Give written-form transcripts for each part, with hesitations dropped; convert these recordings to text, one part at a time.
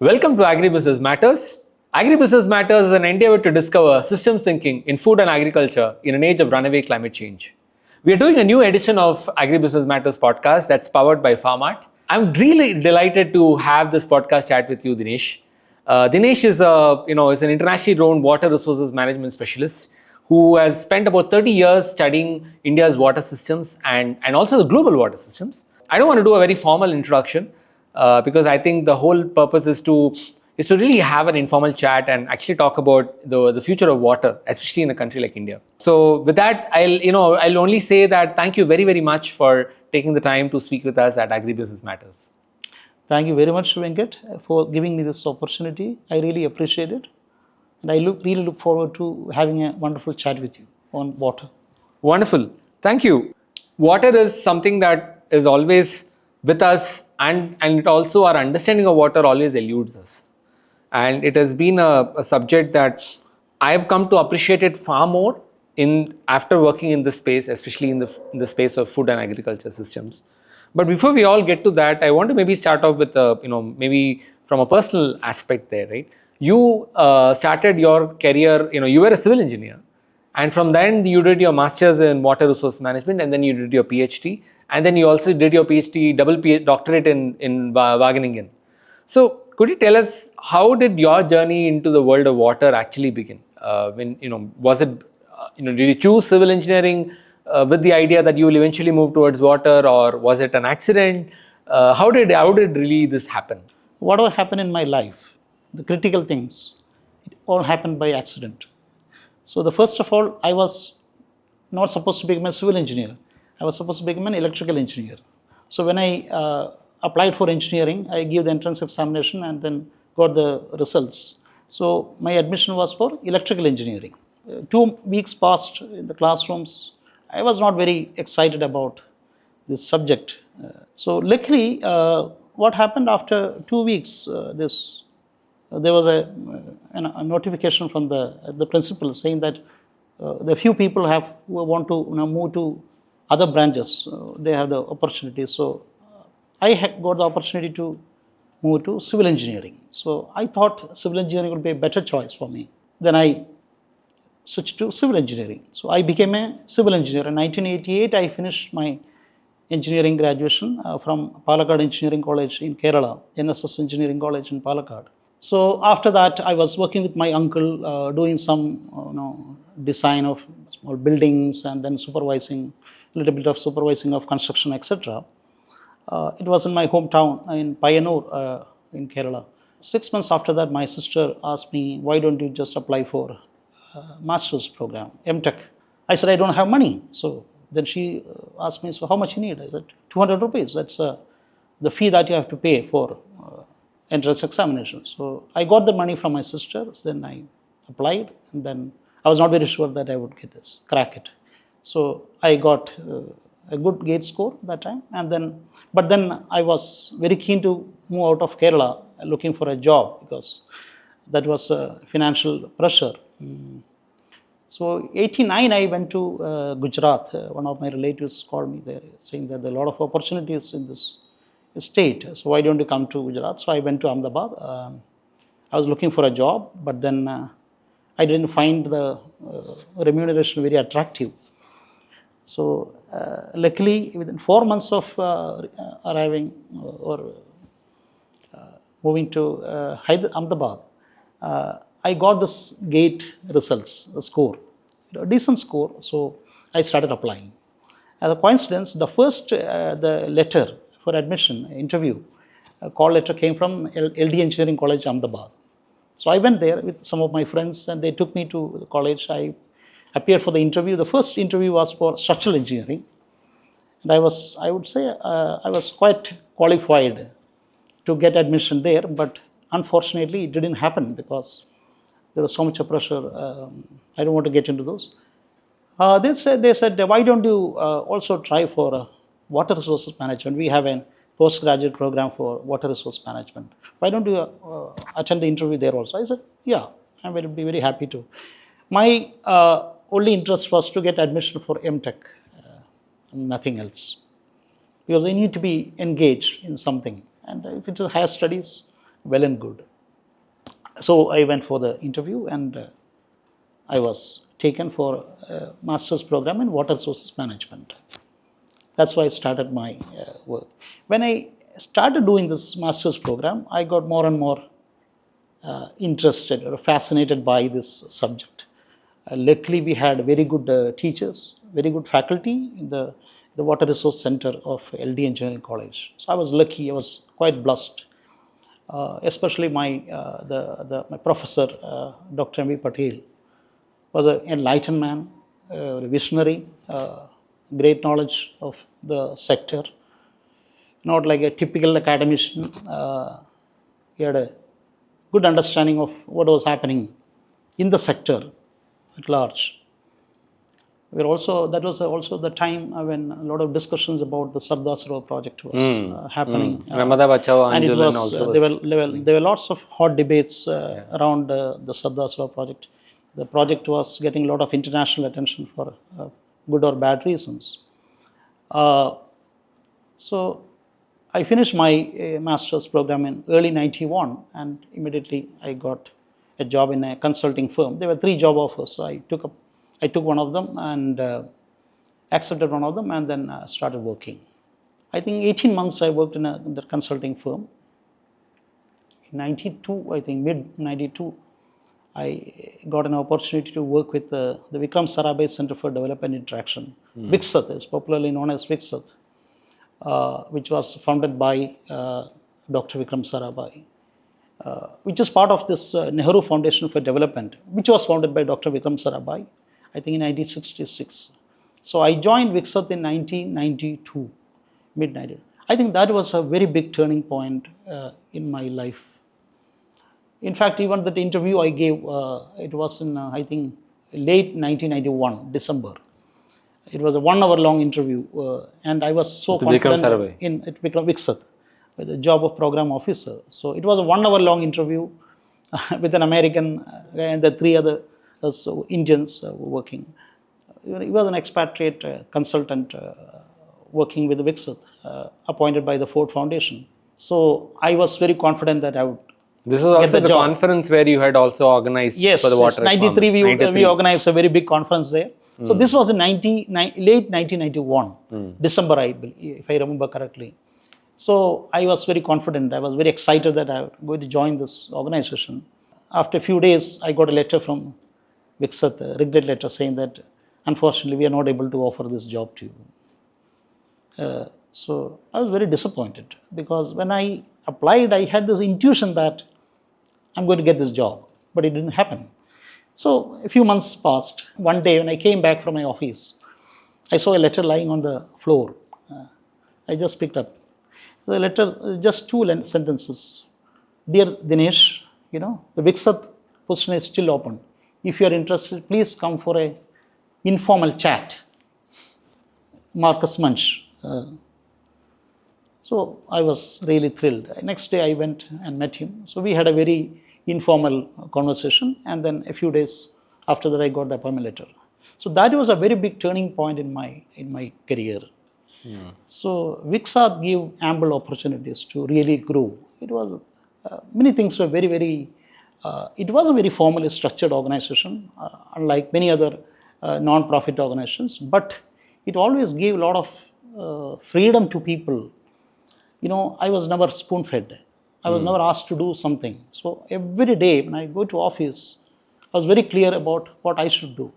Welcome to Agribusiness Matters. Agribusiness Matters is an endeavor to discover systems thinking in food and agriculture in an age of runaway climate change. We are doing a new edition of Agribusiness Matters podcast that's powered by Farmart. I'm really delighted to have this podcast chat with you, Dinesh. Dinesh is an internationally renowned water resources management specialist who has spent about 30 years studying India's water systems and also the global water systems. I don't want to do a very formal introduction because I think the whole purpose is to really have an informal chat and actually talk about the future of water, especially in a country like India. So with that, I'll only say that thank you very, very much for taking the time to speak with us at Agribusiness Matters. Thank you very much, Venkat, for giving me this opportunity. I really appreciate it. And I really look forward to having a wonderful chat with you on water. Wonderful. Thank you. Water is something that is always with us, and it also our understanding of water always eludes us. And it has been a subject that I have come to appreciate it far more after working in this space, especially in the space of food and agriculture systems. But before we all get to that, I want to maybe start off with maybe from a personal aspect there, right? You started your career, you were a civil engineer, and from then you did your master's in water resource management, and then you did your PhD, and then you also did your PhD, doctorate in Wageningen. So could you tell us how did your journey into the world of water actually begin? Did you choose civil engineering with the idea that you will eventually move towards water, or was it an accident? How did really this happen? Whatever happened in my life, the critical things, it all happened by accident. So the first of all, I was not supposed to become a civil engineer. I was supposed to become an electrical engineer. So when I applied for engineering, I gave the entrance examination and then got the results. So my admission was for electrical engineering. 2 weeks passed in the classrooms. I was not very excited about this subject. So luckily, what happened after 2 weeks, there was a notification from the principal saying that the few people who want to move to other branches, they have the opportunity. So I got the opportunity to move to civil engineering. So I thought civil engineering would be a better choice for me. Then I switched to civil engineering. So I became a civil engineer. In 1988, I finished my engineering graduation from Palakkad Engineering College in Kerala, NSS Engineering College in Palakkad. So after that, I was working with my uncle, doing some design of small buildings and then supervising, a little bit of supervising of construction, etc. It was in my hometown in Payanur in Kerala. 6 months after that, my sister asked me, why don't you just apply for master's program, MTech. I said, I don't have money. So then she asked me, so how much you need? I said, 200 rupees. That's the fee that you have to pay for entrance examination. So I got the money from my sister. Then I applied, and then I was not very sure that I would crack it. So I got a good gate score that time, but then I was very keen to move out of Kerala looking for a job because that was financial pressure. So 89, I went to Gujarat. One of my relatives called me there saying that there are a lot of opportunities in this state. So why don't you come to Gujarat? So I went to Ahmedabad. I was looking for a job, but then I didn't find the remuneration very attractive. So luckily, within 4 months of arriving or moving to Ahmedabad, I got this GATE results, a score, a decent score. So I started applying. As a coincidence, the first the letter for admission interview, a call letter came from LD Engineering College, Ahmedabad. So I went there with some of my friends, and they took me to the college. I appeared for the interview. The first interview was for structural engineering, and I would say, I was quite qualified to get admission there, but unfortunately, it didn't happen because there was so much pressure. I don't want to get into those. They said, why don't you also try for water resources management? We have a postgraduate program for water resource management. Why don't you attend the interview there also? I said, yeah, I will be very happy to. My only interest was to get admission for MTech, nothing else. Because I need to be engaged in something. And if it's higher studies, well and good. So I went for the interview, and I was taken for a master's program in water resources management. That's why I started my work. When I started doing this master's program, I got more and more interested or fascinated by this subject. Luckily, we had very good teachers, very good faculty in the Water Resource Center of LD Engineering College. So I was lucky, I was quite blessed. Especially my professor, Dr. M.V. Patel, was an enlightened man, a visionary, great knowledge of the sector, not like a typical academician. He had a good understanding of what was happening in the sector at large. That was also the time when a lot of discussions about the Sardar Sarovar project was happening. Narmada Bachao And it Andolan was, also there were lots of hot debates around the Sardar Sarovar project. The project was getting a lot of international attention for good or bad reasons. So I finished my master's program in early 91, and immediately I got a job in a consulting firm. There were 3 job offers, so I took one of them and accepted one of them, and then started working. I think 18 months I worked in the consulting firm. In 92, I think mid 92, I got an opportunity to work with the Vikram Sarabhai Center for Development Interaction. VICSAT is popularly known as VICSAT, which was founded by Dr. Vikram Sarabhai, which is part of this Nehru Foundation for Development, which was founded by Dr. Vikram Sarabhai, I think in 1966. So I joined VICSAT in 1992, mid 90. I think that was a very big turning point in my life. In fact, even that interview I gave, it was in, I think, late 1991, December. It was a 1 hour long interview, and I was so confident in it became VICSAT, the job of program officer. So it was a 1 hour long interview with an American and the 3 other Indians working. He was an expatriate consultant working with the VICSAT, appointed by the Ford Foundation. So I was very confident that I would. This was also the conference where you had also organized for the water. Yes, 93 we organized a very big conference there. So this was in late 1991, December, I believe, if I remember correctly. So I was very confident. I was very excited that I was going to join this organization. After a few days, I got a letter from VICSAT, a regret letter saying that unfortunately we are not able to offer this job to you. So I was very disappointed, because when I applied, I had this intuition that I'm going to get this job, but it didn't happen. So a few months passed. One day when I came back from my office, I saw a letter lying on the floor. I just picked up the letter, just 2 sentences. Dear Dinesh, the VICSAT position is still open. If you are interested, please come for a informal chat. Marcus Munch. So I was really thrilled. Next day I went and met him. So we had a very informal conversation, and then a few days after that I got the appointment letter. So that was a very big turning point in my career. So VICSAT gave ample opportunities to really grow. It was many things were very, very. It was a very formally structured organization, unlike many other non-profit organizations. But it always gave a lot of freedom to people. I was never spoon-fed. I was never asked to do something. So every day when I go to office, I was very clear about what I should do.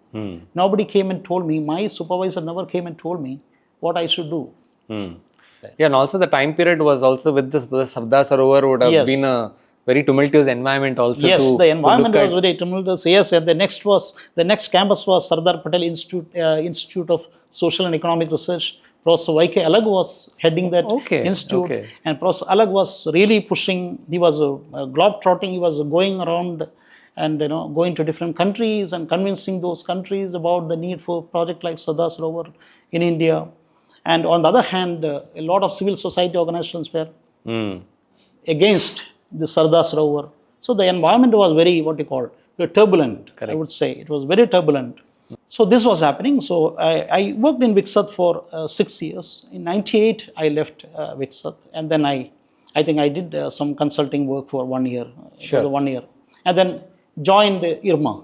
Nobody came and told me. My supervisor never came and told me what I should do. Yeah, and also the time period was also with this Sardar Sarovar would have been a very tumultuous environment also. Yes, the environment was very tumultuous. Yes, and the next campus was Sardar Patel Institute of Social and Economic Research. Professor Y.K. Alag was heading that institute, and Professor Alag was really pushing. He was globe-trotting. He was going around and going to different countries and convincing those countries about the need for a project like Sardar Sarovar in India. And on the other hand, a lot of civil society organizations were against the Sardar Sarovar. So the environment was very, turbulent. Correct. I would say it was very turbulent. So this was happening. So I worked in VICSAT for 6 years. In 98, I left VICSAT, and then I think I did some consulting work for 1 year. Sure. 1 year. and then joined IRMA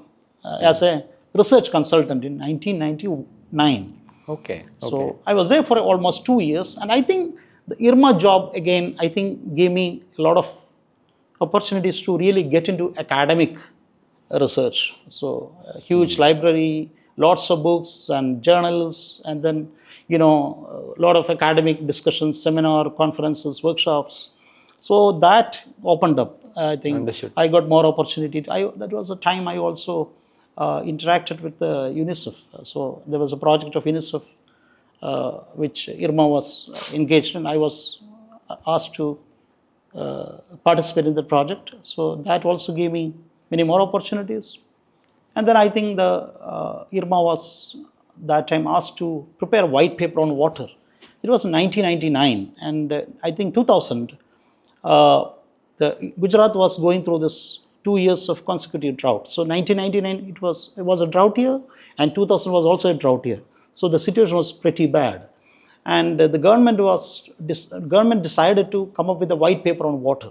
as a research consultant in 1999. Okay. So I was there for almost 2 years, and I think the IRMA job again, I think gave me a lot of opportunities to really get into academic research. So a huge library, lots of books and journals, and then a lot of academic discussions, seminar, conferences, workshops. So that opened up. I think Understood. I got more opportunity. That was a time I also interacted with UNICEF. So there was a project of UNICEF which IRMA was engaged in. I was asked to participate in the project. So that also gave me many more opportunities. And then I think the IRMA was that time asked to prepare a white paper on water. It was 1999, and I think 2000, the Gujarat was going through this 2 years of consecutive drought. So 1999 it was a drought year, and 2000 was also a drought year. So the situation was pretty bad, and the government decided to come up with a white paper on water.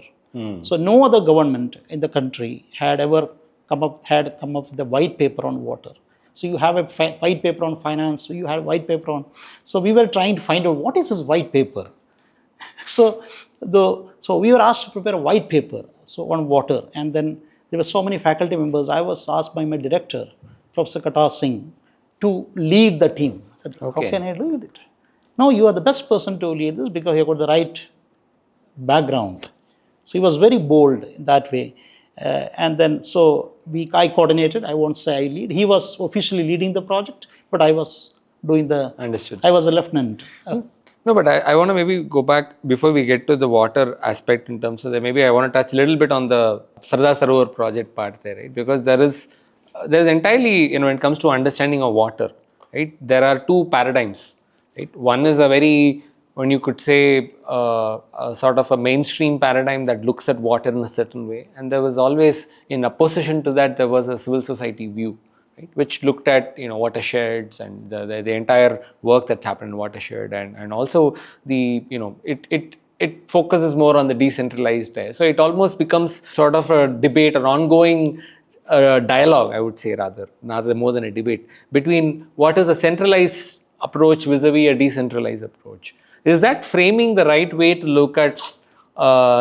So no other government in the country had ever come up with a white paper on water. So you have a white paper on finance. So you had a white paper on. So we were trying to find out what is this white paper. So we were asked to prepare a white paper on water, and then there were so many faculty members. I was asked by my director, Professor Katar Singh, to lead the team. I said, Okay. how can I lead it? No, you are the best person to lead this because you got the right background. So he was very bold in that way. And then I coordinated. I won't say I lead. He was officially leading the project, but I was doing Understood. I was a lieutenant. No, but I want to maybe go back before we get to the water aspect in terms of that. Maybe I want to touch a little bit on the Sardar Sarovar project part there, right? Because there's entirely, when it comes to understanding of water, right? There are two paradigms, right? One is a very, when you could say, a sort of a mainstream paradigm that looks at water in a certain way. And there was always, in opposition to that, there was a civil society view, right, which looked at watersheds and the entire work that's happened in watershed, and also it focuses more on the decentralized. So it almost becomes sort of a debate, an ongoing dialogue, I would say, rather more than a debate, between what is a centralized approach vis-a-vis a decentralized approach. Is that framing the right way to look at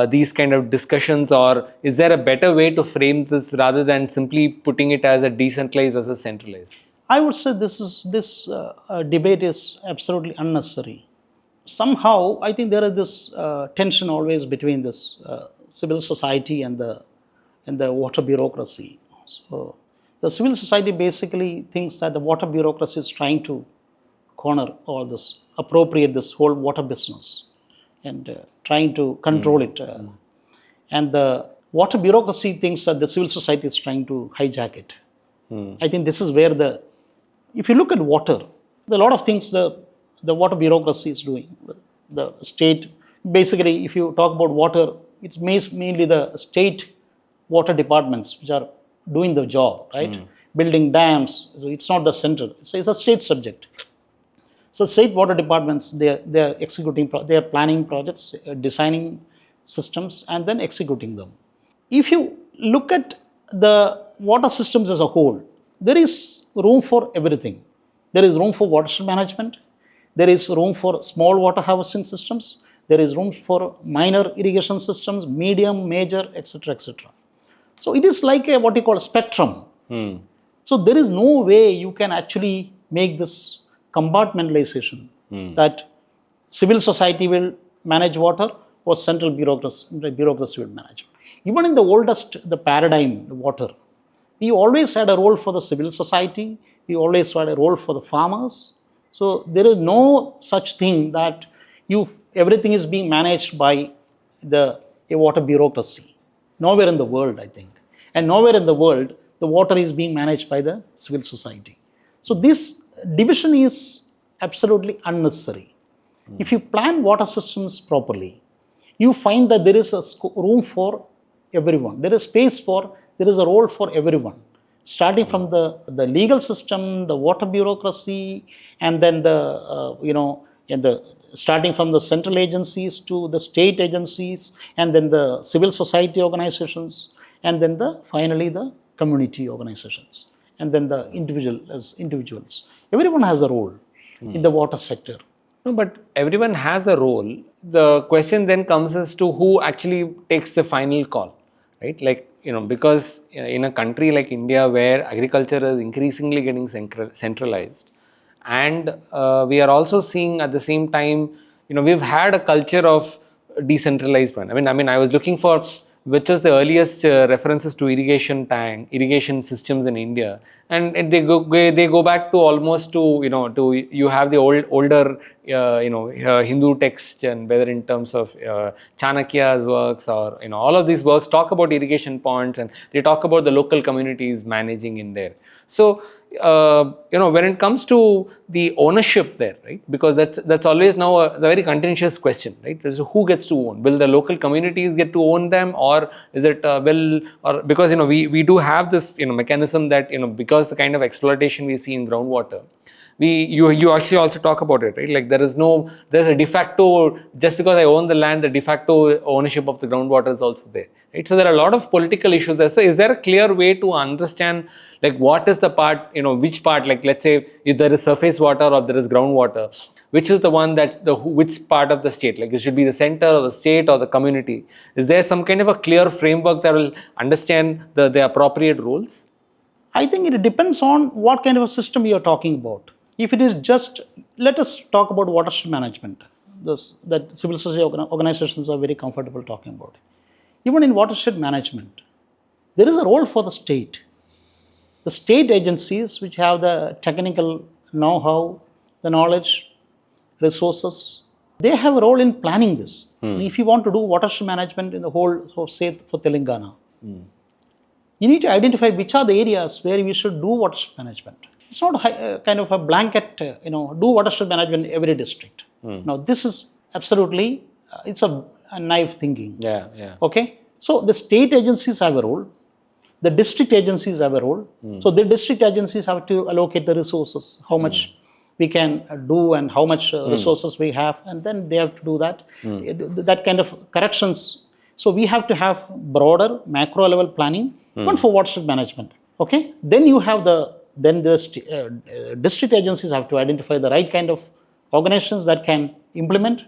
these kind of discussions, or is there a better way to frame this rather than simply putting it as a decentralized versus centralized? I would say this debate is absolutely unnecessary. Somehow, I think there is this tension always between this civil society and the water bureaucracy. So the civil society basically thinks that the water bureaucracy is trying to corner all this, appropriate this whole water business, and trying to control it. And the water bureaucracy thinks that the civil society is trying to hijack it. I think this is where if you look at water, there are a lot of things the water bureaucracy is doing. The state, basically, if you talk about water, it's mainly the state water departments which are doing the job, right? Building dams. So it's not the center. So it's a state subject. So state water departments, they are executing, they are planning projects, designing systems, and then executing them. If you look at the water systems as a whole, there is room for everything. There is room for watershed management. There is room for small water harvesting systems. There is room for minor irrigation systems, medium, major, etc., etc. So it is like what you call a spectrum. So there is no way you can actually make this compartmentalization that civil society will manage water or central bureaucracy will manage. Even in the oldest paradigm, water, we always had a role for the civil society. We always had a role for the farmers. So there is no such thing that everything is being managed by a water bureaucracy. Nowhere in the world, I think. And nowhere in the world, the water is being managed by the civil society. So this division is absolutely unnecessary. If you plan water systems properly, you find that there is a room for everyone. There is a role for everyone. Starting from the legal system, the water bureaucracy, and then starting from the central agencies to the state agencies, and then the civil society organizations, and then finally the community organizations, and then the individuals. Everyone has a role in the water sector. No, but everyone has a role. The question then comes as to who actually takes the final call, right? Like, because in a country like India where agriculture is increasingly getting centralized, and we are also seeing at the same time, we've had a culture of decentralized one. I mean, I was looking for which was the earliest references to irrigation systems in India, and they go back to almost to you have the older Hindu texts, and whether in terms of Chanakya's works or all of these works talk about irrigation ponds, and they talk about the local communities managing in there. So when it comes to the ownership there, right? Because that's always now a very contentious question, right? So who gets to own? Will the local communities get to own them, or is it or because we do have this mechanism that because the kind of exploitation we see in groundwater, you actually also talk about it, right? Like there's a de facto, just because I own the land, the de facto ownership of the groundwater is also there, right? So there are a lot of political issues there. So is there a clear way to understand, like, what is the part, which part, like let's say if there is surface water or there is groundwater, which is the one that which part of the state, like it should be the center or the state or the community? Is there some kind of a clear framework that will understand the appropriate roles? I think it depends on what kind of a system you are talking about. If it is just, let us talk about watershed management, that civil society organizations are very comfortable talking about. Even in watershed management, there is a role for the state. The state agencies which have the technical know-how, the knowledge, resources, they have a role in planning this. If you want to do watershed management in the whole, say for Telangana, you need to identify which are the areas where we should do watershed management. It's not kind of a blanket, do watershed management in every district. Now, this is absolutely, it's a naive thinking. Yeah. Okay? So, the state agencies have a role. The district agencies have a role. So, the district agencies have to allocate the resources, how much we can do and how much resources we have, and then they have to do that. That kind of corrections. So, we have to have broader macro level planning, even for watershed management. Okay? Then you have the district agencies have to identify the right kind of organizations that can implement,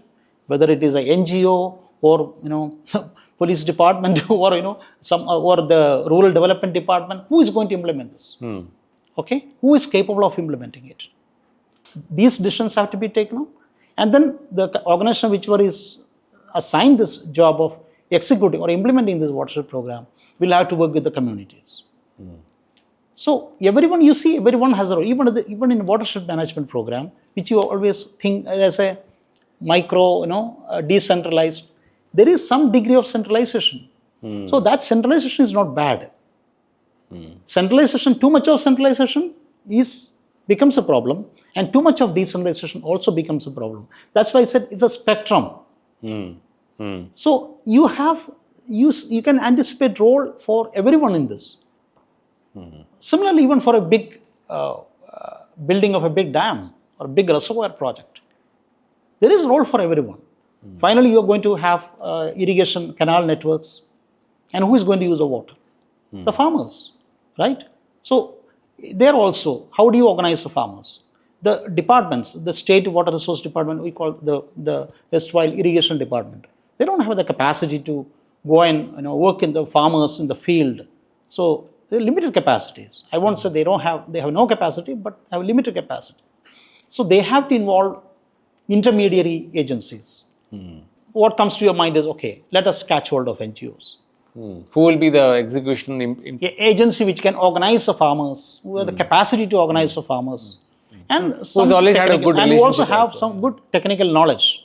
whether it is a NGO or police department or or the rural development department. Who is going to implement this? Okay, who is capable of implementing it? These decisions have to be taken up, and then the organization which is assigned this job of executing or implementing this watershed program will have to work with the communities. So everyone has a role, even in watershed management program, which you always think as a micro, decentralized. There is some degree of centralization. So that centralization is not bad. Centralization, too much of centralization becomes a problem, and too much of decentralization also becomes a problem. That's why I said it's a spectrum. So you can anticipate role for everyone in this. Similarly, even for a big building of a big dam or big reservoir project, there is a role for everyone. Finally, you are going to have irrigation canal networks, and who is going to use the water? The farmers, right? So there also, how do you organize the farmers? The departments, the state water resource department, we call the erstwhile irrigation department. They don't have the capacity to go and work in the farmers in the field. So there are limited capacities. I won't say they have no capacity, but have limited capacity. So they have to involve intermediary agencies. What comes to your mind is, okay, let us catch hold of NGOs. Who will be the execution agency which can organize the farmers, who have the capacity to organize the farmers, and who's always had a good and who also have also. some good technical knowledge.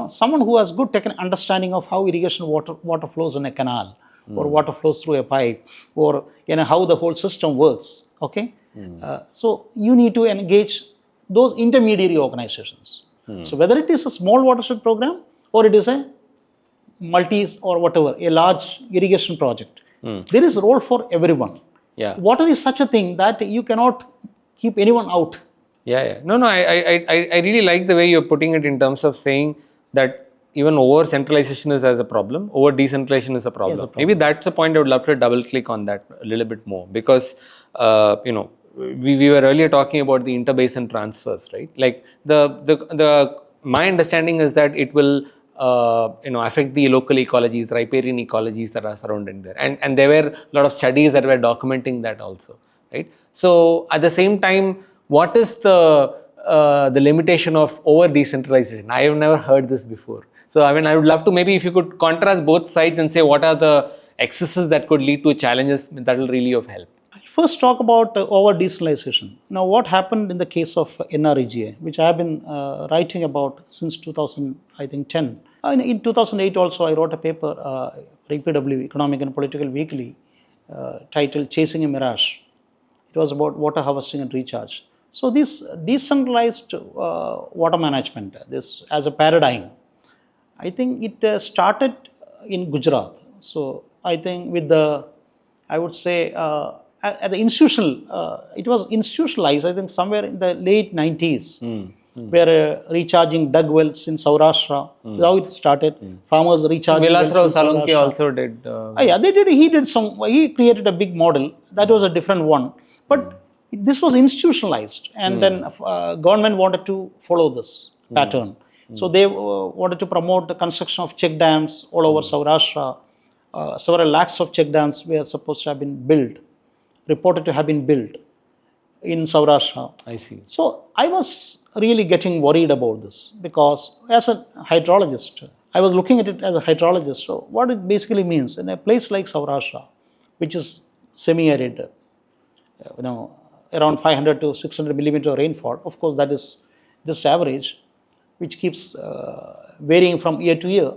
Someone who has good understanding of how irrigation water flows in a canal, or water flows through a pipe, or how the whole system works. Okay, so you need to engage those intermediary organizations. So whether it is a small watershed program or it is a or whatever, a large irrigation project, there is a role for everyone. Water is such a thing that you cannot keep anyone out. No, I really like the way you're putting it in terms of saying that even over centralization is as a problem, over decentralization is a problem. Maybe that's a point I would love to double click on that a little bit more, because we were earlier talking about the interbasin transfers, right? Like my understanding is that it will affect the local ecologies, riparian ecologies that are surrounding there, and there were a lot of studies that were documenting that also, right? So at the same time, what is the limitation of over decentralization? I have never heard this before. So I mean, I would love to, maybe if you could contrast both sides and say what are the excesses that could lead to challenges, that will really of help. First, talk about over decentralization. Now, what happened in the case of NREGA, which I have been writing about since 2010. In 2008 also, I wrote a paper, EPW, Economic and Political Weekly, titled Chasing a Mirage. It was about water harvesting and recharge. So this decentralized water management, this as a paradigm, I think it started in Gujarat. So I think with I would say, at the institutional, it was institutionalized, I think somewhere in the late 90s, where recharging dug wells in Saurashtra, how it started. Farmers recharging wells in Salonki also did. Yeah, they did. He created a big model. That was a different one. But this was institutionalized, and then government wanted to follow this pattern. So they wanted to promote the construction of check dams all over Saurashtra. Several lakhs of check dams were supposed to have been built, reported to have been built in Saurashtra. I see. So I was really getting worried about this, because as a hydrologist, I was looking at it as a hydrologist. So what it basically means in a place like Saurashtra, which is semi-arid, around 500 to 600 millimeter rainfall. Of course, that is just average, which keeps varying from year to year.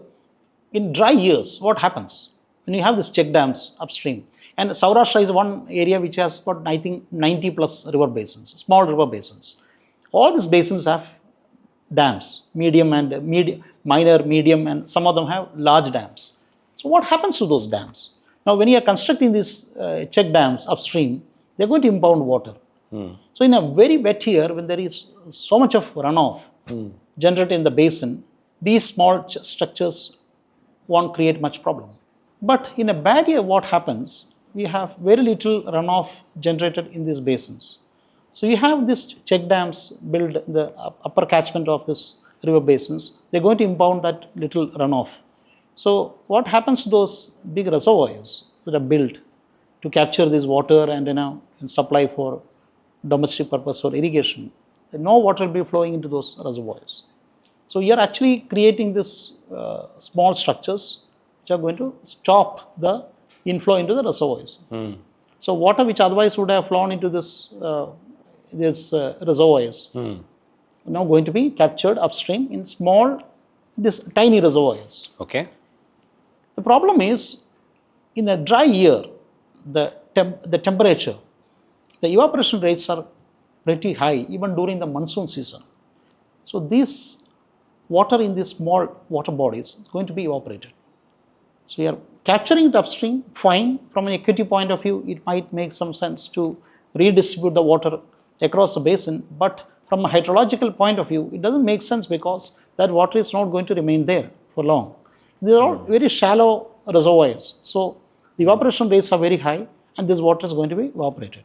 In dry years, what happens? When you have these check dams upstream, and Saurashtra is one area which has got, I think, 90 plus river basins, small river basins. All these basins have dams, minor, medium, and some of them have large dams. So what happens to those dams? Now, when you are constructing these check dams upstream, they're going to impound water. So in a very wet year, when there is so much of runoff generated in the basin, these small structures won't create much problem. But in a bad year, what happens? We have very little runoff generated in these basins. So you have these check dams built in the upper catchment of this river basins. They're going to impound that little runoff. So what happens to those big reservoirs that are built to capture this water and supply for domestic purpose for irrigation? No water will be flowing into those reservoirs. So you're actually creating this small structures which are going to stop the inflow into the reservoirs. So water which otherwise would have flown into this reservoirs now going to be captured upstream in these tiny reservoirs. Okay. The problem is, in a dry year, the temperature, the evaporation rates are pretty high even during the monsoon season. So this water in these small water bodies is going to be evaporated. So you are capturing it upstream, fine. From an equity point of view, it might make some sense to redistribute the water across the basin, but from a hydrological point of view, it doesn't make sense, because that water is not going to remain there for long. These are all very shallow reservoirs. So the evaporation rates are very high, and this water is going to be evaporated.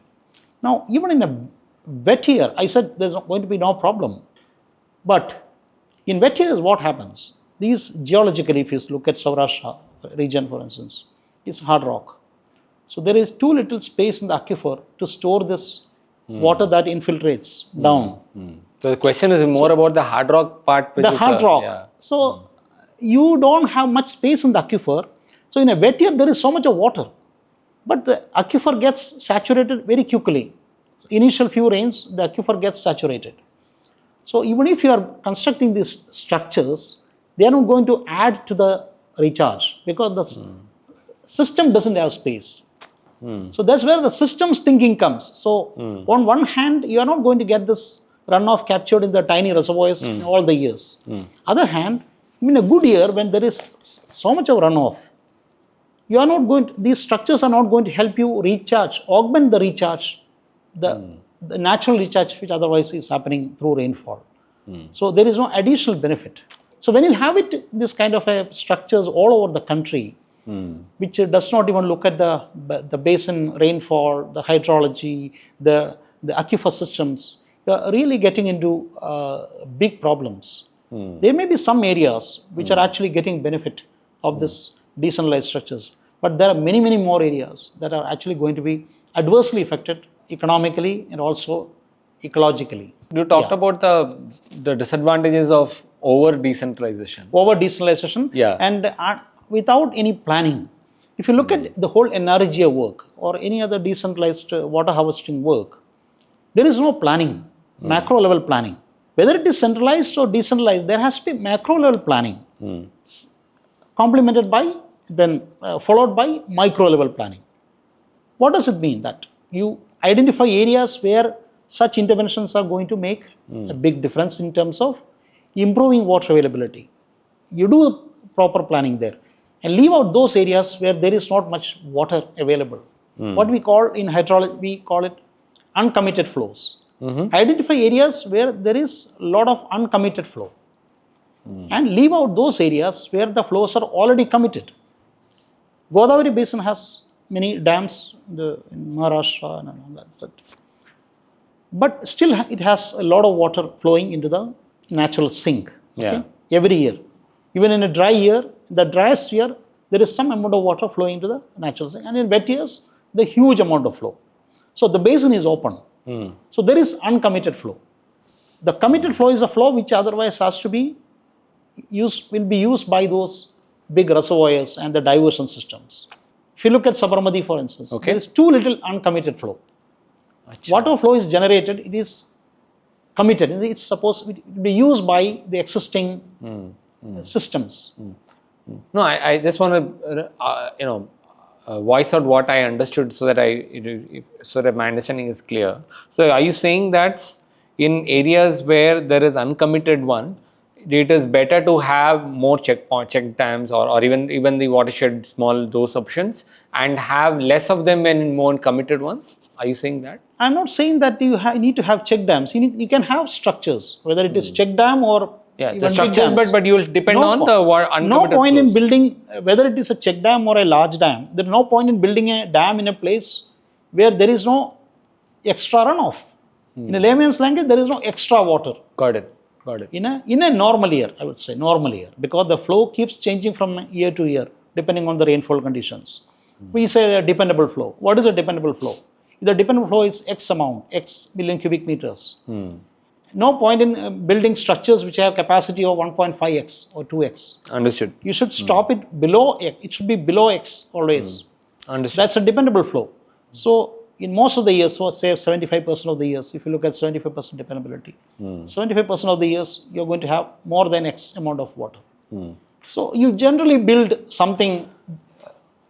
Now, even in a wet year, I said there's going to be no problem. But in wet years, what happens? These geologically, if you look at Saurashtra region, for instance, it's hard rock. So there is too little space in the aquifer to store this water that infiltrates down. So the question is more about the hard rock part. The hard rock. Yeah. So you don't have much space in the aquifer. So in a wet year, there is so much of water. But the aquifer gets saturated very quickly. So initial few rains, the aquifer gets saturated. So even if you are constructing these structures, they are not going to add to the recharge, because the system doesn't have space. So that's where the system's thinking comes. So on one hand, you are not going to get this runoff captured in the tiny reservoirs in all the years. Other hand, in a good year, when there is so much of runoff, you are not going to, these structures are not going to help you recharge, augment the recharge, the natural recharge which otherwise is happening through rainfall. So there is no additional benefit. So when you have it, this kind of structures all over the country, which does not even look at the basin rainfall, the hydrology, the aquifer systems, you are really getting into big problems. There may be some areas which are actually getting benefit of this decentralized structures, but there are many, many more areas that are actually going to be adversely affected economically and also ecologically. You talked about the disadvantages of over decentralization. Over decentralization, and without any planning. If you look at the whole NRGA work or any other decentralized water harvesting work, there is no planning, macro level planning. Whether it is centralized or decentralized, there has to be macro level planning, complemented by, then followed by micro level planning. What does it mean? That you identify areas where such interventions are going to make a big difference in terms of improving water availability. You do proper planning there and leave out those areas where there is not much water available. What we call in hydrology, we call it uncommitted flows. Identify areas where there is a lot of uncommitted flow and leave out those areas where the flows are already committed. Godavari Basin has many dams in Maharashtra and all that. But still it has a lot of water flowing into the natural sink every year. Even in a dry year, the driest year, there is some amount of water flowing into the natural sink, and in wet years, the huge amount of flow. So the basin is open. So there is uncommitted flow. The committed flow is a flow which otherwise has to be used, will be used by those big reservoirs and the diversion systems. If you look at Sabarmati, for instance, there is too little uncommitted flow. Water flow is generated, it is committed. It's supposed to be used by the existing systems. No, I just want to, voice out what I understood so that my understanding is clear. So, are you saying that in areas where there is uncommitted one, it is better to have more check dams or even the watershed small those options and have less of them in more committed ones? Are you saying that? I'm not saying that you need to have check dams. You can have structures, whether it is check dam or the structures, but you will depend on the uncommitted No point flows. in building, whether it is a check dam or a large dam, there is no point in building a dam in a place where there is no extra runoff. In a layman's language, there is no extra water. Got it. In a normal year, I would say, normal year, because the flow keeps changing from year to year, depending on the rainfall conditions. We say a dependable flow. What is a dependable flow? The dependable flow is X amount, X million cubic meters. No point in building structures which have capacity of 1.5x or 2x. Understood. You should stop it below X. It should be below X always. Understood. That's a dependable flow. So in most of the years, so say 75% of the years, if you look at 75% dependability, 75% of the years, you're going to have more than X amount of water. So you generally build something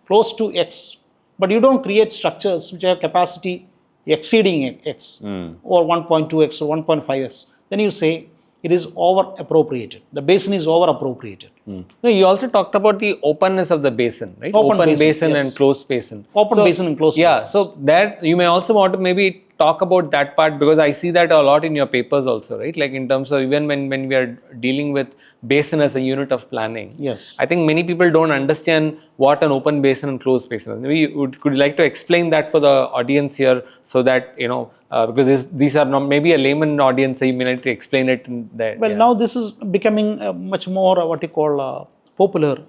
close to X, but you don't create structures which have capacity exceeding X or 1.2x or 1.5x. Then you say it is over appropriated. The basin is over appropriated. No, you also talked about the openness of the basin, right? Open basin, yes. And closed basin. Open basin and closed basin. So that you may also want to maybe talk about that part, because I see that a lot in your papers also, right? Like in terms of even when we are dealing with basin as a unit of planning. Yes. I think many people don't understand what an open basin and closed basin is. Maybe could you like to explain that for the audience here, so that because these are not maybe a layman audience, so you may need to explain it in there. Well, now this is becoming much more what you call popular.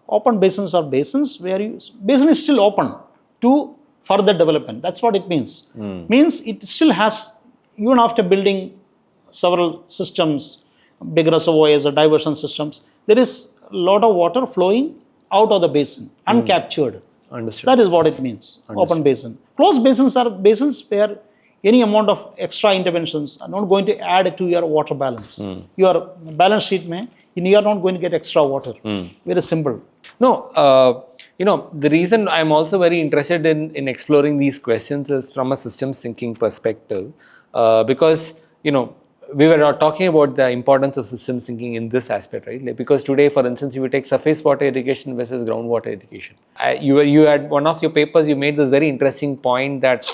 Open basins are basins where basin is still open to further development. That's what it means. Means it still has, even after building several systems, big reservoirs or diversion systems, there is a lot of water flowing out of the basin, uncaptured. Understood. That is what it means, open basin. Closed basins are basins where any amount of extra interventions are not going to add to your water balance. Your balance sheet you are not going to get extra water. Very simple. No, the reason I'm also very interested in exploring these questions is from a systems thinking perspective, because, we were talking about the importance of systems thinking in this aspect, right? Like, because today, for instance, you would take surface water irrigation versus groundwater irrigation. You had one of your papers, you made this very interesting point that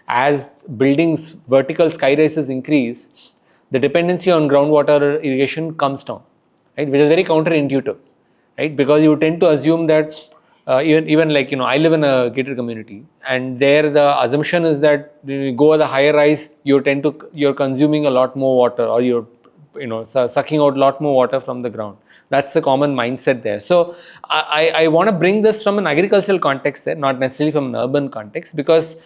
as buildings, vertical sky rises increase, the dependency on groundwater irrigation comes down. right? Which is very counterintuitive, right? Because you tend to assume that even like, I live in a gated community, and there the assumption is that when you go the higher rise, you're consuming a lot more water, or you're sucking out a lot more water from the ground. That's the common mindset there. So I want to bring this from an agricultural context there, not necessarily from an urban context, because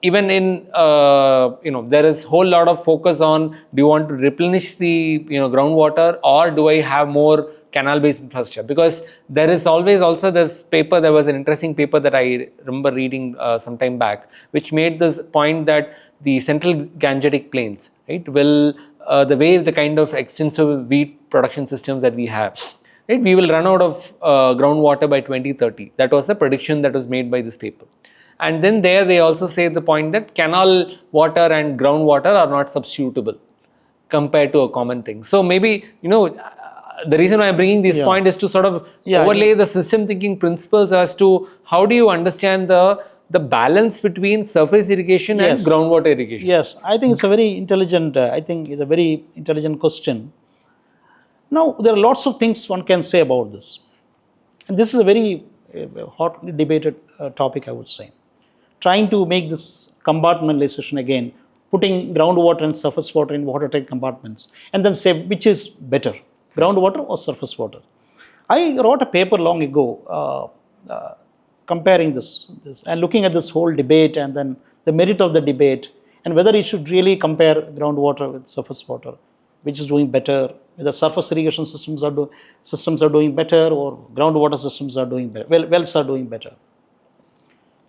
even in there is whole lot of focus on, do you want to replenish the groundwater, or do I have more canal based infrastructure? Because there is always also this paper, there was an interesting paper that I remember reading some time back, which made this point that the central Gangetic plains, right, will the kind of extensive wheat production systems that we have, right, we will run out of groundwater by 2030. That was the prediction that was made by this paper. And then there they also say the point that canal water and groundwater are not substitutable compared to a common thing. So maybe, the reason why I'm bringing this point is to sort of overlay the system thinking principles as to how do you understand the balance between surface irrigation and groundwater irrigation. Yes, I think it's a very intelligent, question. Now, there are lots of things one can say about this. And this is a very hotly debated topic, I would say. Trying to make this compartmentalization again, putting groundwater and surface water in watertight compartments, and then say which is better, groundwater or surface water. I wrote a paper long ago comparing this and looking at this whole debate, and then the merit of the debate, and whether you should really compare groundwater with surface water, which is doing better, whether surface irrigation systems are doing better, or groundwater systems are doing better, wells are doing better.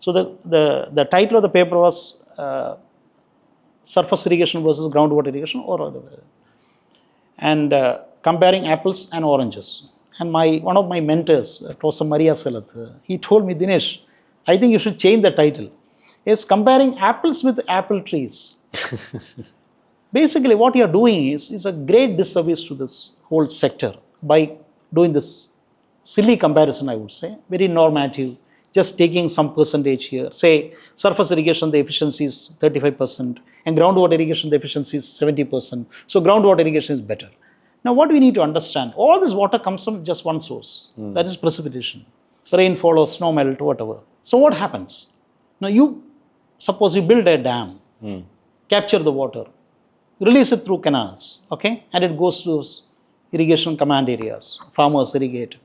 So the title of the paper was surface irrigation versus groundwater irrigation, or otherwise, and comparing apples and oranges. And one of my mentors, Professor Maria Selath, he told me, Dinesh, I think you should change the title. It's comparing apples with apple trees. Basically, what you are doing is a great disservice to this whole sector by doing this silly comparison, I would say, very normative, just taking some percentage here. Say, surface irrigation, the efficiency is 35%, and groundwater irrigation, the efficiency is 70%. So, groundwater irrigation is better. Now, what we need to understand, all this water comes from just one source, that is precipitation, rainfall or snow melt, whatever. So, what happens? Now, suppose you build a dam, capture the water, release it through canals, okay, and it goes to those irrigation command areas, farmers irrigate.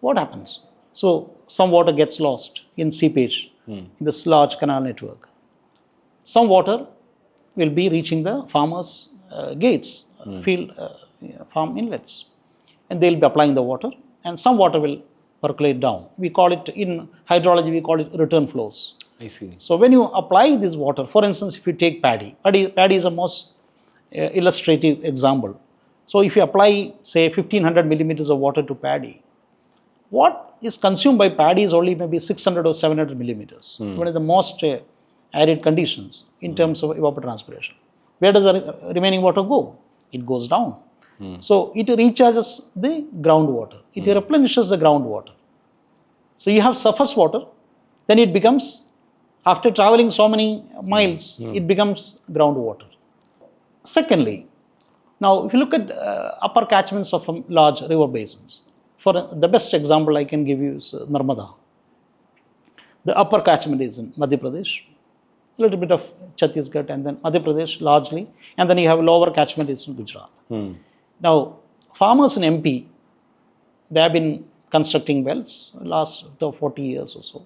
What happens? So, some water gets lost in seepage in this large canal network. Some water will be reaching the farmers' gates, field, farm inlets, and they'll be applying the water, and some water will percolate down. We call it, in hydrology, we call it return flows. I see. So, when you apply this water, for instance, if you take paddy is a most illustrative example. So, if you apply, say, 1500 millimeters of water to paddy, what is consumed by paddy is only maybe 600 or 700 millimeters, one of the most arid conditions in terms of evapotranspiration. Where does the remaining water go? It goes down. So, it recharges the groundwater. It replenishes the groundwater. So, you have surface water, then it becomes, after traveling so many miles, it becomes groundwater. Secondly, now if you look at upper catchments of large river basins, for the best example I can give you is Narmada. The upper catchment is in Madhya Pradesh, a little bit of Chhattisgarh, and then Madhya Pradesh largely, and then you have lower catchment is in Gujarat. Now, farmers in MP, they have been constructing wells last 40 years or so.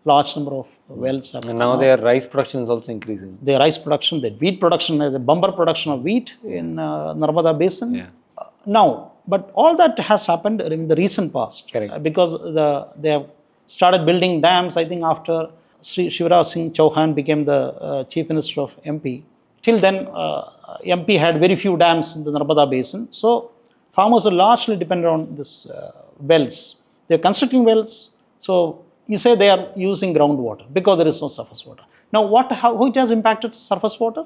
Large number of wells have come. And now their rice production is also increasing. Their rice production, their wheat production, the bumper production of wheat in Narmada Basin. Yeah. Now, but all that has happened in the recent past. Because they have started building dams, I think, after Sri Shivraj Singh Chauhan became the Chief Minister of MP. Till then, MP had very few dams in the Narmada Basin. So, farmers are largely dependent on this wells. They are constructing wells. So, you say they are using groundwater because there is no surface water. Now, how it has impacted surface water?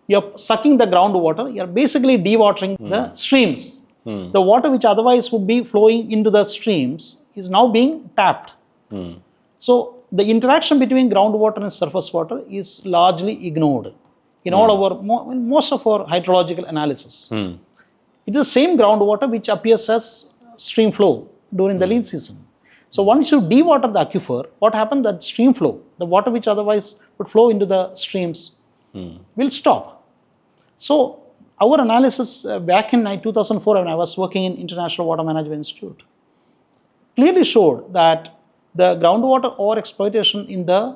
You are sucking the groundwater. You are basically dewatering the streams. The water which otherwise would be flowing into the streams is now being tapped. So, the interaction between groundwater and surface water is largely ignored in all our most of our hydrological analysis. It is the same groundwater which appears as stream flow during the lean season. So once you dewater the aquifer, what happens? That stream flow, the water which otherwise would flow into the streams, will stop. So our analysis back in 2004, when I was working in International Water Management Institute, clearly showed that the groundwater overexploitation in the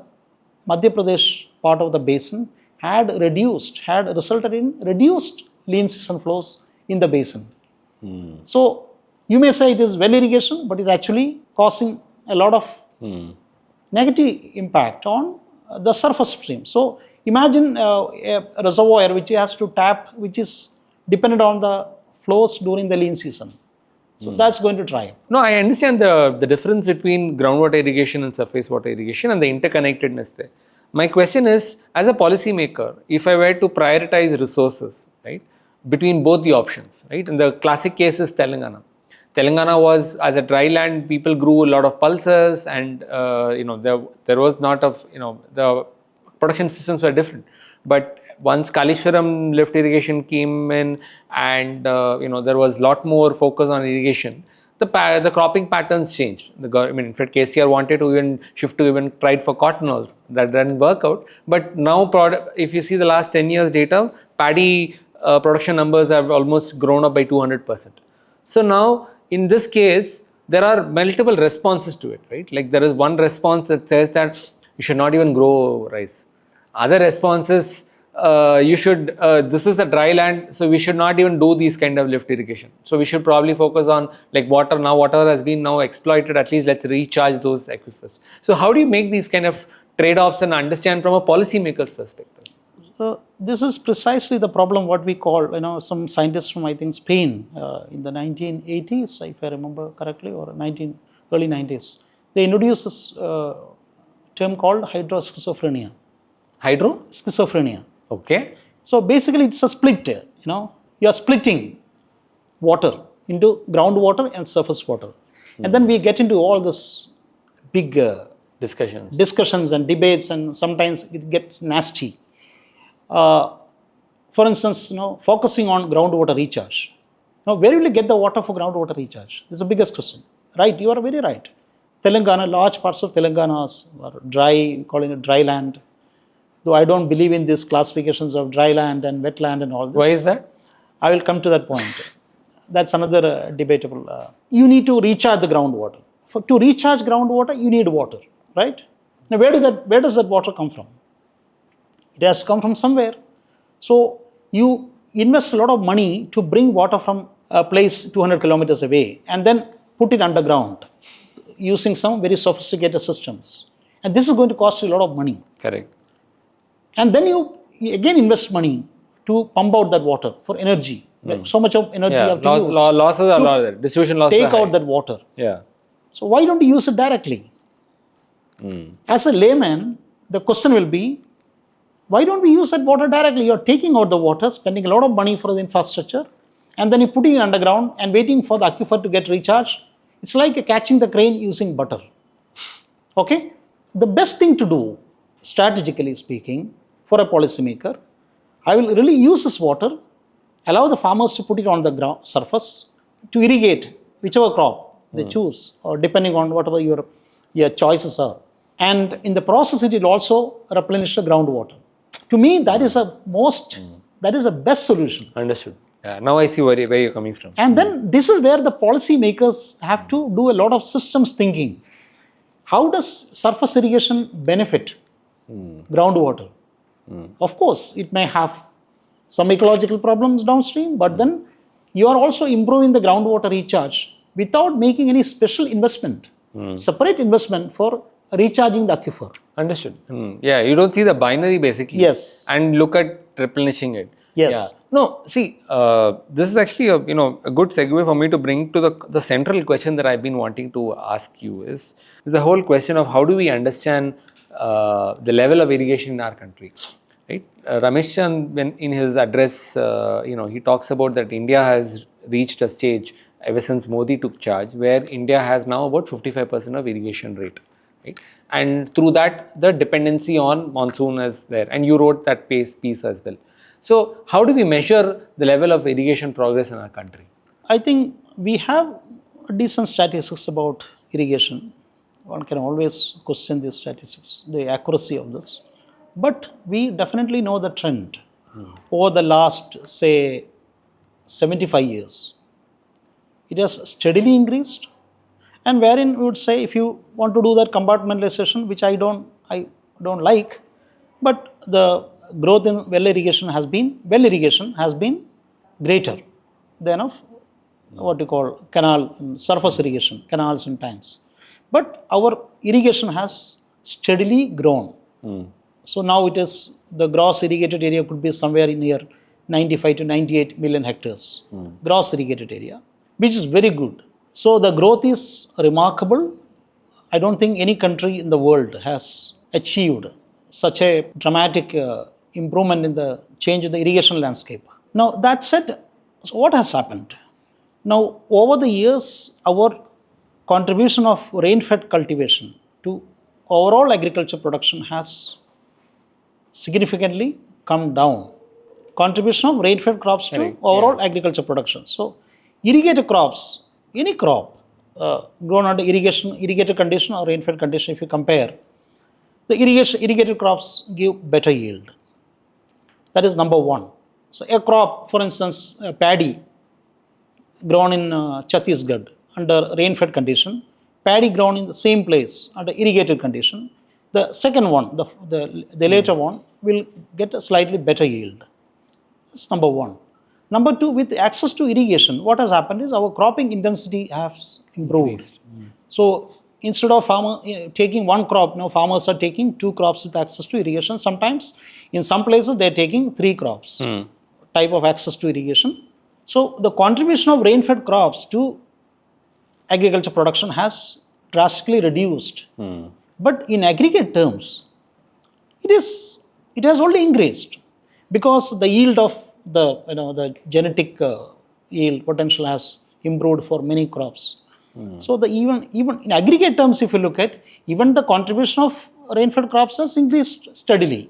Madhya Pradesh part of the basin had resulted in reduced lean season flows in the basin. So you may say it is well irrigation, but it's actually causing a lot of negative impact on the surface stream. So imagine a reservoir which has to tap, which is dependent on the flows during the lean season. So that's going to dry up. No, I understand the difference between groundwater irrigation and surface water irrigation and the interconnectedness there. My question is, as a policymaker, if I were to prioritize resources, right, between both the options, right, and the classic case is Telangana. Telangana was, as a dry land, people grew a lot of pulses, and there was not of, the production systems were different. But once Kalishwaram lift irrigation came in, and there was a lot more focus on irrigation, the cropping patterns changed. In fact, KCR wanted to even shift to even tried for cotton also. That didn't work out. But now, if you see the last 10 years data, paddy production numbers have almost grown up by 200%. So now, in this case, there are multiple responses to it, right? Like there is one response that says that you should not even grow rice. Other responses, this is a dry land, so we should not even do these kind of lift irrigation. So we should probably focus on like water has been now exploited, at least let's recharge those aquifers. So how do you make these kind of trade-offs and understand from a policymaker's perspective? So this is precisely the problem what we call, some scientists from I think Spain in the 1980s, if I remember correctly, or early 90s, they introduced this term called hydroschizophrenia. Schizophrenia. Okay. So basically it's a split, you are splitting water into groundwater and surface water. And then we get into all this big discussions and debates, and sometimes it gets nasty. For instance, focusing on groundwater recharge. Now, where will you get the water for groundwater recharge? This is the biggest question, right? You are very right. Telangana, large parts of Telangana are dry, calling it dry land. Though I don't believe in these classifications of dry land and wetland and all this. Why is that? I will come to that point. That's another debatable. You need to recharge the groundwater. To recharge groundwater, you need water, right? Now, where does that water come from? It has to come from somewhere. So you invest a lot of money to bring water from a place 200 kilometers away and then put it underground using some very sophisticated systems. And this is going to cost you a lot of money. Correct. And then you again invest money to pump out that water for energy. Like so much of energy you have to use. Losses are a lot there. Distribution losses take out that water. Yeah. So why don't you use it directly? As a layman, the question will be, why don't we use that water directly? You're taking out the water, spending a lot of money for the infrastructure, and then you're putting it underground and waiting for the aquifer to get recharged. It's like catching the crane using butter. Okay? The best thing to do, strategically speaking, for a policymaker, I will really use this water, allow the farmers to put it on the surface to irrigate whichever crop they choose, or depending on whatever your choices are. And in the process, it will also replenish the groundwater. To me, that is the best solution. Understood. Yeah, now I see where you're coming from. And then this is where the policymakers have to do a lot of systems thinking. How does surface irrigation benefit groundwater? Of course, it may have some ecological problems downstream, but then you are also improving the groundwater recharge without making any special investment, separate investment for recharging the aquifer. Understood. Yeah, you don't see the binary basically. Yes. And look at replenishing it. Yes. Yeah. No, see, this is actually a good segue for me to bring to the central question that I've been wanting to ask you is the whole question of how do we understand the level of irrigation in our country, right? Ramesh Chand, when in his address, he talks about that India has reached a stage ever since Modi took charge where India has now about 55% of irrigation rate, right? And through that, the dependency on monsoon is there. And you wrote that piece as well. So how do we measure the level of irrigation progress in our country? I think we have decent statistics about irrigation. One can always question these statistics, the accuracy of this. But we definitely know the trend over the last, say, 75 years. It has steadily increased, and wherein we would say, if you want to do that compartmentalization, which I don't like, but the growth in well irrigation has been greater than of what you call canal, surface irrigation, canals and tanks. But our irrigation has steadily grown. So now it is, the gross irrigated area could be somewhere near 95 to 98 million hectares, gross irrigated area, which is very good. So the growth is remarkable. I don't think any country in the world has achieved such a dramatic improvement in the change in the irrigation landscape. Now that said, so what has happened? Now over the years, our contribution of rain-fed cultivation to overall agriculture production has significantly come down. Contribution of rain-fed crops to overall agriculture production. So irrigated crops, any crop grown under irrigated condition or rain-fed condition, if you compare, the irrigated crops give better yield. That is number one. So a crop, for instance, paddy grown in Chhattisgarh under rain-fed condition, paddy grown in the same place under irrigated condition, the second one, the later one, will get a slightly better yield. That's number one. Number two, with access to irrigation, what has happened is our cropping intensity has improved. So instead of farmer taking one crop, now farmers are taking two crops with access to irrigation. Sometimes in some places they are taking three crops type of access to irrigation. So the contribution of rain-fed crops to agriculture production has drastically reduced. But in aggregate terms, it has only increased, because the yield of the genetic yield potential has improved for many crops. So the even in aggregate terms, if you look at, even the contribution of rain-fed crops has increased steadily.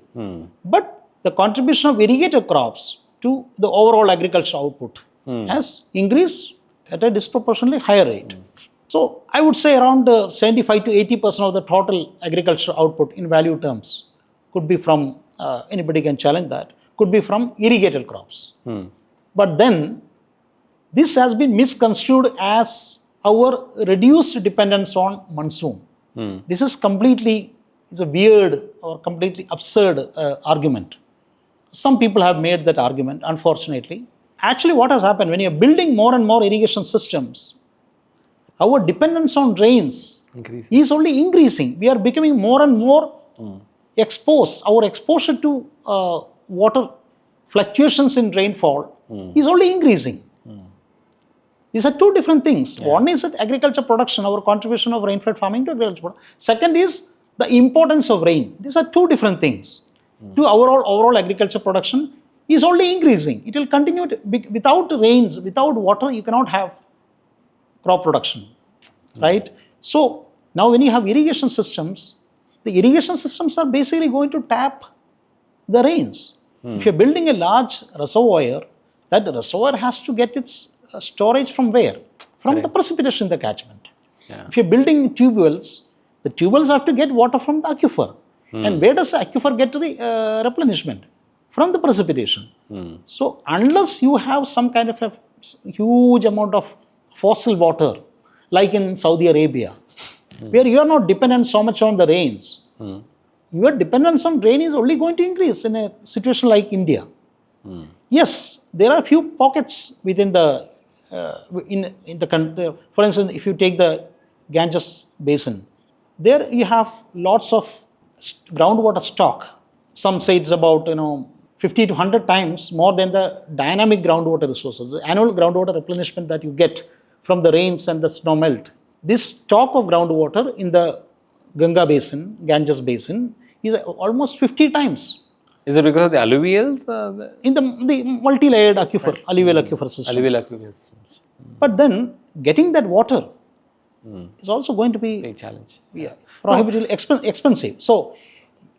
But the contribution of irrigated crops to the overall agriculture output has increased at a disproportionately higher rate. So I would say around 75 to 80% of the total agricultural output in value terms could be from, anybody can challenge that, could be from irrigated crops. But then this has been misconstrued as our reduced dependence on monsoon. This is a weird or completely absurd argument. Some people have made that argument, unfortunately. Actually, what has happened, when you're building more and more irrigation systems, our dependence on rains is only increasing. We are becoming more and more exposed. Our exposure to water fluctuations in rainfall is only increasing. These are two different things. One is that agriculture production, our contribution of rain-fed farming to agriculture production. Second is the importance of rain. These are two different things. To overall agriculture production is only increasing. It will continue to, without rains, without water, you cannot have crop production, right? So now when you have irrigation systems, the irrigation systems are basically going to tap the rains. If you're building a large reservoir, that reservoir has to get its storage from where? From the precipitation in the catchment. If you're building tube the tube wells have to get water from the aquifer. And where does the aquifer get replenishment? From the precipitation. So unless you have some kind of a huge amount of fossil water, like in Saudi Arabia, where you are not dependent so much on the rains, your dependence on rain is only going to increase in a situation like India. Yes, there are a few pockets within the in the country. For instance, if you take the Ganges Basin, there you have lots of groundwater stock. Some say it's about 50 to 100 times more than the dynamic groundwater resources, the annual groundwater replenishment that you get from the rains and the snow melt. This stock of groundwater in the Ganges Basin is almost 50 times. Is it because of the alluvials? In the multi-layered aquifer, alluvial aquifer system. Alluvial aquifer systems. But then getting that water is also going to be a challenge. Prohibitively expensive. So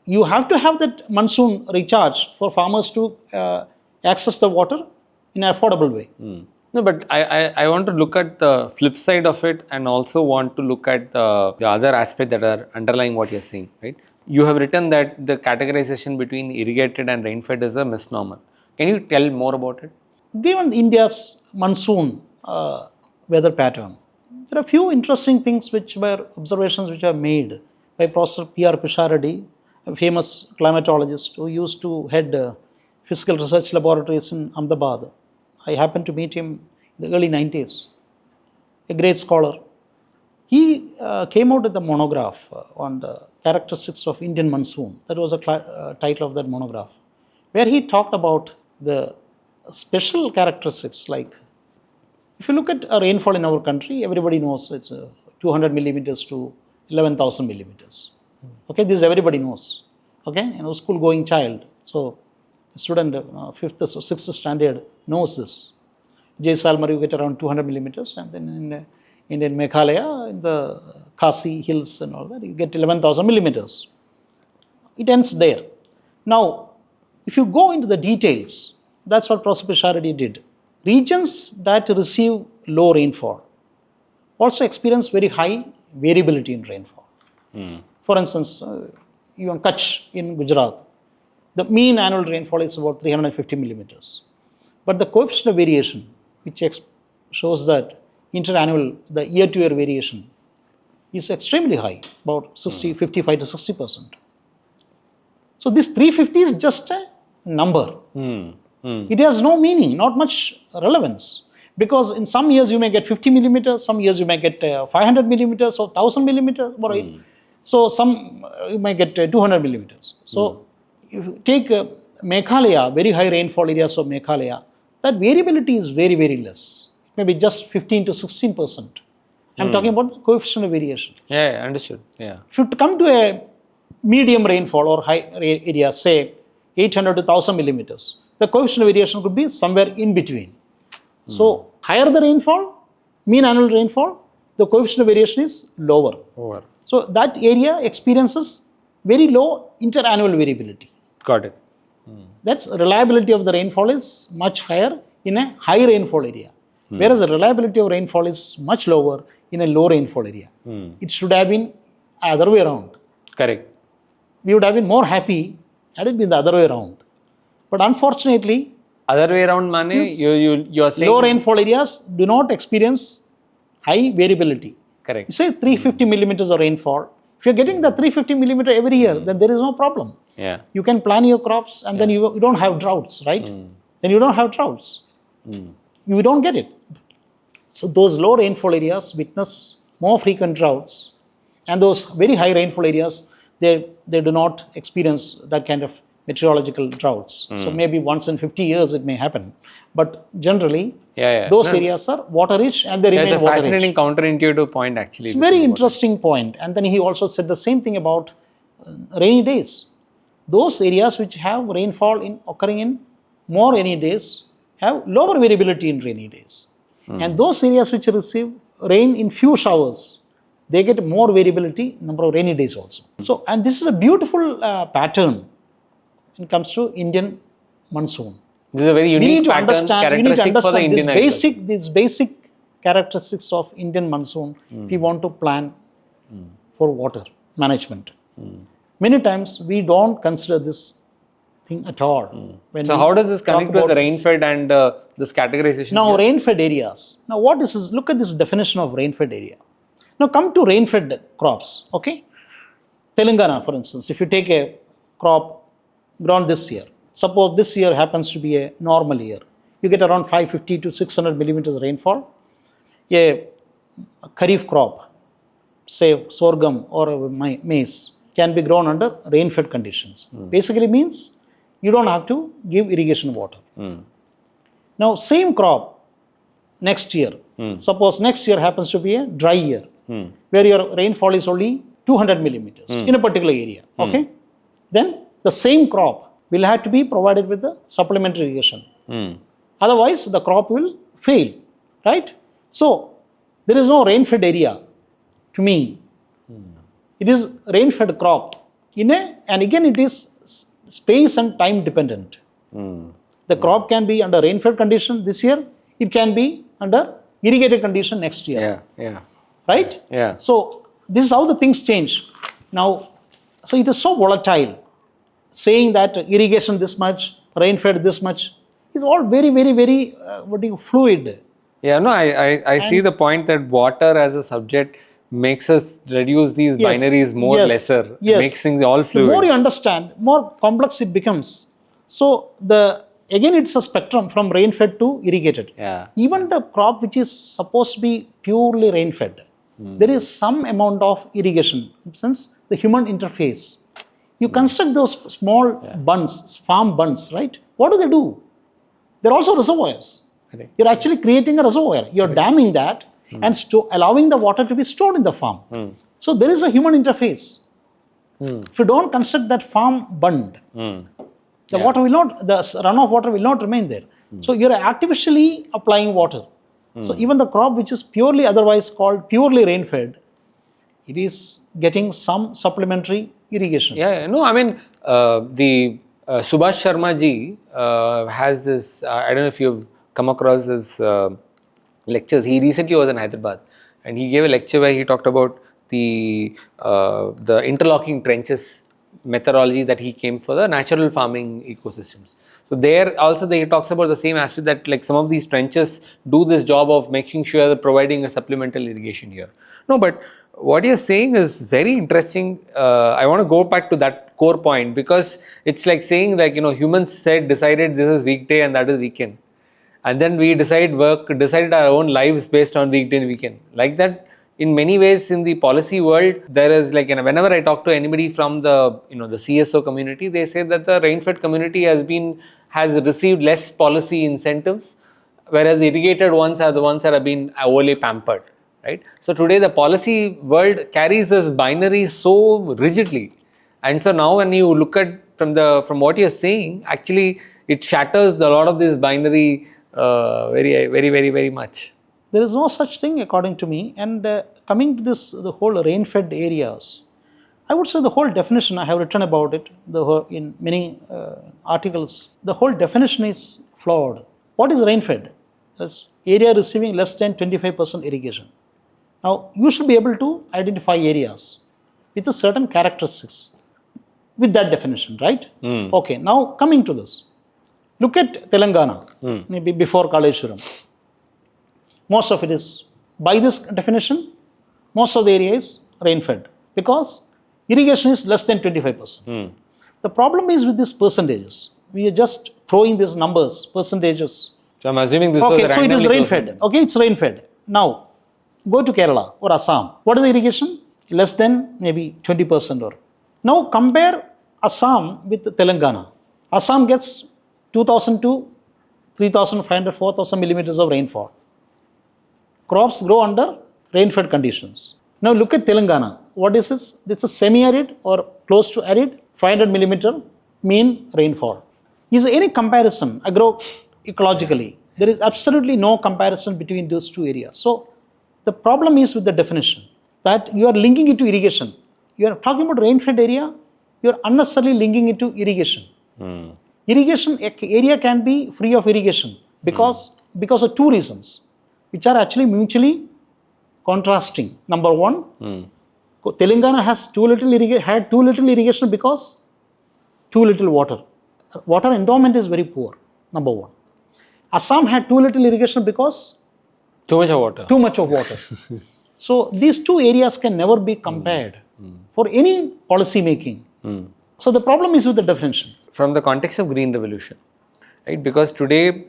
you have to have that monsoon recharge for farmers to access the water in an affordable way. No, but I want to look at the flip side of it and also want to look at the other aspect that are underlying what you're saying, right? You have written that the categorization between irrigated and rainfed is a misnomer. Can you tell more about it? Given India's monsoon weather pattern, there are a few interesting things which were observations which are made by Professor P.R. Pisharadi, a famous climatologist who used to head physical research laboratories in Ahmedabad. I happened to meet him in the early 90s, a great scholar. He came out with a monograph on the characteristics of Indian monsoon. That was the title of that monograph, where he talked about the special characteristics. Like, if you look at a rainfall in our country, everybody knows it's 200 millimeters to 11,000 millimeters. Okay, this everybody knows. Okay, school going child. So, a student 5th or 6th standard knows this. Jaisalmer, you get around 200 millimeters, and then in Meghalaya, in the Khasi hills and all that, you get 11,000 millimeters. It ends there. Now, if you go into the details, that's what Professor Pisharadi did. Regions that receive low rainfall also experience very high variability in rainfall. For instance, even Kutch in Gujarat, the mean annual rainfall is about 350 millimeters. But the coefficient of variation, which shows that interannual, the year-to-year variation, is extremely high, about 55 to 60%. So this 350 is just a number. It has no meaning, not much relevance. Because in some years you may get 50 millimeters, some years you may get 500 millimeters or 1000 millimeters, right? So some you may get 200 millimeters. So if you take Meghalaya, very high rainfall areas of Meghalaya, that variability is very, very less. Maybe just 15 to 16%. I'm talking about the coefficient of variation. Yeah, understood. Yeah. If you come to a medium rainfall or high area, say 800 to 1000 millimeters, the coefficient of variation could be somewhere in between. So, higher the rainfall, mean annual rainfall, the coefficient of variation is lower. So, that area experiences very low interannual variability. Got it. That's reliability of the rainfall is much higher in a high rainfall area, whereas the reliability of rainfall is much lower in a low rainfall area. It should have been other way around. Correct. We would have been more happy had it been the other way around. But unfortunately, other way around, Mane, you are saying low rainfall areas do not experience high variability. Correct. You say 350 millimeters of rainfall. If you're getting the 350 millimeter every year, then there is no problem. Yeah. You can plan your crops, and then you don't have droughts, right? Then you don't have droughts. You don't get it. So those low rainfall areas witness more frequent droughts, and those very high rainfall areas, they do not experience that kind of meteorological droughts. So maybe once in 50 years it may happen, but generally those areas are water rich and they remain water rich. That's a fascinating counterintuitive point, actually. It's a very interesting point. And then he also said the same thing about rainy days. Those areas which have rainfall occurring in more rainy days have lower variability in rainy days. And those areas which receive rain in few showers, they get more variability in number of rainy days also. So, and this is a beautiful pattern when it comes to Indian monsoon. This is a very unique pattern, characteristic for the Indian agriculture. These basic characteristics of Indian monsoon, if we want to plan for water management. Many times we don't consider this thing at all. So how does this connect with the rainfed and this categorization? Now, rainfed areas. Now, what is this? Look at this definition of rainfed area. Now, come to rainfed crops, okay? Telangana, for instance, if you take a crop grown this year, suppose this year happens to be a normal year, you get around 550 to 600 millimeters rainfall. A kharif crop, say sorghum or maize, can be grown under rain-fed conditions. Basically means you don't have to give irrigation water. Now, same crop next year, suppose next year happens to be a dry year, where your rainfall is only 200 millimeters in a particular area, okay? Then the same crop will have to be provided with the supplementary irrigation. Otherwise, the crop will fail, right? So, there is no rain-fed area to me. It is rain-fed crop and again it is space and time dependent. The crop can be under rainfed condition this year. It can be under irrigated condition next year. Yeah. Right? Yeah. So this is how the things change. Now, so it is so volatile. Saying that irrigation this much, rainfed this much, is all very, very, very fluid. Yeah, no, I see the point that water as a subject makes us reduce these binaries more lesser. It makes things all fluid. The more you understand, more complex it becomes. So again it's a spectrum from rain-fed to irrigated. Yeah. Even the crop which is supposed to be purely rain-fed, there is some amount of irrigation, since the human interface. You construct those small bunds, farm bunds, right? What do? They're also reservoirs. You're actually creating a reservoir. You're damming that and allowing the water to be stored in the farm. So there is a human interface. If you don't construct that farm bund, the water will not, the runoff water will not remain there. So you're artificially applying water. So even the crop which is purely otherwise called purely rain-fed, it is getting some supplementary irrigation. Yeah, no, I mean, the Subhash Sharma ji has this, I don't know if you've come across his lectures. He recently was in Hyderabad and he gave a lecture where he talked about the interlocking trenches methodology that he came for the natural farming ecosystems. So there also he talks about the same aspect, that like some of these trenches do this job of making sure they're providing a supplemental irrigation here. No, but what you're saying is very interesting. I want to go back to that core point, because it's like saying, like, humans decided this is weekday and that is weekend. And then we decided our own lives based on weekday and weekend. Like that, in many ways, in the policy world, there is like, whenever I talk to anybody from the, the CSO community, they say that the rain-fed community has received less policy incentives, whereas the irrigated ones are the ones that have been overly pampered, right? So today the policy world carries this binary so rigidly. And so now when you look at from what you're saying, actually it shatters a lot of this binary very, very, very, very much. There is no such thing according to me. And coming to this, the whole rain-fed areas, I would say the whole definition, I have written about it in many articles. The whole definition is flawed. What is rain-fed? That's area receiving less than 25% irrigation. Now, you should be able to identify areas with a certain characteristics with that definition, right? Okay, now coming to this. Look at Telangana, maybe before Kaleshwaram. Most of it is, by this definition, most of the area is rain-fed because irrigation is less than 25%. The problem is with these percentages. We are just throwing these numbers, percentages. So I'm assuming this was so it is rain-fed. Okay, it's rain-fed. Now, go to Kerala or Assam. What is the irrigation? Less than maybe 20% or. Now compare Assam with Telangana. Assam gets 2,000 to 3,500, 4,000 millimeters of rainfall. Crops grow under rain-fed conditions. Now look at Telangana. What is this? This is semi-arid or close to arid, 500 millimeter mean rainfall. Is there any comparison agroecologically? There is absolutely no comparison between those two areas. So the problem is with the definition that you are linking it to irrigation. You are talking about rain-fed area, you are unnecessarily linking it to irrigation. Irrigation area can be free of irrigation because of two reasons, which are actually mutually contrasting. Number one, Telangana has too little irrigation because too little water. Water endowment is very poor, number one. Assam had too little irrigation because too much of water. Too much of water. So these two areas can never be compared for any policy making. So the problem is with the definition. From the context of green revolution, right? Because today,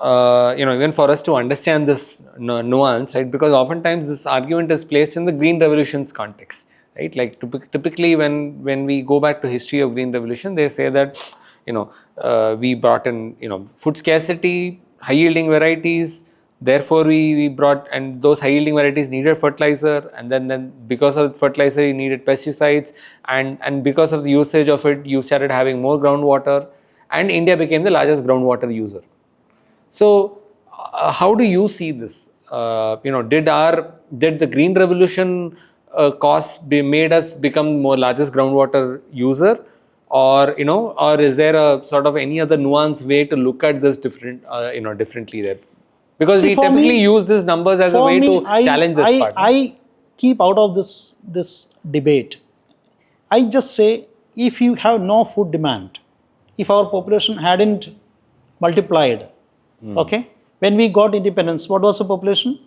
even for us to understand this nuance, right? Because oftentimes this argument is placed in the green revolution's context, right? Like typically when we go back to history of green revolution, they say that, we brought in, food scarcity, high yielding varieties. Therefore, we brought, and those high yielding varieties needed fertilizer, and then because of fertilizer, you needed pesticides, and because of the usage of it, you started having more groundwater, and India became the largest groundwater user. So, how do you see this? Did the green revolution made us become more largest groundwater user, or or is there a sort of any other nuanced way to look at this differently there? Because See, we for typically me- use these numbers as a For way me, to challenge this part. I keep out of this debate. I just say, if you have no food demand, if our population hadn't multiplied, okay, when we got independence, what was the population?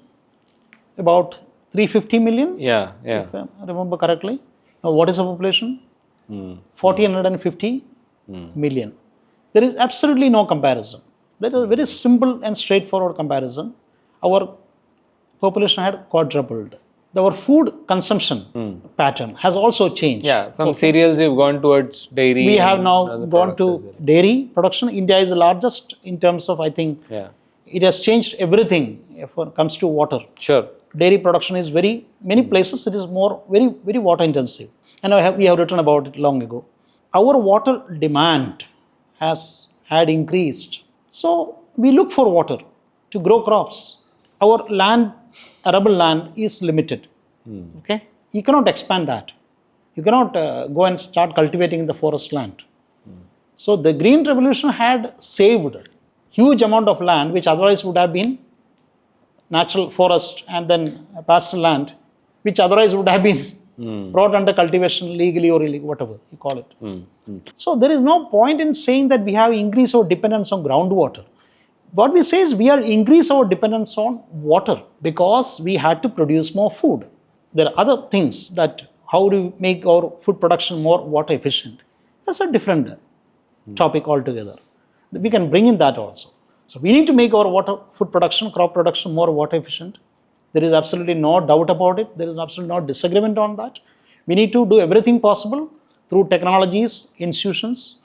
About 350 million, Yeah, yeah. if I remember correctly. Now, what is the population? 1,450 million. There is absolutely no comparison. That is a very simple and straightforward comparison. Our population had quadrupled. Our food consumption pattern has also changed. Yeah, from cereals we've gone towards dairy. We have and now other gone products as to well. dairy production. India is the largest in terms of, I think, Yeah, it has changed everything when it comes to water. sure. Dairy production is many places it is very water intensive. And we have written about it long ago. Our water demand had increased. So we look for water to grow crops. Our land, arable land is limited. Okay, you cannot expand that. You cannot go and start cultivating the forest land. So the green revolution had saved huge amount of land which otherwise would have been natural forest and then pasture land, which otherwise would have been brought under cultivation legally or illegally, whatever you call it. So there is no point in saying that we have increased our dependence on groundwater. What we say is we are increased our dependence on water because we had to produce more food. There are other things that how do we make our food production more water efficient. That's a different topic altogether. We can bring in that also. So we need to make our food production, crop production more water efficient. There is absolutely no doubt about it. There is absolutely no disagreement on that. We need to do everything possible through technologies, institutions,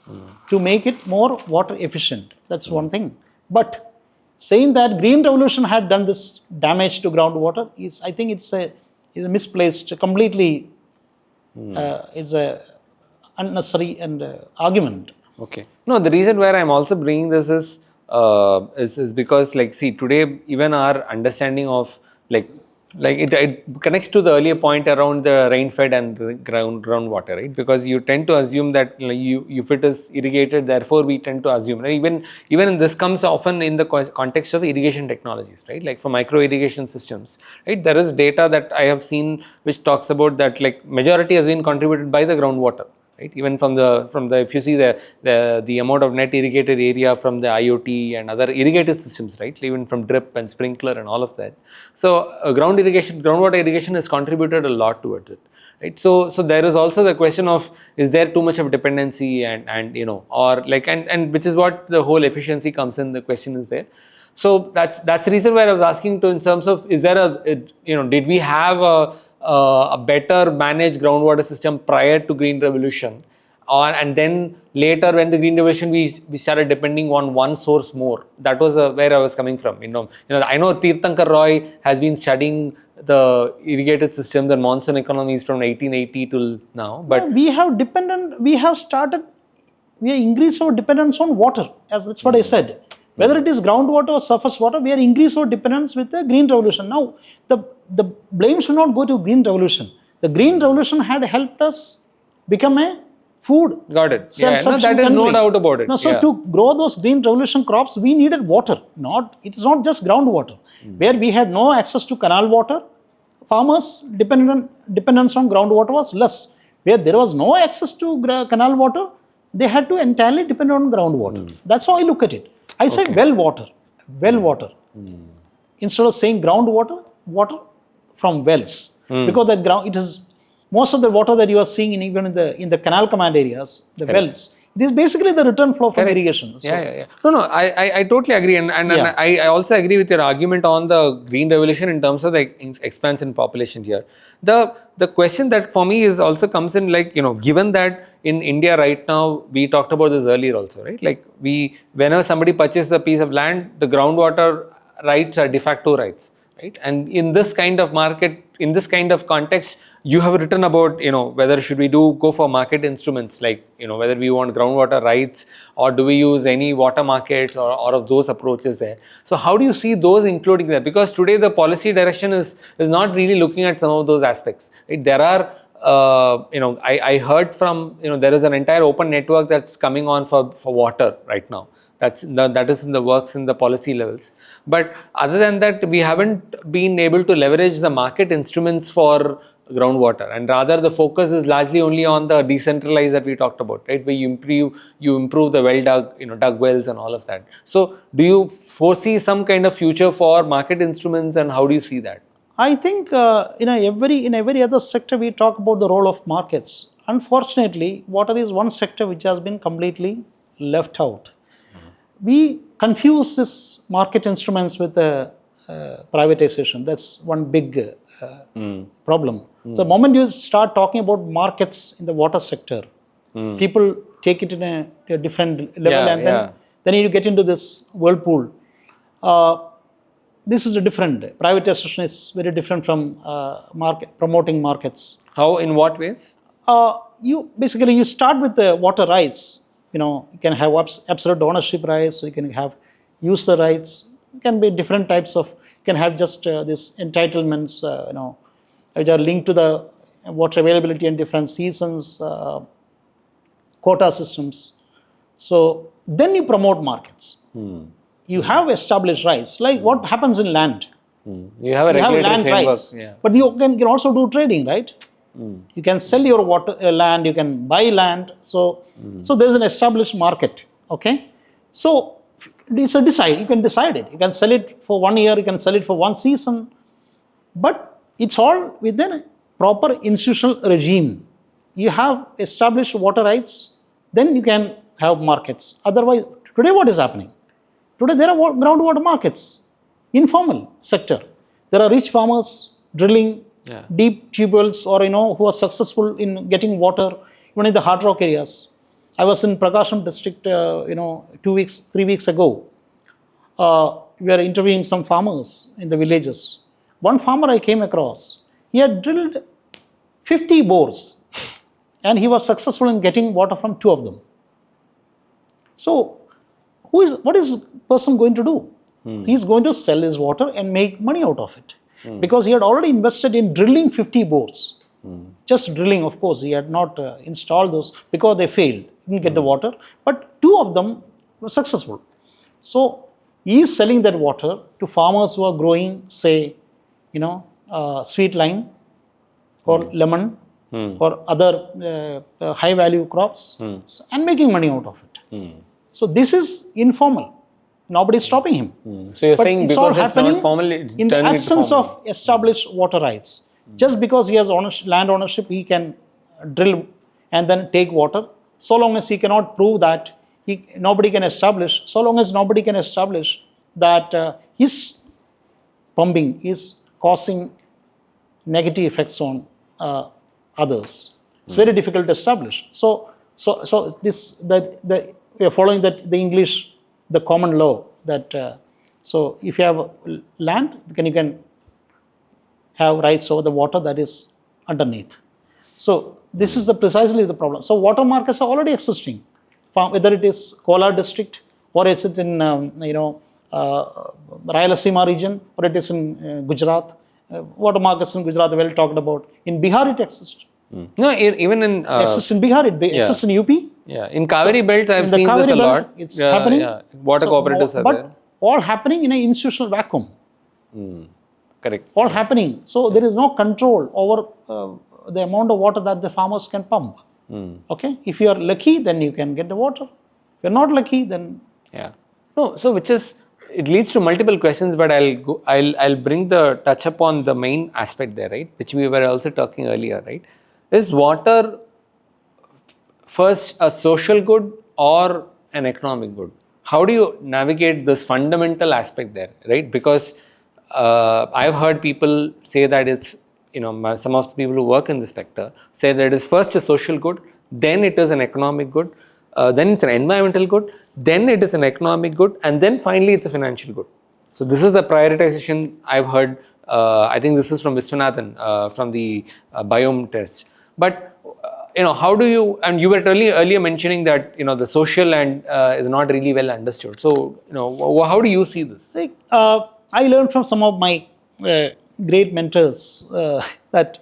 to make it more water efficient. That's one thing. But saying that green revolution had done this damage to groundwater is, I think it's a misplaced, completely, it's a unnecessary and argument. Okay. No, the reason where I'm also bringing this is because, like, see, today even our understanding of like it connects to the earlier point around the rain-fed and groundwater, right? Because you tend to assume that if it is irrigated, therefore we tend to assume, right? Even this comes often in the context of irrigation technologies, right? Like for micro irrigation systems, right? There is data that I have seen which talks about that like majority has been contributed by the groundwater. Right? Even from the if you see the amount of net irrigated area from the IoT and other irrigated systems, right? Even from drip and sprinkler and all of that. So groundwater irrigation has contributed a lot towards it, right? So there is also the question of, is there too much of dependency and or like and which is what the whole efficiency comes in. The question is there. So that's the reason why I was asking to in terms of, is there did we have a better managed groundwater system prior to green revolution, and then later when the green revolution we started depending on one source more. That was where I was coming from. I know Tirthankar Roy has been studying the irrigated systems and monsoon economies from 1880 till now, but we have increased our dependence on water, as that's what I said. Whether it is groundwater or surface water, we are increased our dependence with the green revolution. Now, the blame should not go to green revolution. The green revolution had helped us become a food. Got it. Yeah, no, that is no doubt about it. No, so to grow those green revolution crops, we needed water. It's not just groundwater. Where we had no access to canal water, farmers' dependence on groundwater was less. Where there was no access to canal water, they had to entirely depend on groundwater. That's how I look at it. I say well water. Instead of saying groundwater, water from wells. Because it is most of the water that you are seeing even in the canal command areas, the wells, it is basically the return flow from irrigation. So, No, I totally agree, and I also agree with your argument on the green revolution in terms of the expansion in population here. The question that for me is also comes in, like, given that in India right now, we talked about this earlier also, right? Like whenever somebody purchases a piece of land, the groundwater rights are de facto rights, right? And in this kind of market, in this kind of context, you have written about, whether should we go for market instruments, like, whether we want groundwater rights or do we use any water markets or of those approaches there. So how do you see those including there? Because today the policy direction is not really looking at some of those aspects, right? There are I heard from, there is an entire open network that's coming on for water right now. That is in the works in the policy levels. But other than that, we haven't been able to leverage the market instruments for groundwater, and rather the focus is largely only on the decentralized that we talked about, right? Where you improve the well dug wells and all of that. So do you foresee some kind of future for market instruments, and how do you see that? I think in every other sector we talk about the role of markets. Unfortunately, water is one sector which has been completely left out. We confuse this market instruments with privatization. That's one big problem. So the moment you start talking about markets in the water sector, people take it in a different level, and then you get into this whirlpool. This is a different. Privatization is very different from promoting markets. How? In what ways? You start with the water rights. You can have absolute ownership rights. So you can have user rights. It can be different types of. You can have just these entitlements. Which are linked to the water availability in different seasons. Quota systems. So then you promote markets. You have established rights, like what happens in land. You have land rights, but you can also do trading, right? You can sell your land, you can buy land. So there's an established market. Okay, so it's a decide. You can decide it. You can sell it for 1 year. You can sell it for 1 season, but it's all within a proper institutional regime. You have established water rights, then you can have markets. Otherwise, today what is happening? Today there are groundwater markets, informal sector. There are rich farmers drilling deep tube wells, or who are successful in getting water, even in the hard rock areas. I was in Prakasham district, 3 weeks ago. We were interviewing some farmers in the villages. One farmer I came across, he had drilled 50 bores, and he was successful in getting water from 2 of them. So what is the person going to do? He's going to sell his water and make money out of it, because he had already invested in drilling 50 bores. Just drilling, of course, he had not installed those because they failed, didn't get the water, but 2 of them were successful. So he is selling that water to farmers who are growing, say, sweet lime or lemon or other high value crops, and making money out of it. So this is informal. Nobody is stopping him. So you're but saying it's because all it's happening not formal, in the absence of established water rights. Just because he has land ownership, he can drill and then take water. So long as he cannot prove that, nobody can establish. So long as nobody can establish that his pumping is causing negative effects on others, it's very difficult to establish. So we are following the English, the common law that so if you have land, then you can have rights over the water that is underneath. So this is precisely the problem. So water markets are already existing, whether it is Kolar district or it's in Rayalaseema region, or it is in Gujarat. Water markets in Gujarat are well talked about. In Bihar it exists. No, even in exists in Bihar, it exists in UP. Yeah, in Kaveri belt I've seen this a lot. It's happening. Water cooperatives are there. But all happening in an institutional vacuum. Correct. All happening. So there is no control over the amount of water that the farmers can pump. Okay, if you are lucky, then you can get the water. If you're not lucky, then no. So it leads to multiple questions, but I'll bring the touch upon the main aspect there, right? Which we were also talking earlier, right? Is water first a social good or an economic good? How do you navigate this fundamental aspect there, right? Because I've heard people say that it's, some of the people who work in this sector say that it is first a social good, then it is an economic good, then it's an environmental good, then it is an economic good, and then finally it's a financial good. So this is the prioritization I've heard. I think this is from Viswanathan from the biome test. But how do you, and you were earlier mentioning that the social and is not really well understood. So how do you see this? I learned from some of my great mentors that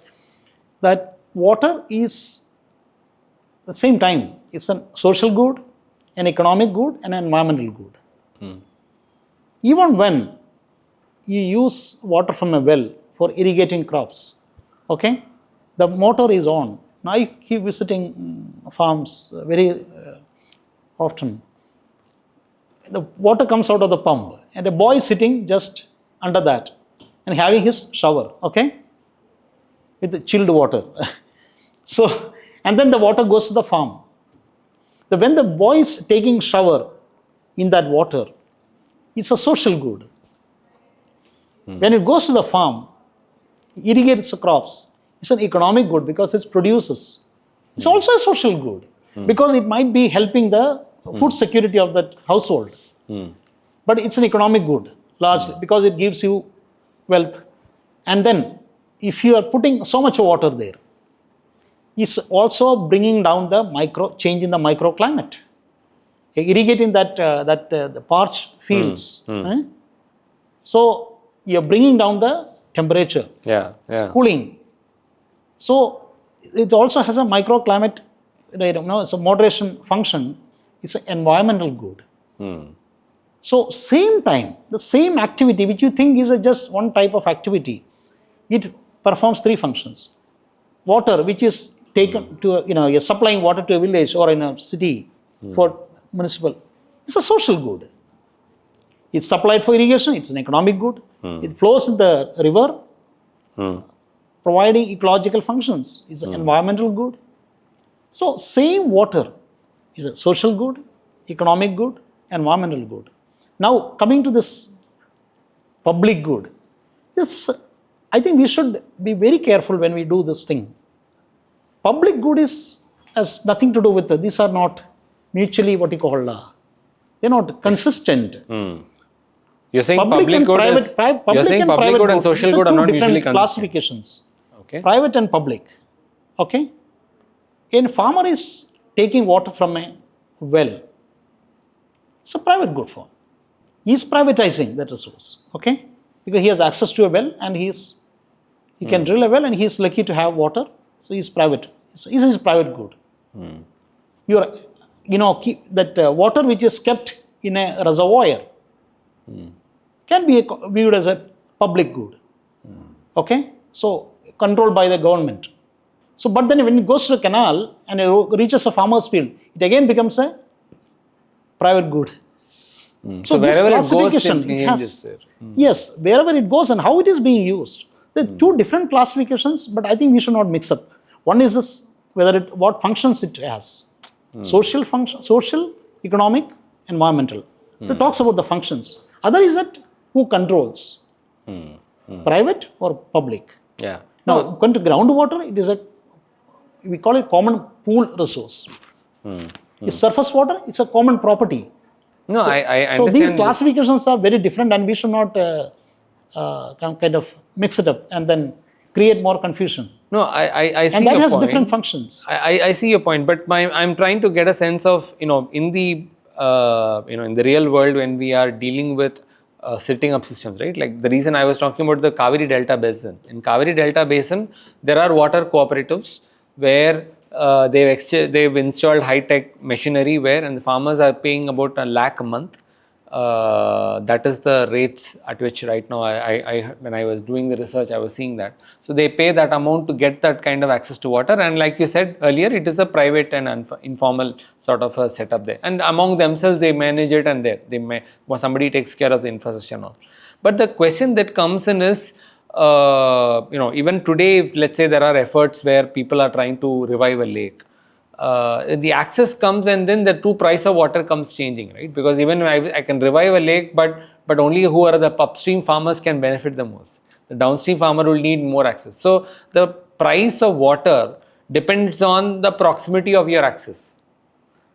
water is at the same time, it's a social good, an economic good, and an environmental good. Even when you use water from a well for irrigating crops, okay, the motor is on. Now I keep visiting farms very often. The water comes out of the pump, and a boy is sitting just under that and having his shower, okay, with the chilled water. So, and then the water goes to the farm. When the boy is taking shower in that water, it's a social good. When it goes to the farm, irrigates the crops, it's an economic good because it produces. It's also a social good because it might be helping the food security of that household. But it's an economic good largely because it gives you wealth. And then if you are putting so much water there, it's also bringing down the change in the microclimate. Irrigating the parched fields. So you're bringing down the temperature. It's cooling. So it also has a microclimate, it's a moderation function. It's an environmental good. So same time, the same activity which you think is just one type of activity, it performs three functions. Water, which is taken to, you're supplying water to a village or in a city for municipal, it's a social good. It's supplied for irrigation, it's an economic good. It flows in the river, providing ecological functions, it's an environmental good. So same water is a social good, economic good, environmental good. Now coming to this public good, I think we should be very careful when we do this thing. Public good has nothing to do with these are not mutually they're not consistent. You're saying public good and social good are not mutually consistent. Classifications. Okay. Private and public. Okay. A farmer is taking water from a well. It's a private good for him. He is privatizing that resource. Okay. Because he has access to a well and he can drill a well and he is lucky to have water. So he is private. So this is private good. That water which is kept in a reservoir can be viewed as a public good. Okay. So controlled by the government. So, but then when it goes to a canal and it reaches a farmer's field, it again becomes a private good. So this classification, it has, yes, wherever it goes and how it is being used. There are two different classifications, but I think we should not mix up. One is this, what functions it has. Social function, social, economic, environmental. It talks about the functions. Other is that who controls, private or public. Now, going to groundwater, it is we call it common pool resource. It's surface water, it's a common property. No, I understand. So these classifications are very different and we should not kind of mix it up and then create more confusion. No, I see and that your has point. Different functions. I see your point, but I'm trying to get a sense of, in the real world when we are dealing with sitting up systems, right? Like the reason I was talking about the Kaveri Delta Basin. In Kaveri Delta Basin, there are water cooperatives where they've installed high-tech machinery and the farmers are paying about $1 lakh a month. That is the rates at which right now when I was doing the research, I was seeing that. So they pay that amount to get that kind of access to water, and like you said earlier, it is a private and informal sort of a setup there. And among themselves, they manage it, and somebody takes care of the infrastructure and all. But the question that comes in is, even today, let's say there are efforts where people are trying to revive a lake. The access comes and then the true price of water comes changing, right? Because even I can revive a lake, but only who are the upstream farmers can benefit the most. The downstream farmer will need more access. So the price of water depends on the proximity of your access.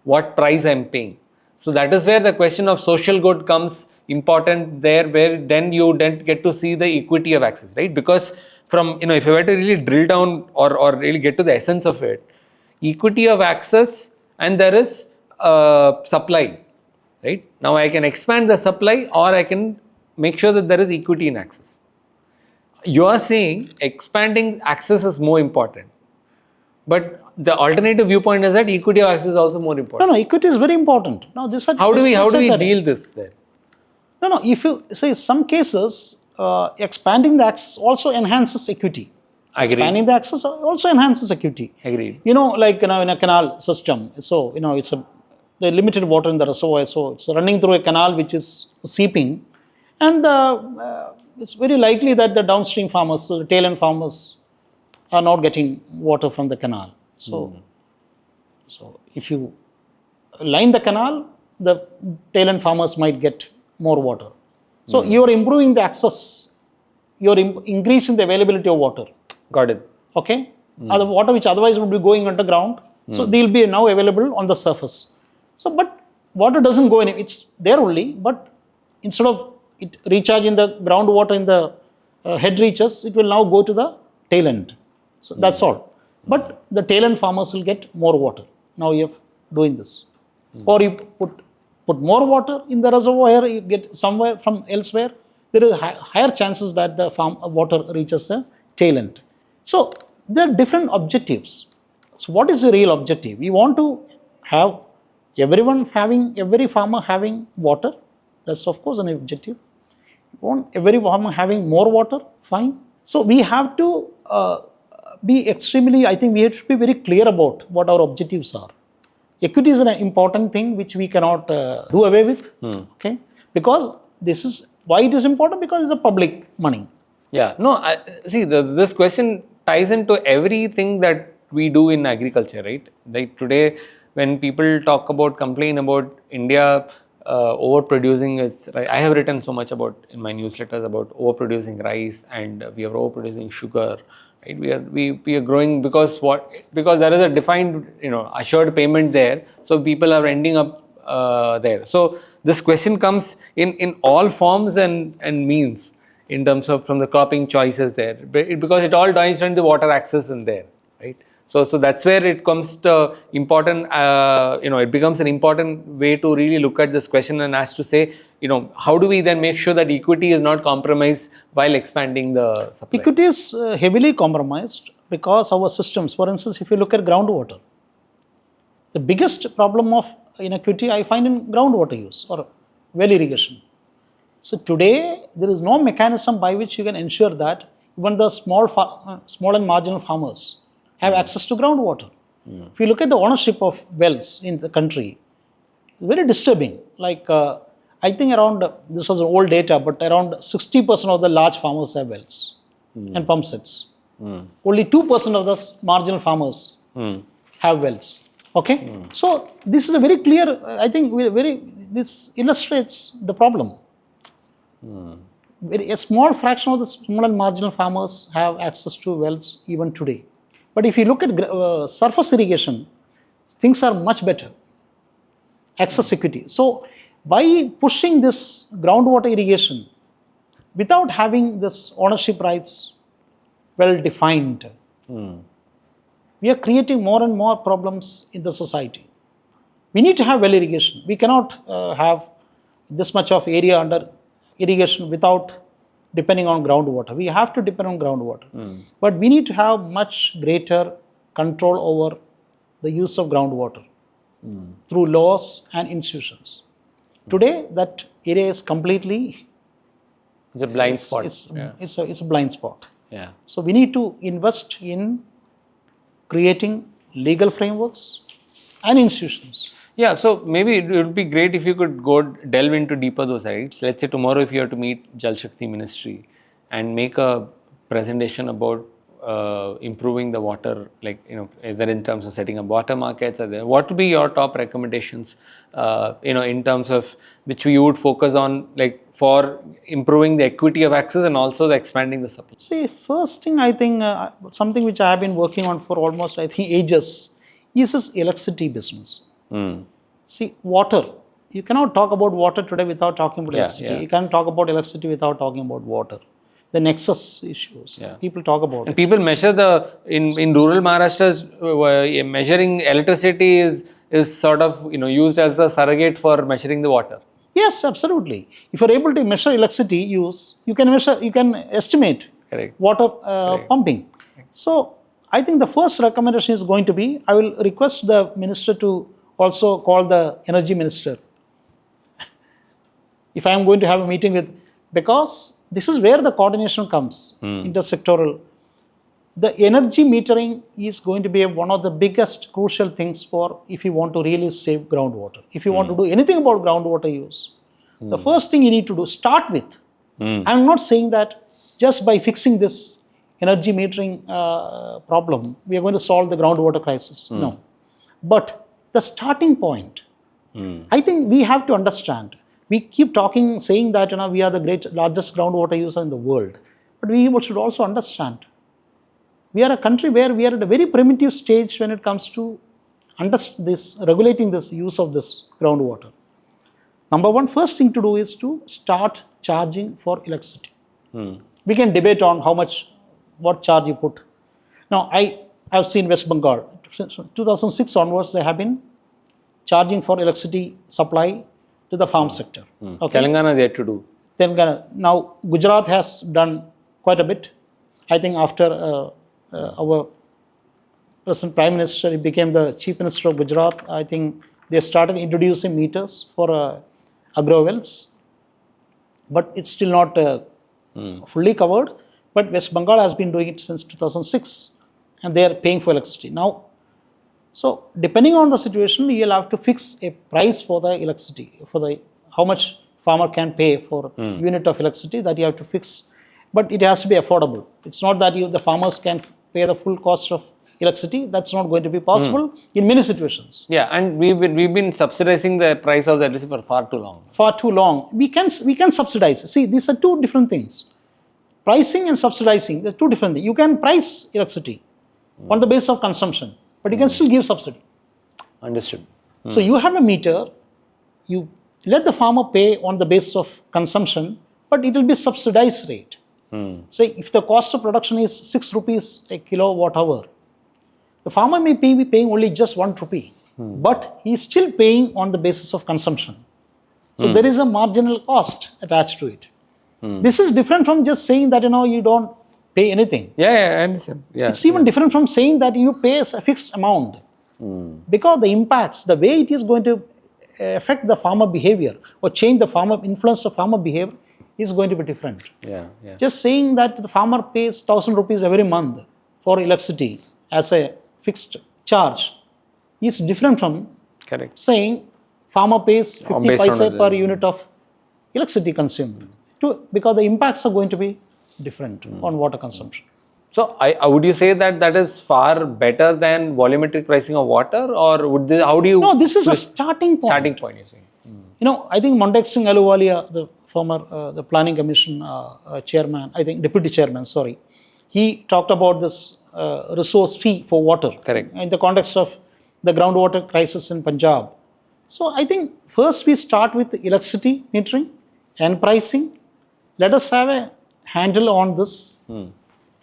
What price I am paying. So that is where the question of social good comes important there, where then you don't get to see the equity of access, right? Because from, if you were to really drill down or really get to the essence of it, equity of access and there is supply, right? Now I can expand the supply or I can make sure that there is equity in access. You are saying expanding access is more important. But the alternative viewpoint is that equity of access is also more important. No, equity is very important. Now, How do we deal this then? No. If you say some cases, expanding the access also enhances equity. Agreed. Expanding the access also enhances equity. Agreed. Like in a canal system, so it's the limited water in the reservoir, so it's running through a canal which is seeping, and it's very likely that the downstream farmers, so the tail end farmers, are not getting water from the canal. So if you line the canal, the tail end farmers might get more water. So you are improving the access, you are increasing the availability of water. Got it. Okay, the water which otherwise would be going underground, so they will be now available on the surface. So, but water doesn't go in; it's there only. But instead of it recharging the groundwater in the head reaches, it will now go to the tail end. So that's all. But the tail end farmers will get more water. Now you are doing this, or you put more water in the reservoir, you get somewhere from elsewhere. There is higher chances that the water reaches the tail end. So there are different objectives. So what is the real objective? We want to have every farmer having water. That's of course an objective. We want every farmer having more water. Fine. So we have to be extremely. I think we have to be very clear about what our objectives are. Equity is an important thing which we cannot do away with. Okay, because this is why it is important, because it's a public money. Yeah. No. This question ties into everything that we do in agriculture, right? Like today, when people complain about India overproducing, right? I have written so much in my newsletters about overproducing rice, and we are overproducing sugar. Right? We are growing because there is a defined assured payment there, so people are ending up there. So this question comes in all forms and means, in terms of from the cropping choices there, because it all dies on the water access in there, right? So that's where it comes to important, it becomes an important way to really look at this question and ask to say, how do we then make sure that equity is not compromised while expanding the supply? Equity is heavily compromised because our systems, for instance, if you look at groundwater, the biggest problem of inequity I find in groundwater use or well irrigation. So today there is no mechanism by which you can ensure that even the small and marginal farmers have access to groundwater. If you look at the ownership of wells in the country, it's very disturbing. Like I think around, this was old data, but around 60% of the large farmers have wells and pump sets. Only 2% of the marginal farmers have wells. Okay, so this is a very clear. I think this illustrates the problem. A small fraction of the small and marginal farmers have access to wells even today. But if you look at surface irrigation, things are much better. Access equity. So by pushing this groundwater irrigation without having this ownership rights well defined, we are creating more and more problems in the society. We need to have well irrigation. We cannot have this much of area under irrigation without depending on groundwater. We have to depend on groundwater. But we need to have much greater control over the use of groundwater through laws and institutions. Today, that area is completely... It's a blind spot. It's a blind spot. Yeah. So we need to invest in creating legal frameworks and institutions. Yeah, so maybe it would be great if you could delve into deeper those sides. Let's say tomorrow if you have to meet Jal Shakti Ministry and make a presentation about improving the water, like, either in terms of setting up water markets, or what would be your top recommendations, in terms of which we would focus on, like, for improving the equity of access and also the expanding the supply? See, first thing I think, something which I have been working on for almost, I think, ages, is this electricity business. See, water. You cannot talk about water today without talking about electricity. You can't talk about electricity without talking about water. The Nexus issues. People talk about and people measure in rural Maharashtra, measuring electricity is sort of used as a surrogate for measuring the water. Yes, absolutely. If you are able to measure electricity use, you can estimate water pumping. So I think the first recommendation is going to be, I will request the minister to also call the energy minister. If I am going to have a meeting with, because this is where the coordination comes, intersectoral. The energy metering is going to be one of the biggest crucial things for if you want to really save groundwater. If you want to do anything about groundwater use, the first thing you need to do, start with. I'm not saying that just by fixing this energy metering problem, we are going to solve the groundwater crisis. No. But the starting point, I think we have to understand. We keep talking, saying that we are the largest groundwater user in the world. But we should also understand. We are a country where we are at a very primitive stage when it comes to regulating this use of this groundwater. Number one, first thing to do is to start charging for electricity. We can debate on what charge you put. Now, I have seen West Bengal. Since 2006 onwards, they have been charging for electricity supply to the farm sector. Okay. Telangana is yet to do. Telangana. Now, Gujarat has done quite a bit. I think after our present Prime Minister, he became the Chief Minister of Gujarat. I think they started introducing meters for agro wells, but it's still not fully covered. But West Bengal has been doing it since 2006, and they are paying for electricity. Now, so depending on the situation, you'll have to fix a price for the electricity, how much farmer can pay for unit of electricity, that you have to fix. But it has to be affordable. It's not that the farmers can pay the full cost of electricity. That's not going to be possible in many situations. Yeah, and we've been subsidizing the price of the electricity for far too long. Far too long. We can subsidize. See, these are two different things. Pricing and subsidizing, they're two different things. You can price electricity on the basis of consumption, but you can still give subsidy. Understood. So you have a meter, you let the farmer pay on the basis of consumption, but it will be subsidized rate. Say if the cost of production is 6 rupees a kilowatt hour, the farmer may be paying only just 1 rupee, but he is still paying on the basis of consumption. So there is a marginal cost attached to it. This is different from just saying that you don't pay anything. Yeah, I understand. Yeah, it's even different from saying that you pay a fixed amount, because the impacts, the way it is going to affect the farmer behavior or change the influence of farmer behavior is going to be different. Yeah. Just saying that the farmer pays 1,000 rupees every month for electricity as a fixed charge is different from saying farmer pays 50 paisa per unit of electricity consumed, because the impacts are going to be different on water consumption. So, would you say that is far better than volumetric pricing of water, or how do you? No, this is a starting point. Starting point, you're saying. I think Montek Singh Ahluwalia, the former the Planning Commission chairman, I think Deputy Chairman, sorry, he talked about this resource fee for water. Correct. In the context of the groundwater crisis in Punjab. So I think first we start with electricity metering and pricing. Let us have a handle on this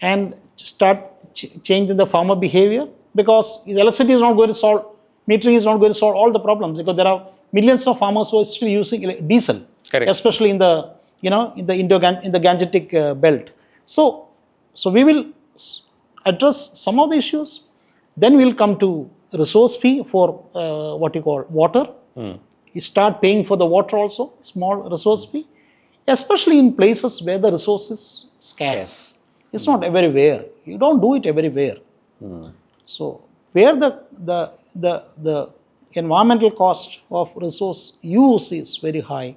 and start changing the farmer behavior, because electricity is not going to solve, metering is not going to solve all the problems, because there are millions of farmers who are still using diesel. Correct. Especially in the in the Gangetic belt. So we will address some of the issues. Then we will come to resource fee for what you call water. You start paying for the water also, small resource fee, especially in places where the resource is scarce. It's not everywhere. You don't do it everywhere. So where the environmental cost of resource use is very high,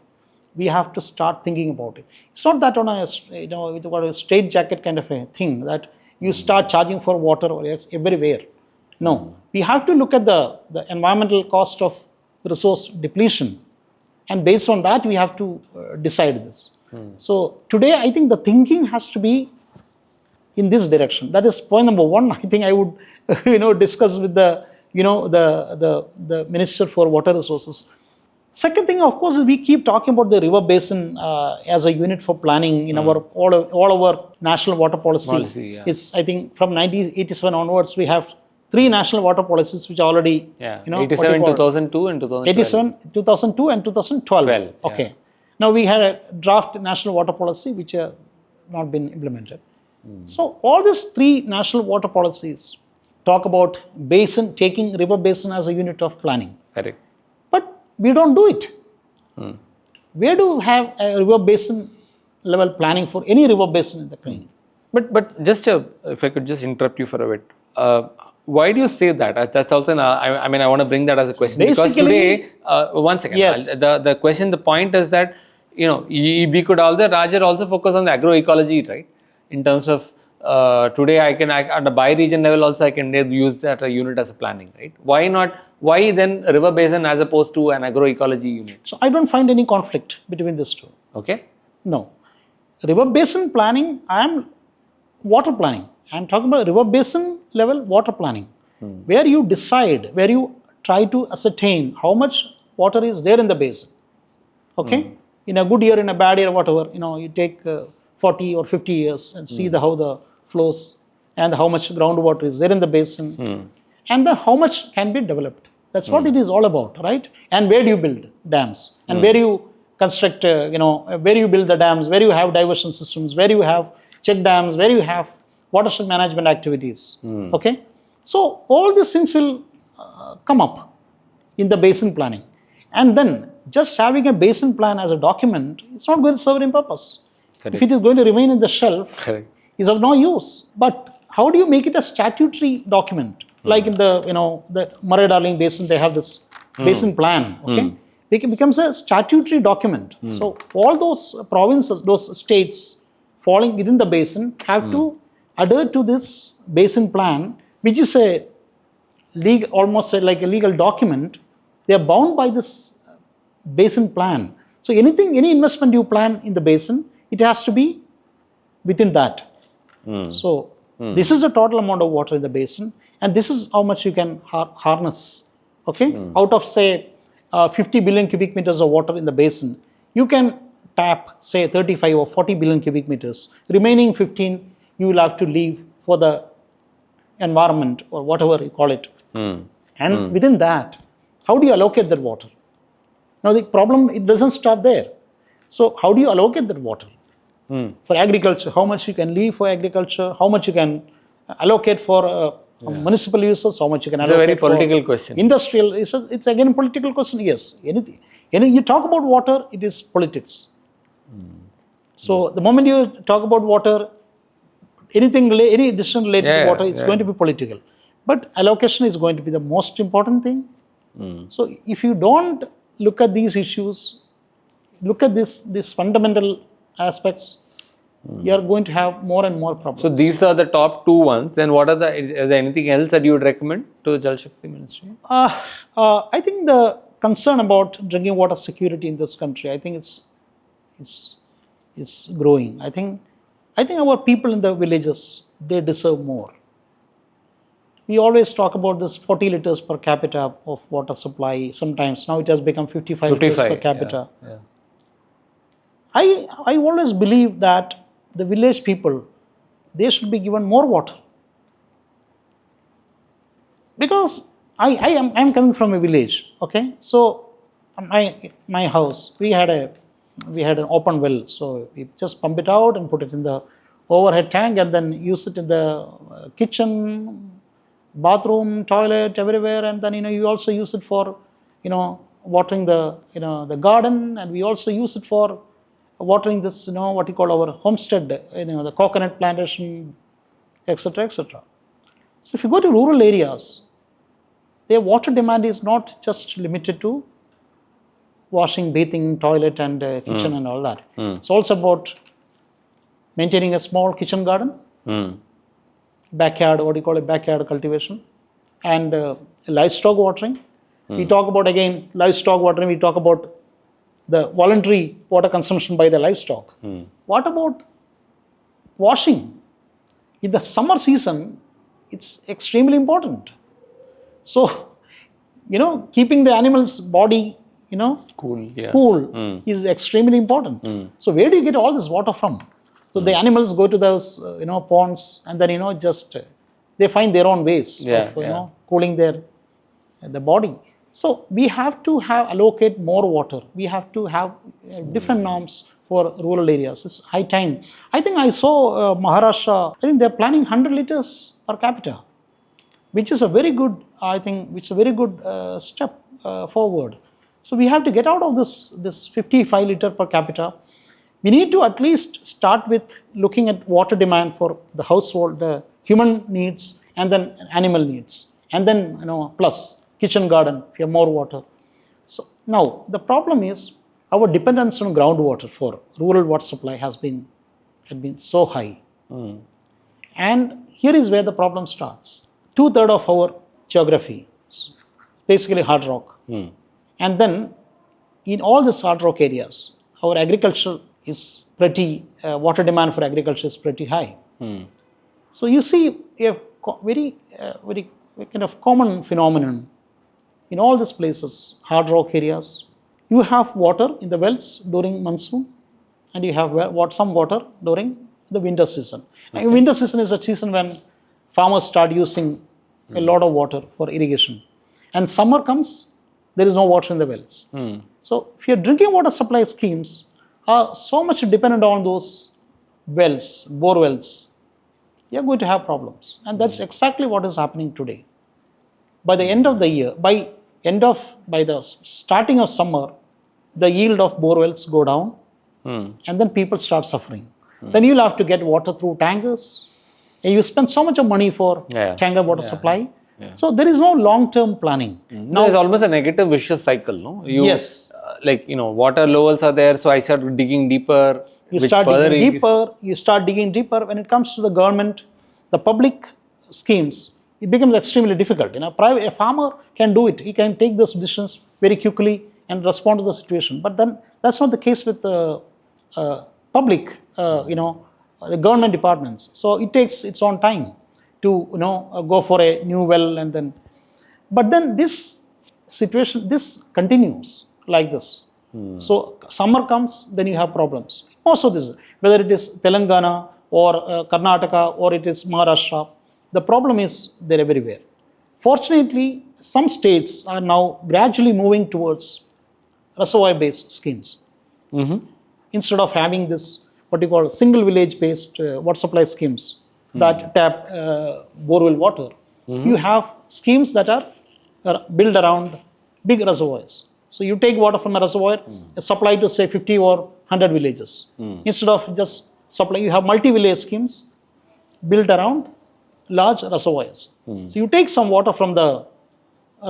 we have to start thinking about it. It's not that on a straight jacket kind of a thing that you start charging for water everywhere. No, we have to look at the environmental cost of resource depletion, and based on that we have to decide this. So today I think the thinking has to be in this direction. That is point number one. I think I would discuss with the Minister for Water Resources. Second thing, of course, is we keep talking about the river basin as a unit for planning in our all our national water policy. Is, I think from 1987 onwards we have 3 national water policies which are already 87, 2002 and 2012. 87, 2002 and 2012. Okay. Now we had a draft national water policy which have not been implemented. So all these 3 national water policies talk about basin, taking river basin as a unit of planning. Correct. But we don't do it. Where do you have a river basin level planning for any river basin in the country? But just if I could just interrupt you for a bit, why do you say that? That's also I mean I want to bring that as a question because Basically, today, one second, yes. the question, the point is that we could also focus on the agroecology, right? In terms of today at the bi-region level also I can use that a unit as a planning, right? Why not? Why then river basin as opposed to an agroecology unit? So I don't find any conflict between these two. Okay. No. River basin planning, I am water planning. I am talking about river basin level water planning, where you decide, where you try to ascertain how much water is there in the basin. Okay? In a good year, in a bad year, whatever, you take 40 or 50 years and see how the flows and how much groundwater is there in the basin and then how much can be developed. That's what it is all about, right? And where do you build dams and where you construct, where you build the dams, where you have diversion systems, where you have check dams, where you have watershed management activities. Okay? So all these things will come up in the basin planning. And then just having a basin plan as a document, it's not going to serve any purpose. Correct. If it is going to remain in the shelf, Correct. is of no use. But how do you make it a statutory document? Like in the Murray-Darling Basin, they have this basin plan. Okay, it becomes a statutory document. So all those provinces, those states falling within the basin have to adhere to this basin plan, which is a legal, almost like a legal document. They are bound by this basin plan. So any investment you plan in the basin, it has to be within that. So this is the total amount of water in the basin, and this is how much you can harness. Okay, out of say 50 billion cubic meters of water in the basin, you can tap say 35 or 40 billion cubic meters. Remaining 15 you will have to leave for the environment or whatever you call it. And within that, how do you allocate that water? Now the problem, it doesn't stop there. So how do you allocate that water? For agriculture, how much you can leave for agriculture, how much you can allocate for municipal uses, how much you can allocate It's a very political question. Industrial, it's again a political question, yes. Anything you talk about water, it is politics. So the moment you talk about water, any decision related to water, it's going to be political. But allocation is going to be the most important thing. So if you don't look at these issues, look at these fundamental aspects, you are going to have more and more problems. So these are the top two ones. Then what are is there anything else that you would recommend to the Jal Shakti Ministry? I think the concern about drinking water security in this country, I think it's growing. I think our people in the villages, they deserve more. We always talk about this 40 liters per capita of water supply. Sometimes now it has become 55 liters per capita. Yeah. I always believe that the village people, they should be given more water. Because I'm coming from a village, okay? So my house, we had an open well, so we just pump it out and put it in the overhead tank and then use it in the kitchen, bathroom, toilet, everywhere, and then you also use it for watering the garden, and we also use it for watering this what you call our homestead, the coconut plantation, etc., etc. So if you go to rural areas, their water demand is not just limited to washing, bathing, toilet and kitchen and all that. It's also about maintaining a small kitchen garden, backyard, what do you call it, backyard cultivation, and livestock watering. We talk about again livestock watering, we talk about the voluntary water consumption by the livestock. What about washing? In the summer season, it's extremely important. So, keeping the animal's body, cool is extremely important. So, where do you get all this water from? So, the animals go to those, ponds and then, just they find their own ways of, cooling the body. So, we have to allocate more water. We have to have different norms for rural areas. It's high time. I think I saw Maharashtra, I think they're planning 100 liters per capita. which is a very good, I think, which is a very good step forward. So we have to get out of this 55 liter per capita. We need to at least start with looking at water demand for the household, the human needs, and then animal needs, and then plus kitchen garden if you have more water. So now the problem is our dependence on groundwater for rural water supply had been so high. And here is where the problem starts. 2/3 of our geography is basically hard rock. And then in all these hard rock areas, our agriculture is pretty, water demand for agriculture is pretty high. So you see a very kind of common phenomenon in all these places, hard rock areas. You have water in the wells during monsoon, and you have some water during the winter season. Okay. Winter season is a season when farmers start using a lot of water for irrigation. And summer comes, there is no water in the wells. So if your drinking water supply schemes are so much dependent on those wells, bore wells, you are going to have problems. And that's exactly what is happening today. By the end of the year, by the starting of summer, the yield of bore wells go down, and then people start suffering. Then you'll have to get water through tankers. And you spend so much of money for tanker water supply. So there is no long-term planning. Now it's almost a negative vicious cycle, no? Yes. Water levels are there, so I start digging deeper. You start digging deeper. When it comes to the government, the public schemes, it becomes extremely difficult. A farmer can do it. He can take those decisions very quickly and respond to the situation. But then that's not the case with the public, the government departments. So it takes its own time to go for a new well, and then. But then this situation, this continues like this. So summer comes, then you have problems. Most of this, whether it is Telangana or Karnataka or it is Maharashtra, the problem is there everywhere. Fortunately, some states are now gradually moving towards reservoir-based schemes. Instead of having this, what you call single village-based water supply schemes that tap borewell water, you have schemes that are built around big reservoirs. So you take water from a reservoir, supply to say 50 or 100 villages. Instead of just supply, you have multi-village schemes built around large reservoirs. So you take some water from the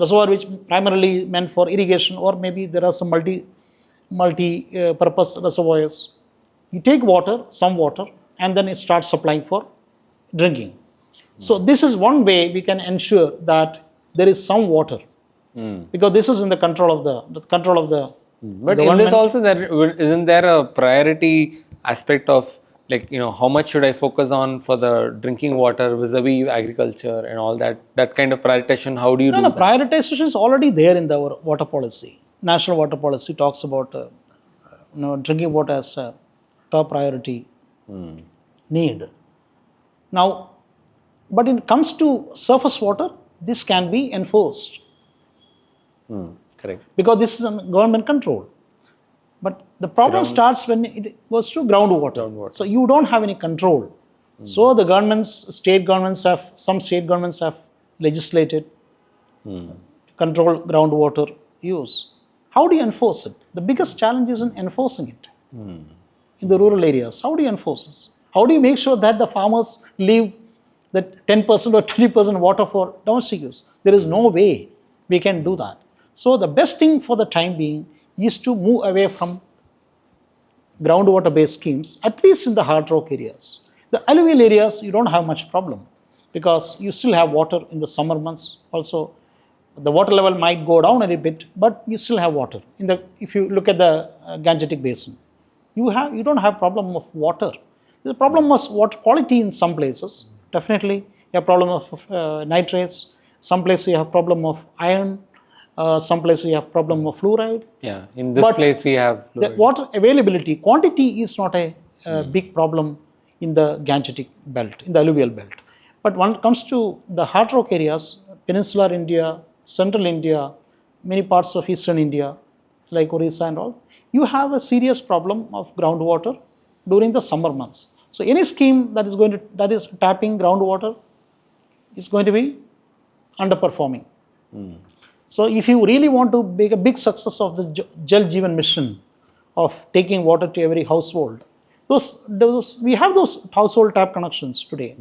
reservoir which primarily meant for irrigation, or maybe there are some multi-purpose reservoirs. You take some water, and then it starts supplying for drinking. So this is one way we can ensure that there is some water, because this is in the control of the But in this also, isn't there a priority aspect of how much should I focus on for the drinking water vis-a-vis agriculture and all that kind of prioritization? How do you do that? Prioritization is already there in our water policy. National water policy talks about drinking water as a top priority need. Now, but when it comes to surface water, this can be enforced. Correct. Because this is in government control. But the problem starts when it goes to groundwater. So you don't have any control. So the some state governments have legislated to control groundwater use. How do you enforce it? The biggest challenge is in enforcing it in the rural areas. How do you enforce this? How do you make sure that the farmers leave that 10% or 20% water for domestic use? There is no way we can do that. So the best thing for the time being is to move away from groundwater-based schemes, at least in the hard rock areas. The alluvial areas, you don't have much problem because you still have water in the summer months. Also, the water level might go down a little bit, but you still have water. If you look at the Gangetic Basin, you don't have problem of water. There's a problem of water quality in some places. Definitely, you have problem of nitrates. Some places you have problem of iron. Some places you have problem of fluoride. Yeah, in this place we have fluoride. The water availability, quantity is not a big problem in the Gangetic belt, in the alluvial belt. But when it comes to the hard rock areas, peninsular India, central India, many parts of eastern India, like Orissa and all, you have a serious problem of groundwater during the summer months. So any scheme that is tapping groundwater is going to be underperforming. So if you really want to make a big success of the Jal Jeevan Mission of taking water to every household, those we have those household tap connections today.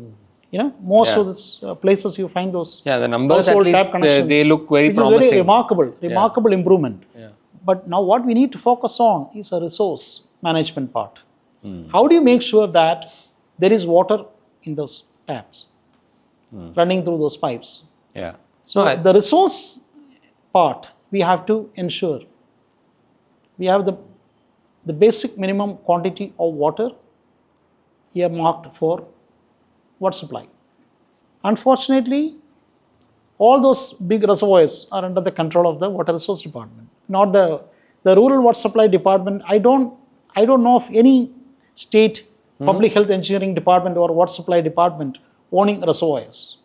Most of these places you find those the numbers at household least tap connections, they look very which promising. is very remarkable improvement. Yeah. But now what we need to focus on is a resource management part. How do you make sure that there is water in those taps running through those pipes? Yeah. So the resource part, we have to ensure we have the basic minimum quantity of water earmarked for water supply. Unfortunately, all those big reservoirs are under the control of the water resource department, not the rural water supply department. I don't know of any state public health engineering department or water supply department owning reservoirs.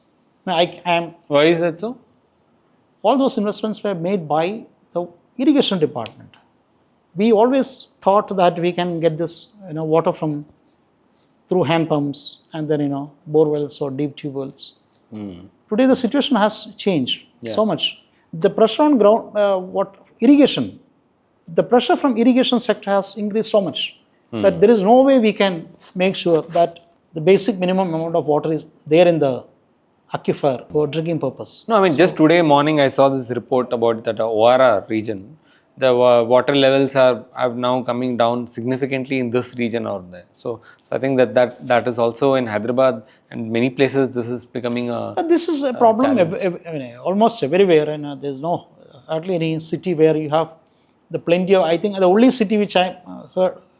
Why is that so? All those investments were made by the irrigation department. We always thought that we can get this water from through hand pumps and then bore wells or deep tube wells. Today the situation has changed so much. The pressure on irrigation, the pressure from irrigation sector has increased so much that there is no way we can make sure that the basic minimum amount of water is there in the aquifer for drinking purpose. No, I mean just today morning I saw this report about that ORA region. The water levels are now coming down significantly in this region out there. So I think that is also in Hyderabad and many places this is becoming a. But this is a problem almost everywhere, and there's hardly any city where you have the plenty of. I think the only city which I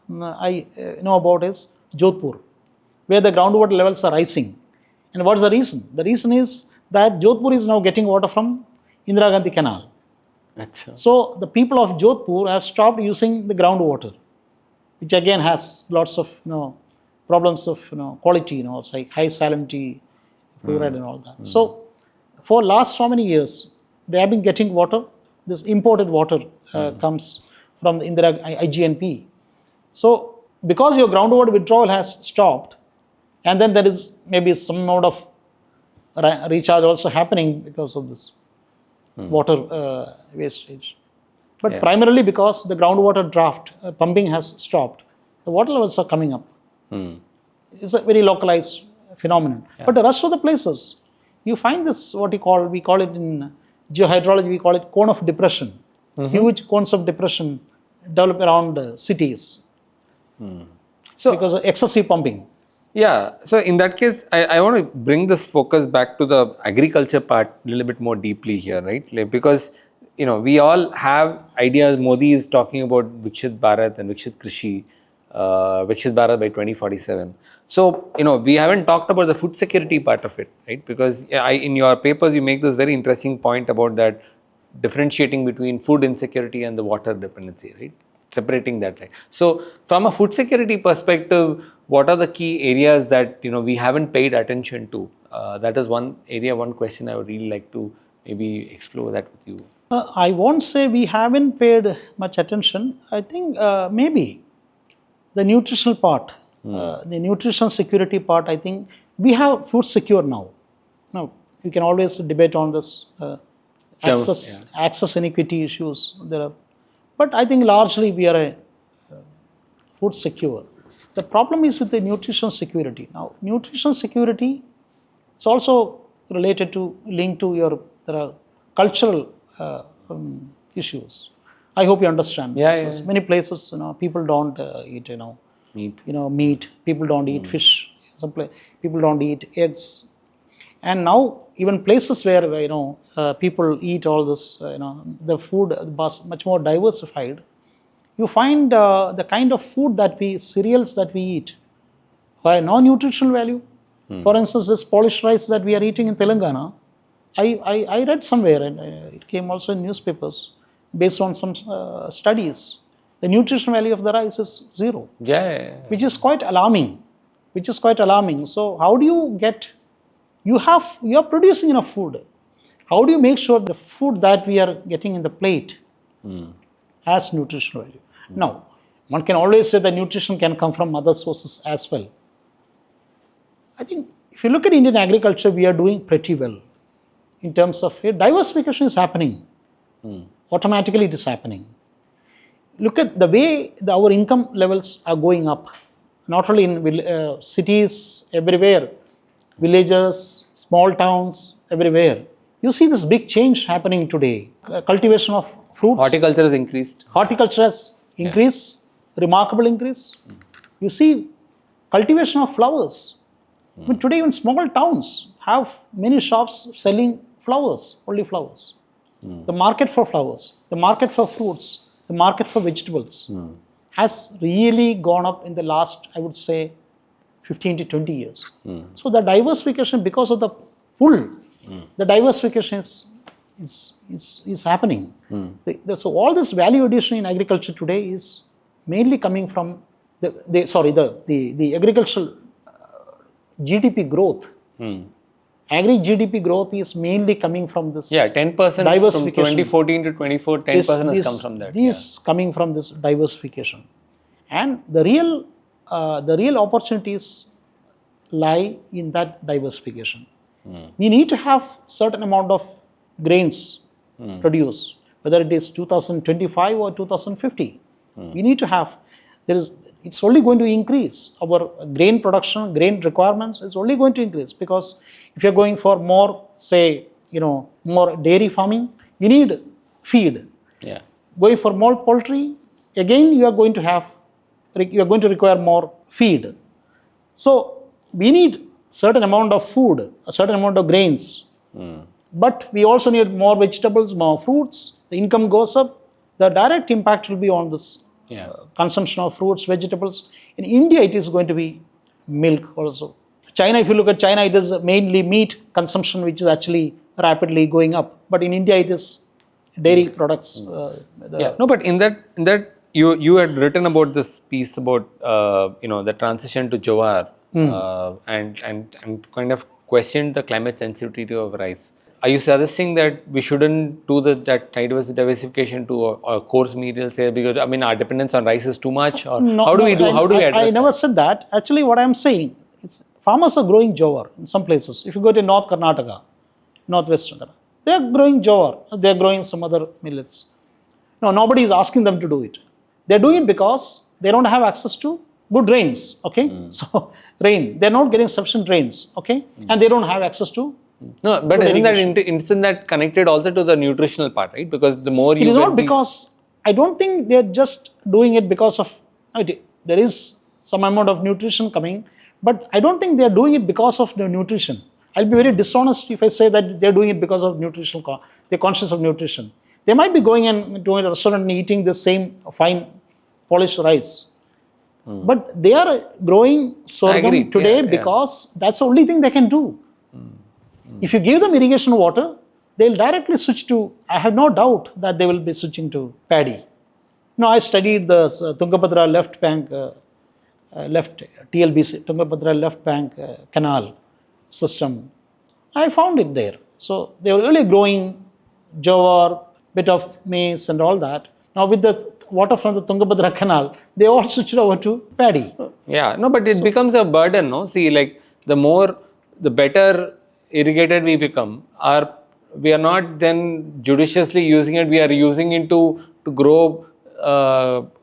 know about is Jodhpur, where the groundwater levels are rising. And what is the reason? The reason is that Jodhpur is now getting water from Indira Gandhi Canal. So the people of Jodhpur have stopped using the groundwater, which again has lots of problems of quality, it's like high salinity, fluoride and all that. So for last so many years, they have been getting water. This imported water comes from the IGNP. So because your groundwater withdrawal has stopped, and then there is maybe some amount of recharge also happening because of this water wastage. But primarily because the groundwater draft pumping has stopped, the water levels are coming up. It's a very localized phenomenon. But the rest of the places, you find this, we call it in geohydrology, we call it cone of depression. Huge cones of depression develop around cities because of excessive pumping. Yeah, so in that case, I want to bring this focus back to the agriculture part a little bit more deeply here, right? Because, we all have ideas. Modi is talking about Viksit Bharat and Viksit Krishi, Viksit Bharat by 2047. So, we haven't talked about the food security part of it, right? Because in your papers, you make this very interesting point about that differentiating between food insecurity and the water dependency, right? Separating that, right? So, from a food security perspective, what are the key areas that we haven't paid attention to? That is one area, one question I would really like to maybe explore that with you. I won't say we haven't paid much attention. I think maybe the nutritional part, the nutrition security part. I think we have food secure now. Now we can always debate on this access inequity issues. There are, but I think largely we are food secure. The problem is with the nutrition security. Now, nutrition security is also related to, linked to there are cultural issues. I hope you understand. Many places, people don't eat, meat. People don't eat fish. People don't eat eggs. And now, even places where, people eat all this, the food is much more diversified. You find the kind of food cereals that we eat, by non-nutritional value. For instance, this polished rice that we are eating in Telangana, I read somewhere, and it came also in newspapers, based on some studies, the nutrition value of the rice is 0. Which is quite alarming. So how do you get, you are producing enough food. How do you make sure the food that we are getting in the plate has nutritional value? Now, one can always say that nutrition can come from other sources as well. I think if you look at Indian agriculture, we are doing pretty well. in terms of diversification is happening. Automatically it is happening. Look at the way our income levels are going up, not only in cities, everywhere, villages, small towns, everywhere. You see this big change happening today. Cultivation of fruits. Horticulture has increased. Horticulture has increased, remarkable increase. You see cultivation of flowers. I mean, today even small towns have many shops selling flowers, only flowers. The market for flowers, the market for fruits, the market for vegetables has really gone up in the last, I would say, 15 to 20 years. So the diversification, because of the pull, the diversification is happening. So all this value addition in agriculture today is mainly coming from the agricultural GDP growth. Agri GDP growth is mainly coming from this. 10% diversification. From 2014 to 24, 10% has come from that. This coming from this diversification, and the real opportunities lie in that diversification. We need to have certain amount of grains produced, whether it is 2025 or 2050. We need to have. It's only going to increase. Our grain production, grain requirements is only going to increase, because if you're going for more, say, more dairy farming, you need feed. Going for more poultry, again you are going to require more feed. So we need certain amount of food, a certain amount of grains, but we also need more vegetables, more fruits. The income goes up. The direct impact will be on this. Consumption of fruits, vegetables. In India, it is going to be milk also. China, if you look at China, it is mainly meat consumption, which is actually rapidly going up. But in India, it is dairy products. No, but in that you had written about this piece about the transition to jowar and kind of questioned the climate sensitivity of rice. Are you suggesting that we shouldn't do that diversification to coarse cereals here, because our dependence on rice is too much? Or how do we address I never that? said that. Actually, what I am saying is farmers are growing jowar in some places. If you go to North Karnataka, Northwestern Karnataka, they are growing jowar. They are growing some other millets. No, nobody is asking them to do it. They are doing it because they don't have access to good rains. Okay, so rain. They are not getting sufficient rains. Okay, and they don't have access to. No, but isn't that connected also to the nutritional part, right? Because the more you... It is not because... I don't think they are just doing it because of... There is some amount of nutrition coming, but I don't think they are doing it because of the nutrition. I'll be very dishonest if I say that they are doing it because of nutritional... They're conscious of nutrition. They might be going and to a restaurant and eating the same fine polished rice. But they are growing sorghum today because that's the only thing they can do. If you give them irrigation water, they'll directly switch to, I have no doubt that they will be switching to paddy. I studied the Tungabhadra left bank, TLBC, Tungabhadra left bank canal system. I found it there. So they were really growing jowar, bit of maize and all that. Now with the water from the Tungabhadra canal, they all switched over to paddy. But it becomes a burden, no? See, like the better irrigated we become, we are not then judiciously using it. We are using it to grow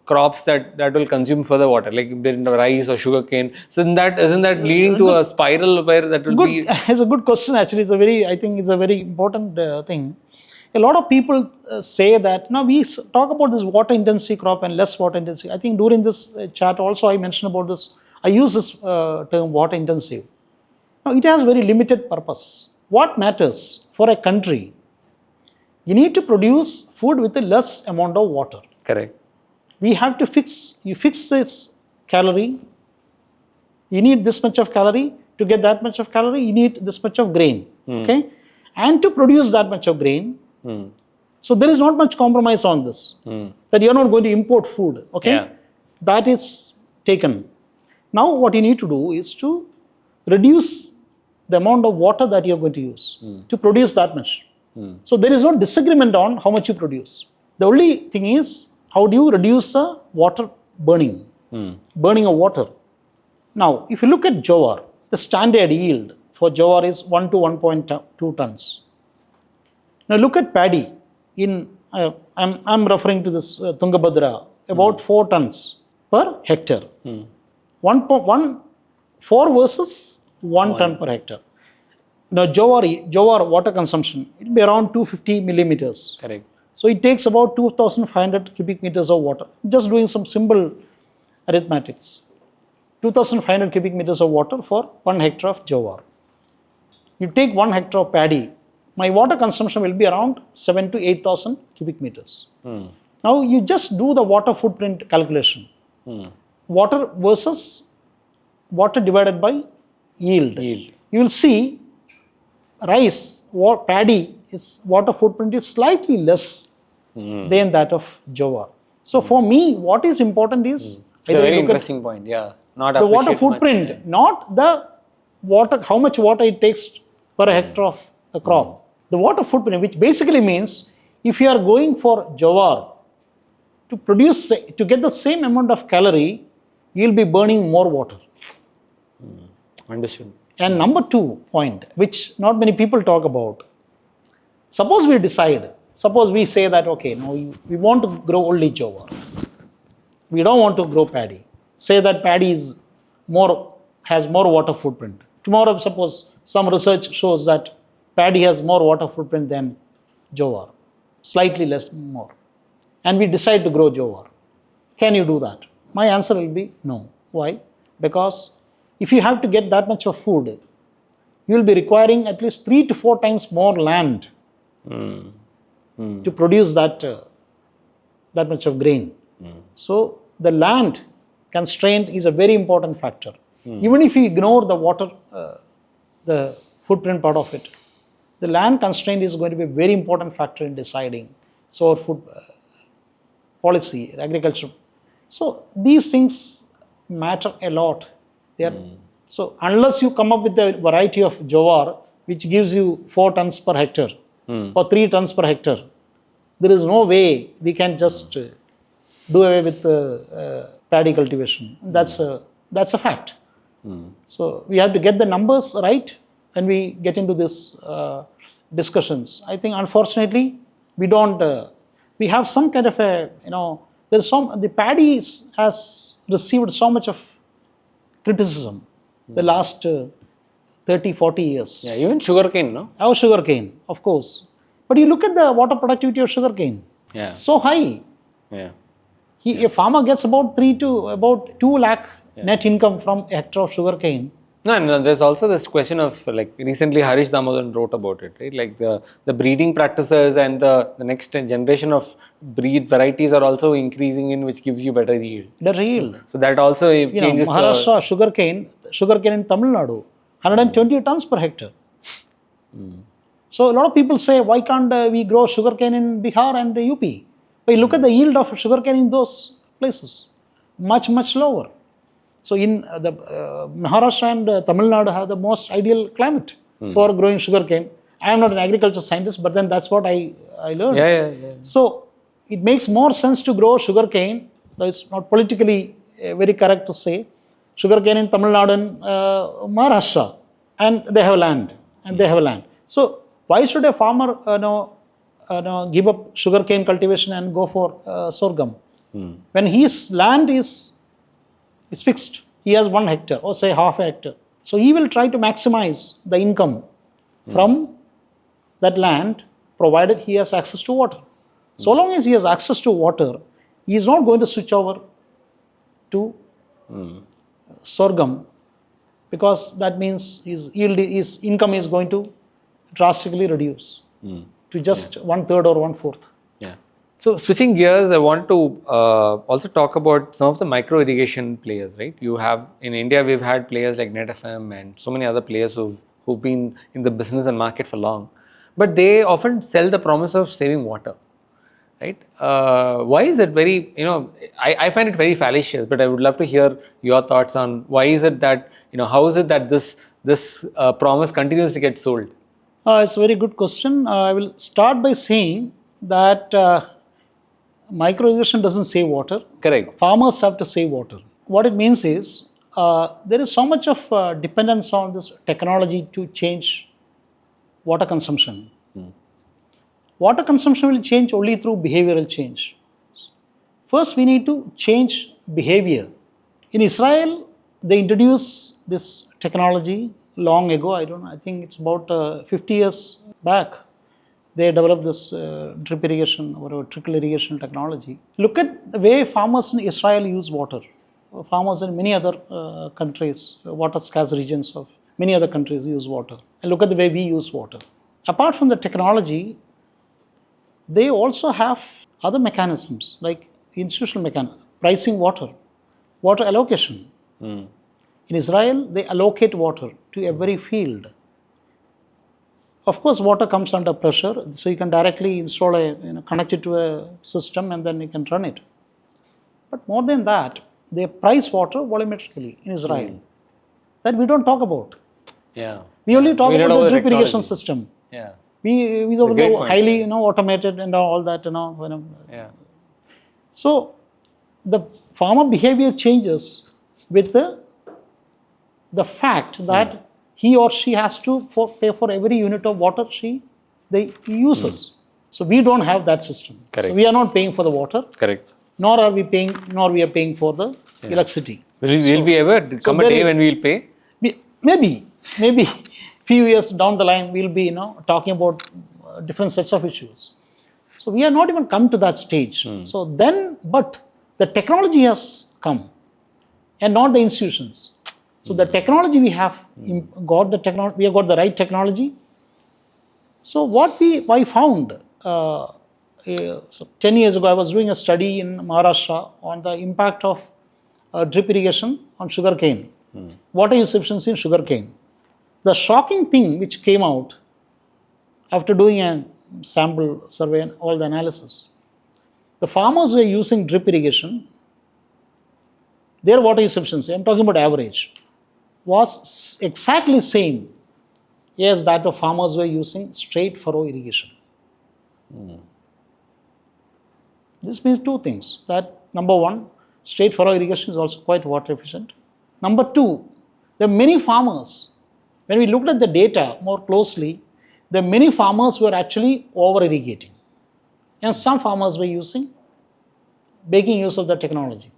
crops that will consume further water, like rice or sugarcane. So isn't that leading to a spiral where that will be? It's a good question. Actually, I think it's a very important thing. A lot of people say that now we talk about this water intensive crop and less water intensive. I think during this chat also I mentioned about this. I use this term water intensive. Now, it has very limited purpose. What matters for a country? You need to produce food with a less amount of water. Correct. We have to fix this calorie. You need this much of calorie. To get that much of calorie, you need this much of grain. Okay? And to produce that much of grain, so there is not much compromise on this. That you are not going to import food. Okay? That is taken. Now, what you need to do is to reduce the amount of water that you are going to use to produce that much. So there is no disagreement on how much you produce. The only thing is, how do you reduce the water burning? Burning of water. Now, if you look at jowar, the standard yield for jowar is 1 to 1.2 tons. Now look at paddy. I'm referring to this Tungabhadra, about 4 tons per hectare. 4 versus 1 ton per hectare. Now jowar water consumption, it will be around 250 millimeters. Correct. So it takes about 2,500 cubic meters of water. Just doing some simple arithmetics. 2,500 cubic meters of water for 1 hectare of jowar. You take 1 hectare of paddy, my water consumption will be around 7 to 8,000 cubic meters. Now you just do the water footprint calculation. Water versus water divided by yield. You will see rice or paddy is water footprint is slightly less than that of jowar. So for me, what is important is it's a very interesting point. Yeah, not the water appreciate footprint, much. not the water, how much water it takes per hectare of the crop. The water footprint, which basically means if you are going for jowar to produce, to get the same amount of calorie, you will be burning more water. Understood. And number 2 point, which not many people talk about. Suppose we decide, suppose we say that, okay, no, we want to grow only jowar. We don't want to grow paddy. Say that paddy has more water footprint. Tomorrow, suppose some research shows that paddy has more water footprint than jowar, slightly less more. And we decide to grow jowar. Can you do that? My answer will be no. Why? Because if you have to get that much of food, you will be requiring at least 3 to 4 times more land to produce that much of grain. So the land constraint is a very important factor. Even if you ignore the water, the footprint part of it, the land constraint is going to be a very important factor in deciding. So our food policy, agriculture. So these things matter a lot. So unless you come up with a variety of jowar, which gives you 4 tons per hectare or 3 tons per hectare, there is no way we can just do away with paddy cultivation. That's a fact. So we have to get the numbers right when we get into this discussions. I think unfortunately we don't. We have some kind of a, the paddy has received so much of criticism the last 30, 40 years. Yeah, even sugarcane, no? Our sugarcane, of course. But you look at the water productivity of sugarcane. Yeah. So high. Yeah. A farmer gets about 2 lakh net income from a hectare of sugarcane. No, there's also this question of, like, recently Harish Damodaran wrote about it, right? Like the breeding practices and the next generation of breed varieties are also increasing in, which gives you better yield. Better yield. So that also changes Maharashtra sugarcane in Tamil Nadu, 120 tons per hectare. So a lot of people say, why can't we grow sugarcane in Bihar and UP? But look at the yield of sugarcane in those places, much, much lower. So in the Maharashtra and Tamil Nadu have the most ideal climate for growing sugarcane. I am not an agriculture scientist, but then that's what I learned. Yeah. So it makes more sense to grow sugarcane. It's not politically very correct to say sugarcane in Tamil Nadu and Maharashtra, and they have land. So why should a farmer give up sugarcane cultivation and go for sorghum when his land is fixed? He has 1 hectare or say half a hectare. So he will try to maximize the income from that land, provided he has access to water. So long as he has access to water, he is not going to switch over to sorghum, because that means his income is going to drastically reduce to just 1/3 or 1/4. Yeah. So switching gears, I want to also talk about some of the micro irrigation players, right? You have, in India, we've had players like NetFM and so many other players who've been in the business and market for long, but they often sell the promise of saving water, right? Why is it very, I find it very fallacious, but I would love to hear your thoughts on why is it that, how is it that this promise continues to get sold? It's a very good question. I will start by saying that micro irrigation doesn't save water. Correct. Farmers have to save water. What it means is there is so much of dependence on this technology to change water consumption. Water consumption will change only through behavioral change. First, we need to change behavior. In Israel, they introduced this technology long ago. I think it's about 50 years back. They developed this drip irrigation or trickle irrigation technology. Look at the way farmers in Israel use water. Farmers in many other countries, water scarce regions of many other countries use water. And look at the way we use water. Apart from the technology, they also have other mechanisms like institutional mechanism, pricing water, water allocation. In Israel, they allocate water to every field. Of course, water comes under pressure, so you can directly install connect it to a system and then you can run it. But more than that, they price water volumetrically in Israel. That we don't talk about. Yeah. We only talk about the drip technology. irrigation system. Yeah. We know highly automated and all that. Yeah. So the farmer behavior changes with the fact that he or she has to pay for every unit of water they uses. So we don't have that system. Correct. So we are not paying for the water. Correct. Nor we are paying for the electricity. Will we ever come a day when we will pay? Maybe few years down the line we'll be talking about different sets of issues. So we are not even come to that stage. So then, but the technology has come, and not the institutions. So the technology we have got we have got the right technology. So what I found. 10 years ago, I was doing a study in Maharashtra on the impact of drip irrigation on sugarcane, water use efficiency in sugarcane. The shocking thing which came out after doing a sample survey and all the analysis, the farmers who were using drip irrigation, their water use efficiency, I'm talking about average, was exactly same as that of farmers who were using straight furrow irrigation. This means two things. That number one, straight furrow irrigation is also quite water efficient. Number two, there are many farmers, when we looked at the data more closely, there are many farmers who are actually over irrigating. And some farmers were making use of the technology.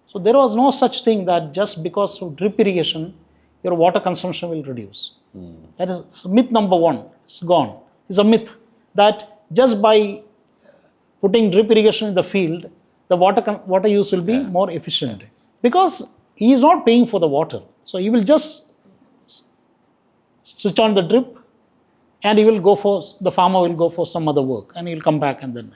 So there was no such thing that just because of drip irrigation, your water consumption will reduce. That is myth number one. It's gone. It's a myth that just by putting drip irrigation in the field, the water use will be more efficient. Because he is not paying for the water. So he will just switch on the drip and the farmer will go for some other work and he will come back and then.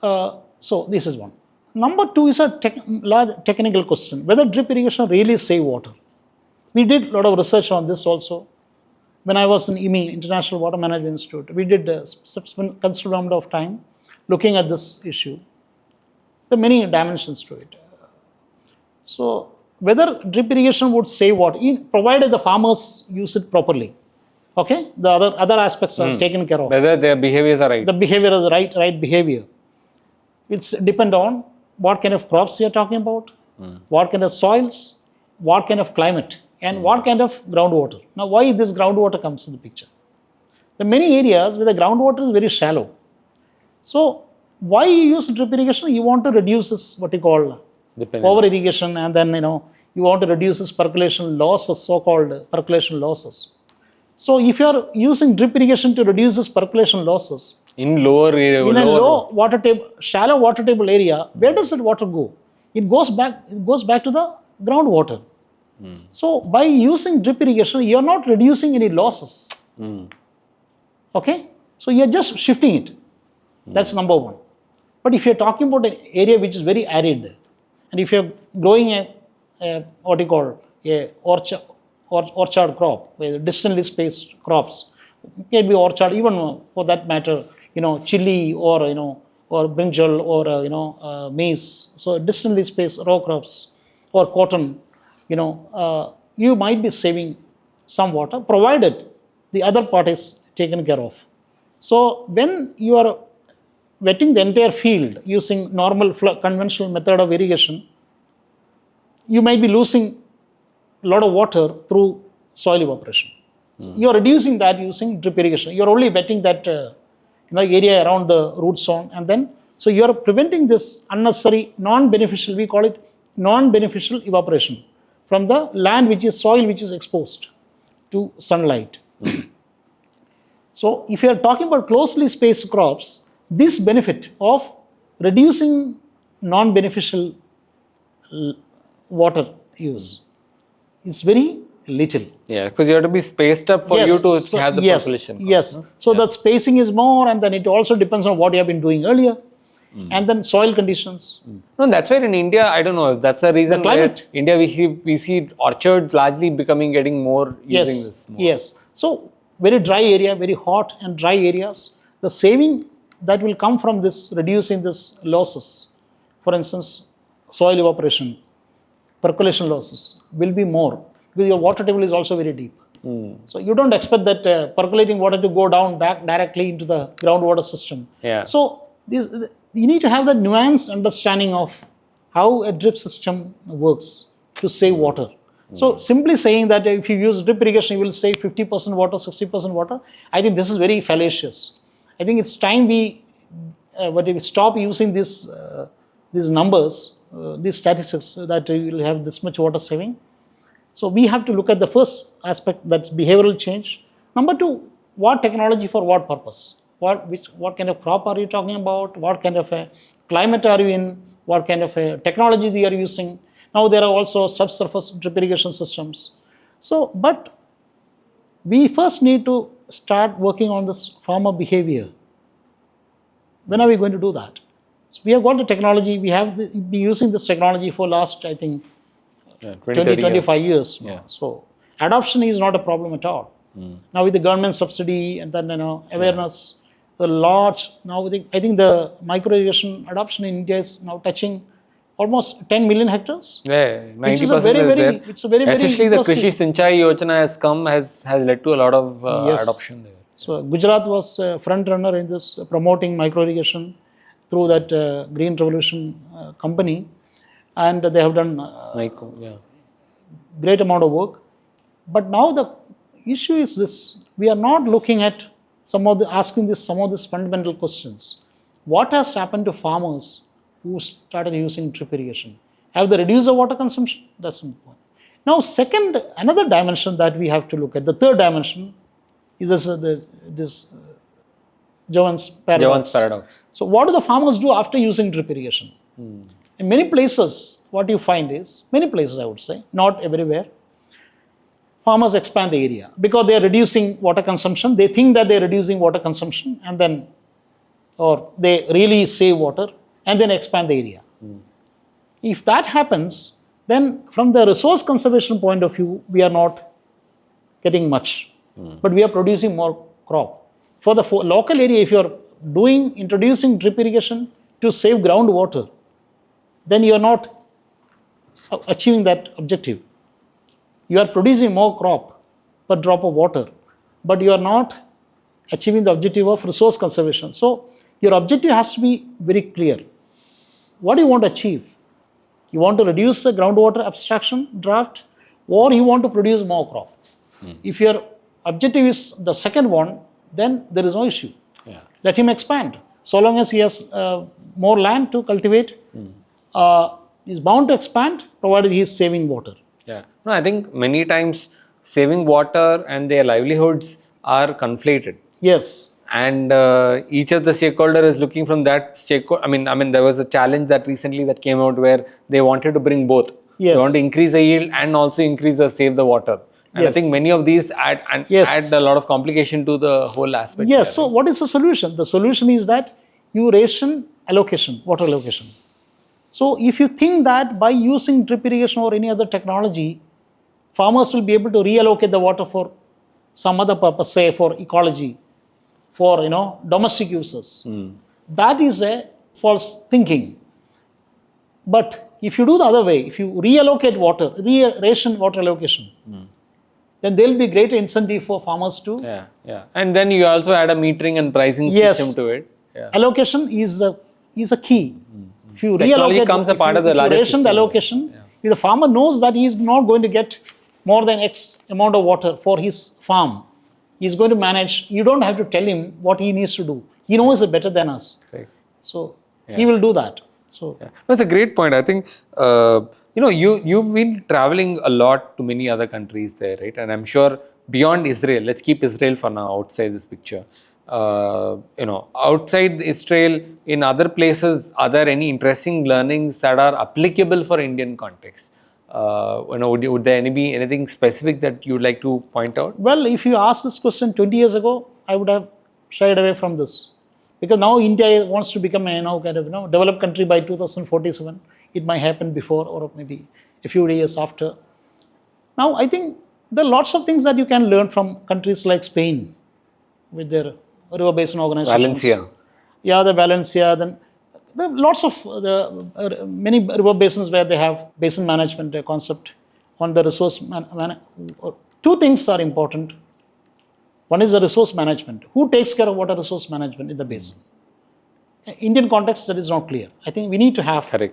So this is one. Number two is a large technical question, whether drip irrigation really save water. We did a lot of research on this also. When I was in IMI, International Water Management Institute, we did spend considerable amount of time looking at this issue. There are many dimensions to it. So whether drip irrigation would save water, provided the farmers use it properly. Okay, the other aspects are taken care of. Whether their behaviors are right. The behavior is the right behavior. It's depend on what kind of crops you are talking about, what kind of soils, what kind of climate, and what kind of groundwater. Now, why this groundwater comes in the picture? There are many areas where the groundwater is very shallow. So, why you use drip irrigation? You want to reduce this, what you call over irrigation, and then you want to reduce this percolation losses, so-called percolation losses. So, if you are using drip irrigation to reduce this percolation losses, in lower area, in a low water table, shallow water table area, where does that water go? It goes back to the groundwater. So by using drip irrigation, you are not reducing any losses. Okay, so you are just shifting it. That's number one. But if you are talking about an area which is very arid, and if you are growing a orchard crop, with distantly spaced crops, it can be orchard, even for that matter, chili or brinjal or maize. So distantly spaced row crops or cotton, you might be saving some water, provided the other part is taken care of. So when you are wetting the entire field using normal conventional method of irrigation, you might be losing a lot of water through soil evaporation. So you are reducing that using drip irrigation. You are only wetting that area around the root zone, and then so you are preventing this unnecessary non-beneficial, we call it non-beneficial evaporation from the land, which is soil, which is exposed to sunlight. So if you are talking about closely spaced crops, this benefit of reducing non-beneficial water use is very little. Yeah, because you have to be spaced up for you to have the population. Yes. So that spacing is more, and then it also depends on what you have been doing earlier, and then soil conditions. No, that's why in India, I don't know if that's the reason why India we see orchards largely getting more using this. More. Yes. So very dry area, very hot and dry areas, the saving that will come from this reducing this losses, for instance, soil evaporation, percolation losses will be more because your water table is also very deep. So you don't expect that percolating water to go down back directly into the groundwater system. Yeah. So you need to have the nuanced understanding of how a drip system works to save water. So simply saying that if you use drip irrigation, you will save 50% water, 60% water, I think this is very fallacious. I think it's time we stop using these numbers, these statistics, that you will have this much water saving. So we have to look at the first aspect, that's behavioral change. Number two, what technology for what purpose? What kind of crop are you talking about? What kind of a climate are you in? What kind of a technology they are using? Now there are also subsurface drip irrigation systems. So, but we first need to start working on this farmer behavior. When are we going to do that? So we have got the technology, we have been using this technology for last, I think, 25 years. Yeah. So adoption is not a problem at all. Now with the government subsidy and then awareness, the large, now I think the micro irrigation adoption in India is now touching almost 10 million hectares. Yeah, 90% which is a very, very, it's a very, very especially the impressive. Krishi Sinchai Yojana has led to a lot of adoption there. So Gujarat was a front runner in this promoting micro irrigation through that Green Revolution company, and they have done great amount of work. But now the issue is this: we are not looking at some of these fundamental questions. What has happened to farmers who started using drip irrigation? Have they reduced the water consumption? That's important. Now, second, another dimension that we have to look at, the third dimension, is this Jevons Paradox. So what do the farmers do after using drip irrigation? In many places, what you find is, many places I would say, not everywhere, farmers expand the area because they are reducing water consumption. They think that they are reducing water consumption, and then, or they really save water and then expand the area. If that happens, then from the resource conservation point of view, we are not getting much, but we are producing more crop. For the local area, if you are introducing drip irrigation to save groundwater, then you are not achieving that objective. You are producing more crop per drop of water, but you are not achieving the objective of resource conservation. So your objective has to be very clear. What do you want to achieve? You want to reduce the groundwater abstraction draft, or you want to produce more crop? If your objective is the second one, then there is no issue. Let him expand. So long as he has more land to cultivate, is bound to expand, provided he is saving water. Yeah. No, I think many times saving water and their livelihoods are conflated. Yes. And each of the stakeholder is looking from that stakeholder. I mean, there was a challenge that recently that came out where they wanted to bring both. Yes. They want to increase the yield and also save the water. And I think many of these add a lot of complication to the whole aspect. Yes. So what is the solution? The solution is that you ration allocation, water allocation. So if you think that by using drip irrigation or any other technology, farmers will be able to reallocate the water for some other purpose, say for ecology, for domestic uses, that is a false thinking. But if you do the other way, if you reallocate water, ration water allocation, then there will be greater incentive for farmers to. And then you also add a metering and pricing system to it. Allocation is a key. If you Technology reallocate, becomes a part of the larger ration system. The allocation, if the farmer knows that he is not going to get more than X amount of water for his farm, he is going to manage. You don't have to tell him what he needs to do. He knows it better than us. Right. So he will do that. So that's a great point. I think you've been traveling a lot to many other countries there, right? And I'm sure beyond Israel, let's keep Israel for now outside this picture. Outside Israel, in other places, are there any interesting learnings that are applicable for Indian context? Would there be anything specific that you'd like to point out? Well, if you asked this question 20 years ago, I would have shied away from this. Because now India wants to become a developed country by 2047. It might happen before or maybe a few years after. Now, I think there are lots of things that you can learn from countries like Spain with their river basin organizations. Valencia. Yeah, the Valencia. Then there are lots of many river basins where they have basin management concept on the resource. Two things are important. One is the resource management. Who takes care of water resource management in the basin? Indian context, that is not clear. I think we need to have an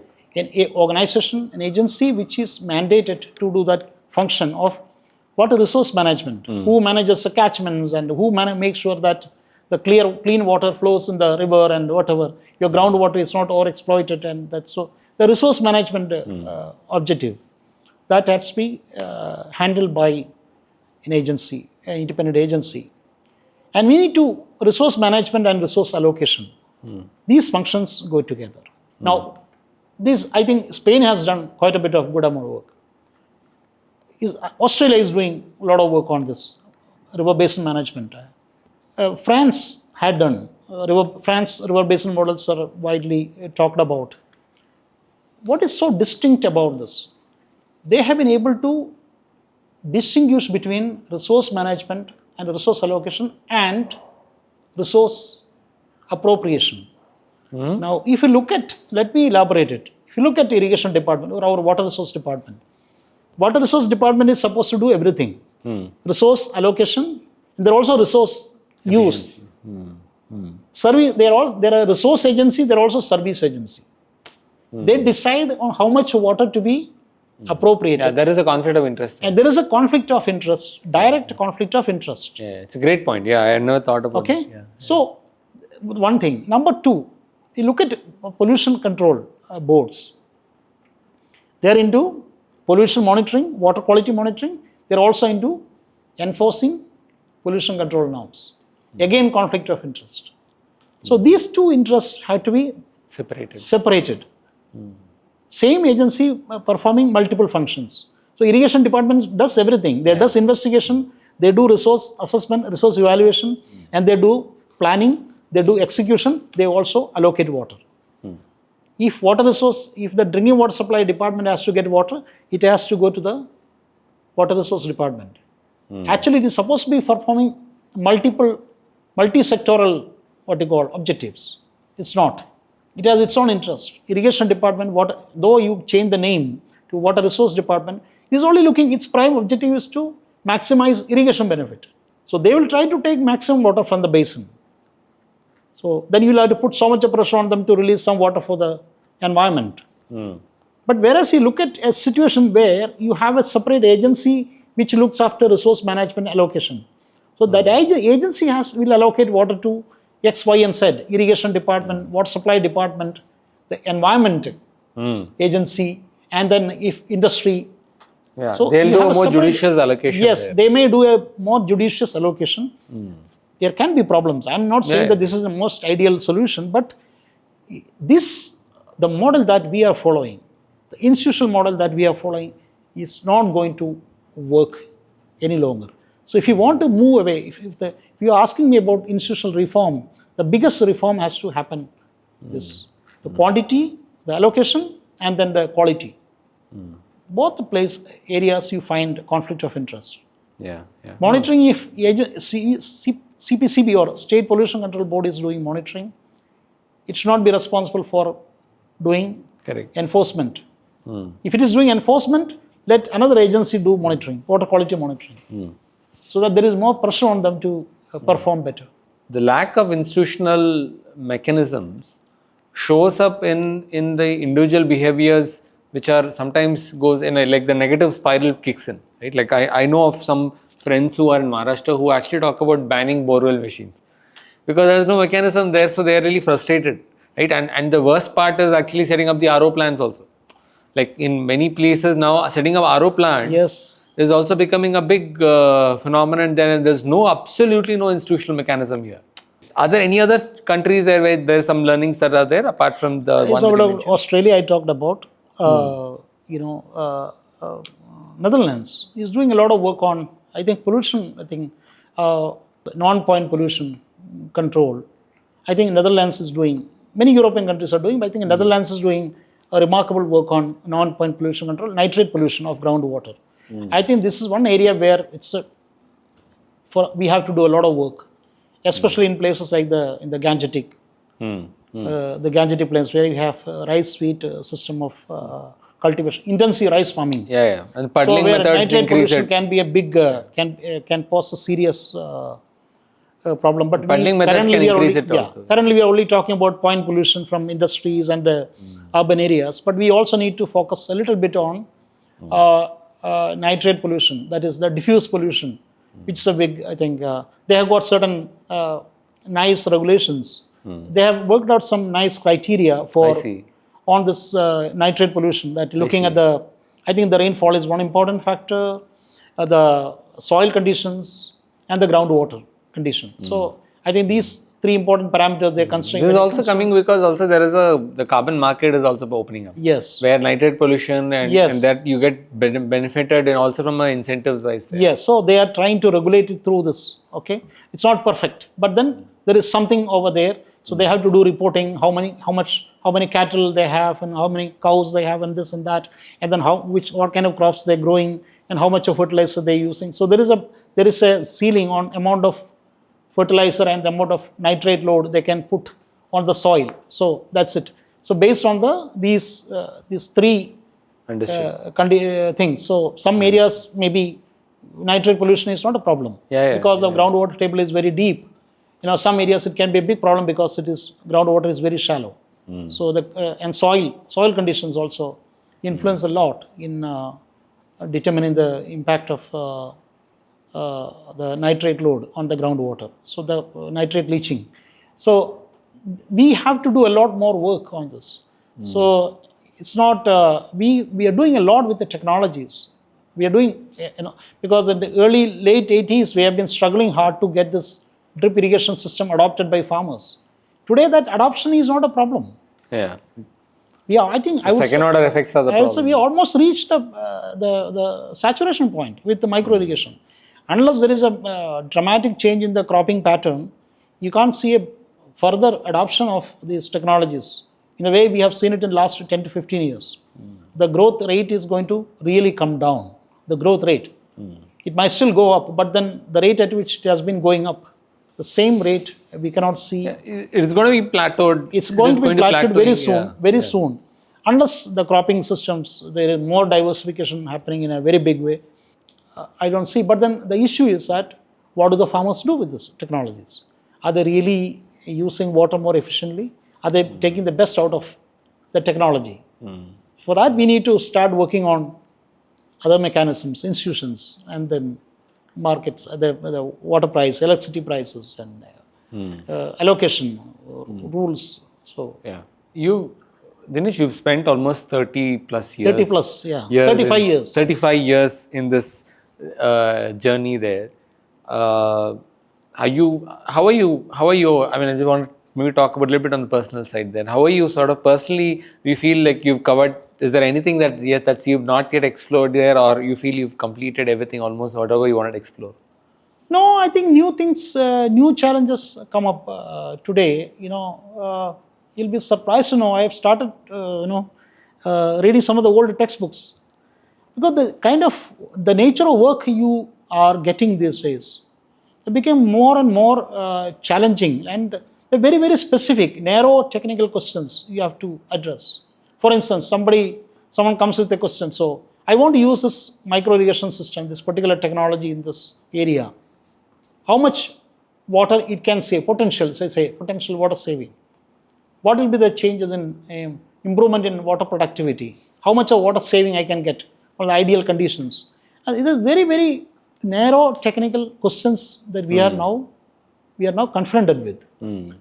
organization, an agency which is mandated to do that function of water resource management. Who manages the catchments and who makes sure that the clean water flows in the river and whatever. Your groundwater is not overexploited, and that's so. The resource management objective, that has to be handled by an agency, an independent agency. And we need to resource management and resource allocation. These functions go together. Now, I think Spain has done quite a bit of good amount of work. Australia is doing a lot of work on this river basin management. France had done. France river basin models are widely talked about. What is so distinct about this? They have been able to distinguish between resource management and resource allocation and resource appropriation. Now, if you look at, let me elaborate it. If you look at the irrigation department or our water resource department is supposed to do everything. Resource allocation, and there are also resource use. Service, there are resource agency, there are also service agency. They decide on how much water to be appropriated. Yeah, there is a conflict of interest. And there is a conflict of interest, direct conflict of interest. Yeah, it's a great point. Yeah, I had never thought about it. Yeah. So, one thing. Number two, you look at pollution control boards. They are into pollution monitoring, water quality monitoring. They are also into enforcing pollution control norms. Again, conflict of interest. So, these two interests have to be separated. Same agency performing multiple functions. So, irrigation department does everything. They does investigation, they do resource assessment, resource evaluation, and they do planning, they do execution, they also allocate water. If the drinking water supply department has to get water, it has to go to the water resource department. Actually, it is supposed to be performing multi-sectoral, objectives. It's not. It has its own interest. Irrigation department, though you change the name to water resource department, is only looking, its prime objective is to maximize irrigation benefit. So they will try to take maximum water from the basin. So then you will have to put so much pressure on them to release some water for the environment. But whereas you look at a situation where you have a separate agency which looks after resource management allocation. So that agency will allocate water to X, Y, and Z, irrigation department, water supply department, the environment agency, and then if industry. Yeah, so they'll do a more judicious allocation. Yes, they may do a more judicious allocation. There can be problems. I'm not saying that this is the most ideal solution, but the model that we are following, the institutional model that we are following, is not going to work any longer. So if you want to move away, if you are asking me about institutional reform, the biggest reform has to happen is the quantity, the allocation, and then the quality. Both the areas you find conflict of interest. Monitoring, if CPCB or State Pollution Control Board is doing monitoring, it should not be responsible for doing enforcement. If it is doing enforcement, let another agency do monitoring, water quality monitoring. So that there is more pressure on them to perform better. The lack of institutional mechanisms shows up in the individual behaviors, which are sometimes goes in like the negative spiral kicks in, right? Like I know of some friends who are in Maharashtra who actually talk about banning borewell machines, because there's no mechanism there, so they're really frustrated, right? And the worst part is actually setting up the RO plants also. Like in many places now, setting up RO plants Yes. is also becoming a big phenomenon there, and there's absolutely no institutional mechanism here. Are there any other countries there where there's some learnings that are there apart from the one that you mentioned? Australia I talked about. Netherlands is doing a lot of work on, I think, pollution. I think non-point pollution control. I think Netherlands is doing. Many European countries are doing, but I think Netherlands is doing a remarkable work on non-point pollution control, nitrate pollution of groundwater. I think this is one area where we have to do a lot of work, especially in places like in the Gangetic, the Gangetic plains where you have rice wheat system of cultivation, intensive rice farming. Yeah. And puddling where methods nitrate increase pollution it. can be a big can pose a serious problem. But Puddling methods can increase it also. Currently, we are only talking about point pollution from industries and urban areas, but we also need to focus a little bit on nitrate pollution, that is the diffuse pollution, which is a big, I think, they have got certain nice regulations. They have worked out some nice criteria on this nitrate pollution, that looking at I think the rainfall is one important factor, the soil conditions and the groundwater condition. So I think these three important parameters they're considering. This is also coming because also there is the carbon market is also opening up. Yes. Where nitrate pollution and that you get benefited and also from incentives wise. Yes. So they are trying to regulate it through this. Okay. It's not perfect, but then there is something over there. So they have to do reporting, how many cattle they have and how many cows they have and this and that, and then what kind of crops they're growing and how much of fertilizer they're using. So there is a ceiling on amount of fertilizer and the amount of nitrate load they can put on the soil. So that's it. So based on these three things. So some areas maybe nitrate pollution is not a problem because the groundwater table is very deep. Some areas it can be a big problem because groundwater is very shallow. So and soil conditions also influence a lot in determining the impact of the nitrate load on the groundwater. So the nitrate leaching. So we have to do a lot more work on this. So it's not we are doing a lot with the technologies. We are doing because in the late 80s we have been struggling hard to get this drip irrigation system adopted by farmers. Today that adoption is not a problem. Yeah, I think I would second order effects are the problem. I would say we almost reached the saturation point with the micro irrigation. Unless there is a dramatic change in the cropping pattern, you can't see a further adoption of these technologies in a way we have seen it in the last 10 to 15 years. The growth rate is going to really come down. The growth rate. It might still go up, but then the rate at which it has been going up, the same rate we cannot see. It's going to be plateaued. It's going to be plateaued very soon. Unless the cropping systems, there is more diversification happening in a very big way. I don't see. But then the issue is that what do the farmers do with these technologies? Are they really using water more efficiently? Are they taking the best out of the technology? For that, we need to start working on other mechanisms, institutions, and then markets, the water price, electricity prices, and allocation rules. So Dinesh, you've spent almost 30 plus years. 30 plus, yeah. 35 years. 35 years in this journey there. How are you? I mean, I just want to maybe talk about a little bit on the personal side then. How are you sort of personally, do you feel like you've covered, is there anything that you've not yet explored there, or you feel you've completed everything almost, whatever you wanted to explore? No, I think new things, new challenges come up today. You'll be surprised to know I have started, reading some of the old textbooks, because the nature of work you are getting these days, it became more and more challenging, and they're very, very specific, narrow technical questions you have to address. For instance, someone comes with a question. So I want to use this micro irrigation system, this particular technology in this area. How much water it can save, potential water saving. What will be the changes in improvement in water productivity? How much of water saving I can get for the ideal conditions? And it is very, very narrow technical questions that we are now we are now confronted with.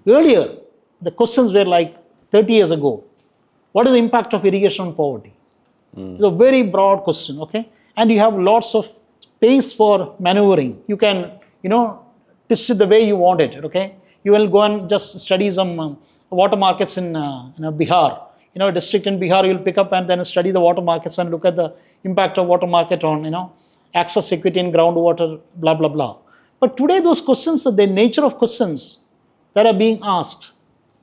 Earlier, the questions were like 30 years ago, what is the impact of irrigation on poverty? It's a very broad question, okay? And you have lots of space for maneuvering. You can, twist it the way you want it, okay? You will go and just study some water markets in Bihar. A district in Bihar, you will pick up and then study the water markets and look at the impact of water market on, access equity in groundwater, blah, blah, blah. But today those questions, the nature of questions that are being asked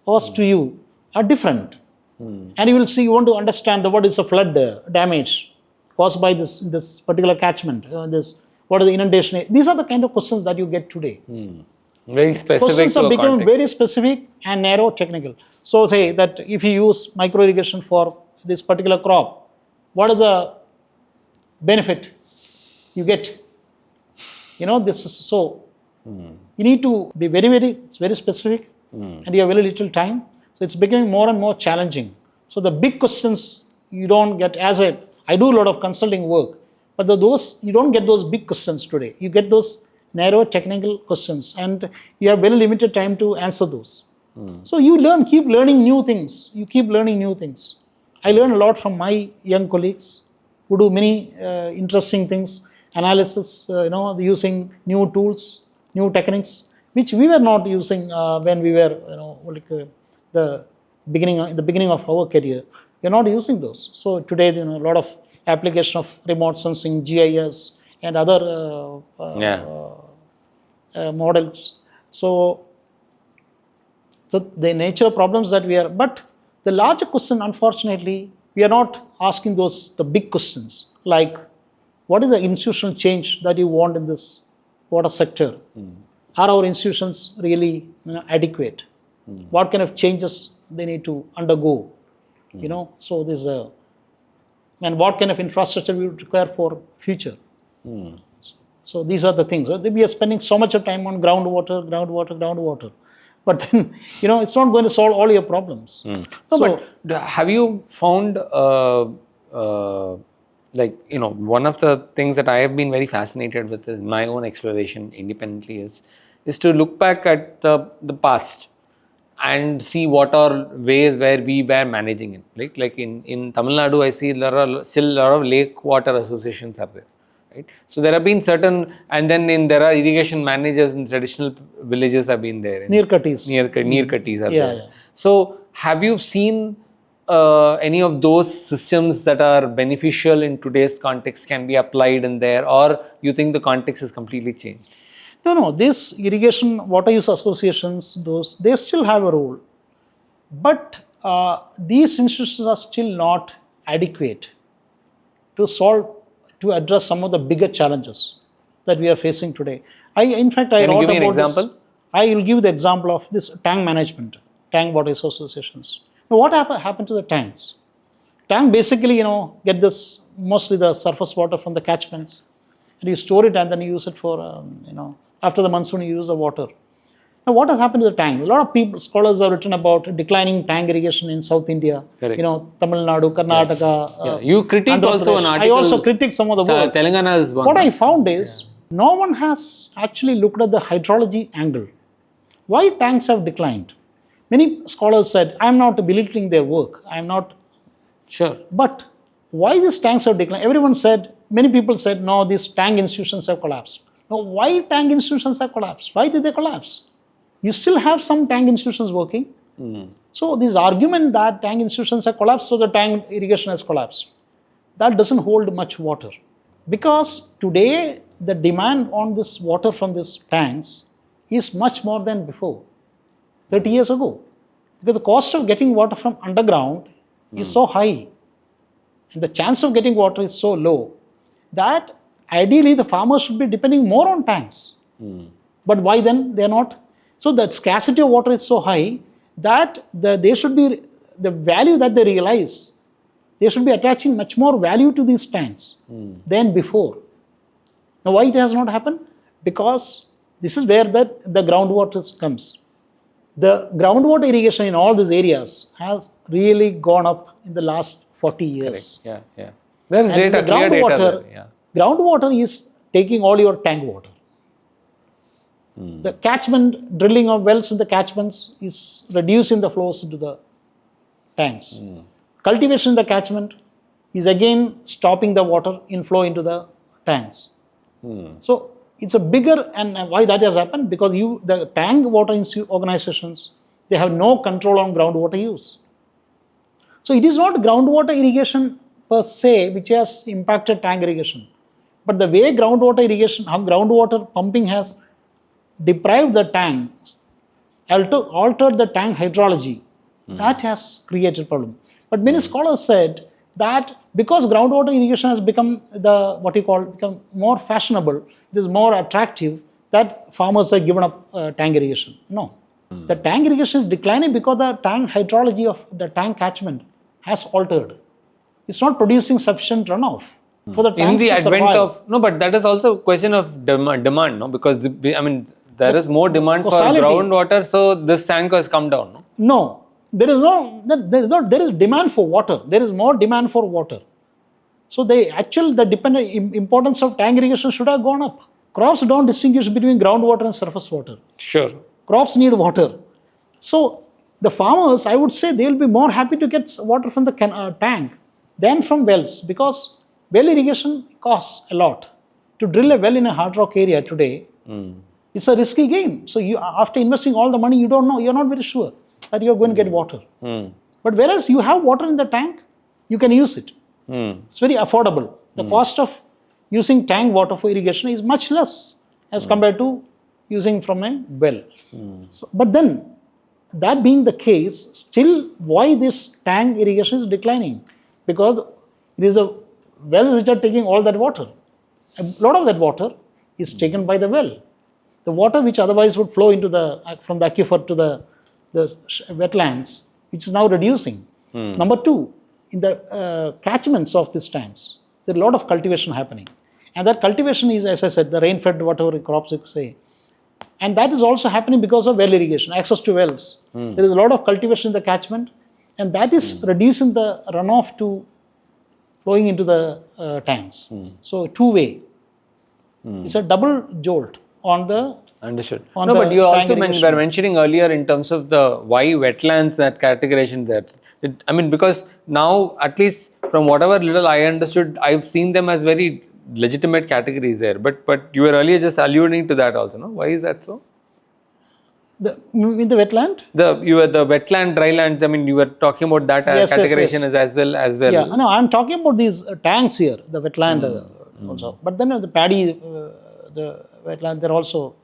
to you are different. And you will see, you want to understand what is the flood damage caused by this particular catchment, what is the inundation. These are the kind of questions that you get today. Very specific. Questions are becoming context. very specific and narrow technical. So say that if you use micro irrigation for this particular crop, what is the benefit you get? This is so. You need to be it's very specific, and you have very little time. So it's becoming more and more challenging. So the big questions you don't get. I do a lot of consulting work, but you don't get those big questions today. You get those narrow technical questions, and you have very limited time to answer those. So you keep learning new things. I learn a lot from my young colleagues who do many interesting things, analysis, using new tools, new techniques, which we were not using when we were, the beginning of our career. We're not using those. So today, a lot of application of remote sensing, GIS, and other models. So the nature of problems that we are, but the larger question, unfortunately, we are not asking the big questions, like what is the institutional change that you want in this water sector? Are our institutions really adequate? What kind of changes they need to undergo? So there's and what kind of infrastructure we would require for future. So these are the things. We are spending so much of time on groundwater. But then, it's not going to solve all your problems. But have you found, one of the things that I have been very fascinated with is my own exploration independently is to look back at the past and see what are ways where we were managing it. Like in Tamil Nadu, I see still a lot of lake water associations are there. Right? So there have been certain, and then there are irrigation managers in traditional villages have been there. Near-cutties. Near-cutties are there. Yeah. So have you seen any of those systems that are beneficial in today's context can be applied in there, or you think the context is completely changed? No, this irrigation water use associations, they still have a role. But these institutions are still not adequate to address some of the bigger challenges that we are facing today. Can you give me an example? I will give the example of this tank management, tank water associations. Now, what happened to the tanks? Tank basically, get this, mostly the surface water from the catchments, and you store it and then you use it for, after the monsoon you use the water. Now, what has happened to the tank? A lot of scholars have written about declining tank irrigation in South India. Correct. Tamil Nadu, Karnataka. You critiqued also an article. I also critique some of the work. Telangana is one. What I found is, no one has actually looked at the hydrology angle. Why tanks have declined? Many scholars said, I am not belittling their work. I am not. Sure. But why these tanks have declined? Many people said, no, these tank institutions have collapsed. Now, why tank institutions have collapsed? Why did they collapse? You still have some tank institutions working. So this argument that tank institutions have collapsed, so the tank irrigation has collapsed, that doesn't hold much water. Because today, the demand on this water from these tanks is much more than before, 30 years ago. Because the cost of getting water from underground is so high, and the chance of getting water is so low, that ideally the farmers should be depending more on tanks. But why then they are not? So the scarcity of water is so high that they should be, the value that they realize, they should be attaching much more value to these tanks than before. Now, why it has not happened? Because this is where the groundwater comes. The groundwater irrigation in all these areas have really gone up in the last 40 years. Correct. Yeah. There is data, clear data there. Groundwater is taking all your tank water. The catchment, drilling of wells in the catchments is reducing the flows into the tanks. Cultivation in the catchment is again stopping the water inflow into the tanks. So it's a bigger, and why that has happened? Because the tank water organizations, they have no control on groundwater use. So it is not groundwater irrigation per se which has impacted tank irrigation, but the way groundwater irrigation, how groundwater pumping has deprived the tanks, altered the tank hydrology, that has created problem. But many scholars said that because groundwater irrigation has become become more fashionable, it is more attractive, that farmers have given up tank irrigation. No. The tank irrigation is declining because the tank hydrology of the tank catchment has altered. It's not producing sufficient runoff for the tanks in the to advent survive. of, no, but that is also a question of demand, no? Because there is more demand for causality. groundwater, so this tank has come down, no? No, there is demand for water. There is more demand for water. So the importance of tank irrigation should have gone up. Crops don't distinguish between groundwater and surface water. Sure. Crops need water. So the farmers, I would say, they will be more happy to get water from the tank than from wells, because well irrigation costs a lot. To drill a well in a hard rock area today, it's a risky game. So after investing all the money, you don't know, you're not very sure that you're going to get water. But whereas you have water in the tank, you can use it. It's very affordable. The cost of using tank water for irrigation is much less as compared to using from a well. So, but then, that being the case, still why this tank irrigation is declining? Because it is the wells which are taking all that water. A lot of that water is taken by the well. The water which otherwise would flow into from the aquifer to the wetlands, which is now reducing. Number two, in the catchments of these tanks, there is a lot of cultivation happening. And that cultivation is, as I said, the rain-fed, whatever crops you say. And that is also happening because of well irrigation, access to wells. There is a lot of cultivation in the catchment, and that is reducing the runoff to flowing into the tanks. So two-way. It's a double jolt on the. Understood. No, but you also were mentioning earlier in terms of the why wetlands, that categorization there. Because now, at least from whatever little I understood, I've seen them as very legitimate categories there. But you were earlier just alluding to that also, no? Why is that so? In the wetland? The wetland, drylands. You were talking about that categorization as well. Yeah, no, I'm talking about these tanks here, the wetland also. But then the paddy, the wetland, they're also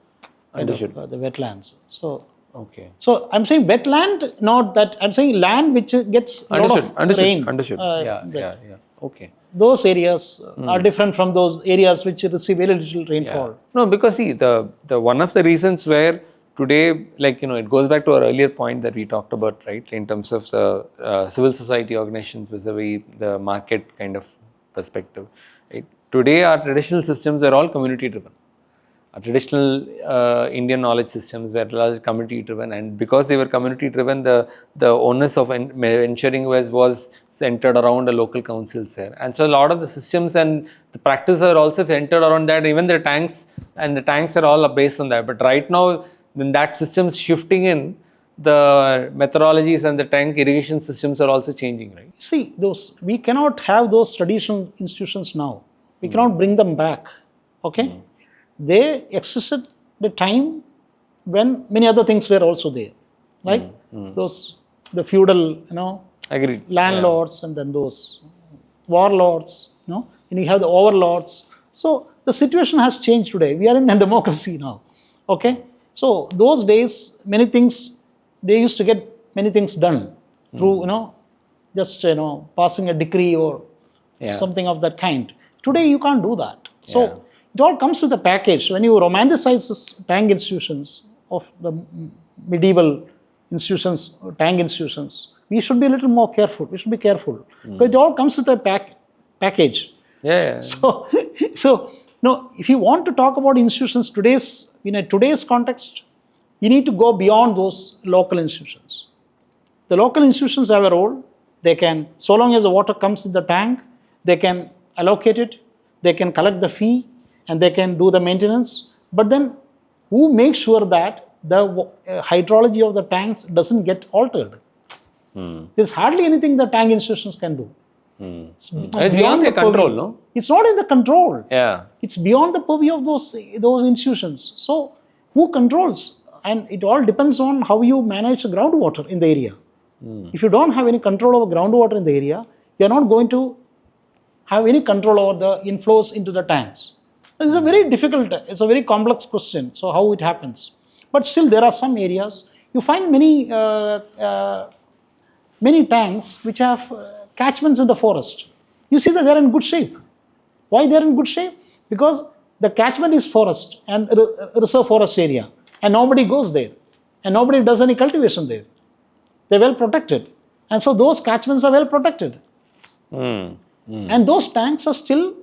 kind of the wetlands. So. Okay. So I'm saying wetland, not that. I'm saying land which gets a lot of rain. Understood. Yeah. Okay. Those areas are different from those areas which receive very little rainfall. Yeah. No, because see, the one of the reasons where today, it goes back to our earlier point that we talked about, right, in terms of the civil society organizations vis-a-vis the market kind of perspective. Right? Today, our traditional systems are all community driven. Our traditional Indian knowledge systems were largely community driven, and because they were community driven, the onus of ensuring was centered around the local councils there. And so a lot of the systems and the practices are also centered around that. Even the tanks are all based on that. But right now, when that system's shifting in, the methodologies and the tank irrigation systems are also changing, right? See, we cannot have those traditional institutions now. We cannot bring them back. Okay? They existed the time when many other things were also there, like the feudal, Agreed. landlords, and then those warlords, and you have the overlords. So the situation has changed today. We are in a democracy now. Okay, so those days, many things, they used to get many things done through, just passing a decree or something of that kind. Today you can't do that. So it all comes with a package. When you romanticize these tank institutions of the medieval institutions, tank institutions, we should be a little more careful. We should be careful. Because it all comes with a package. Yeah. So, if you want to talk about institutions in today's context, you need to go beyond those local institutions. The local institutions have a role. They can, so long as the water comes in the tank, they can allocate it, they can collect the fee, and they can do the maintenance. But then who makes sure that the hydrology of the tanks doesn't get altered. There's hardly anything the tank institutions can do. It's beyond their control, no? It's not in the control. Yeah. It's beyond the purview of those institutions. So who controls? And it all depends on how you manage groundwater in the area. If you don't have any control over groundwater in the area, you're not going to have any control over the inflows into the tanks. It's a very difficult, it's a very complex question. So how it happens? But still there are some areas, you find many tanks which have catchments in the forest. You see that they're in good shape. Why they're in good shape? Because the catchment is forest and reserve forest area, and nobody goes there, and nobody does any cultivation there. They're well protected, and so those catchments are well protected. And those tanks are still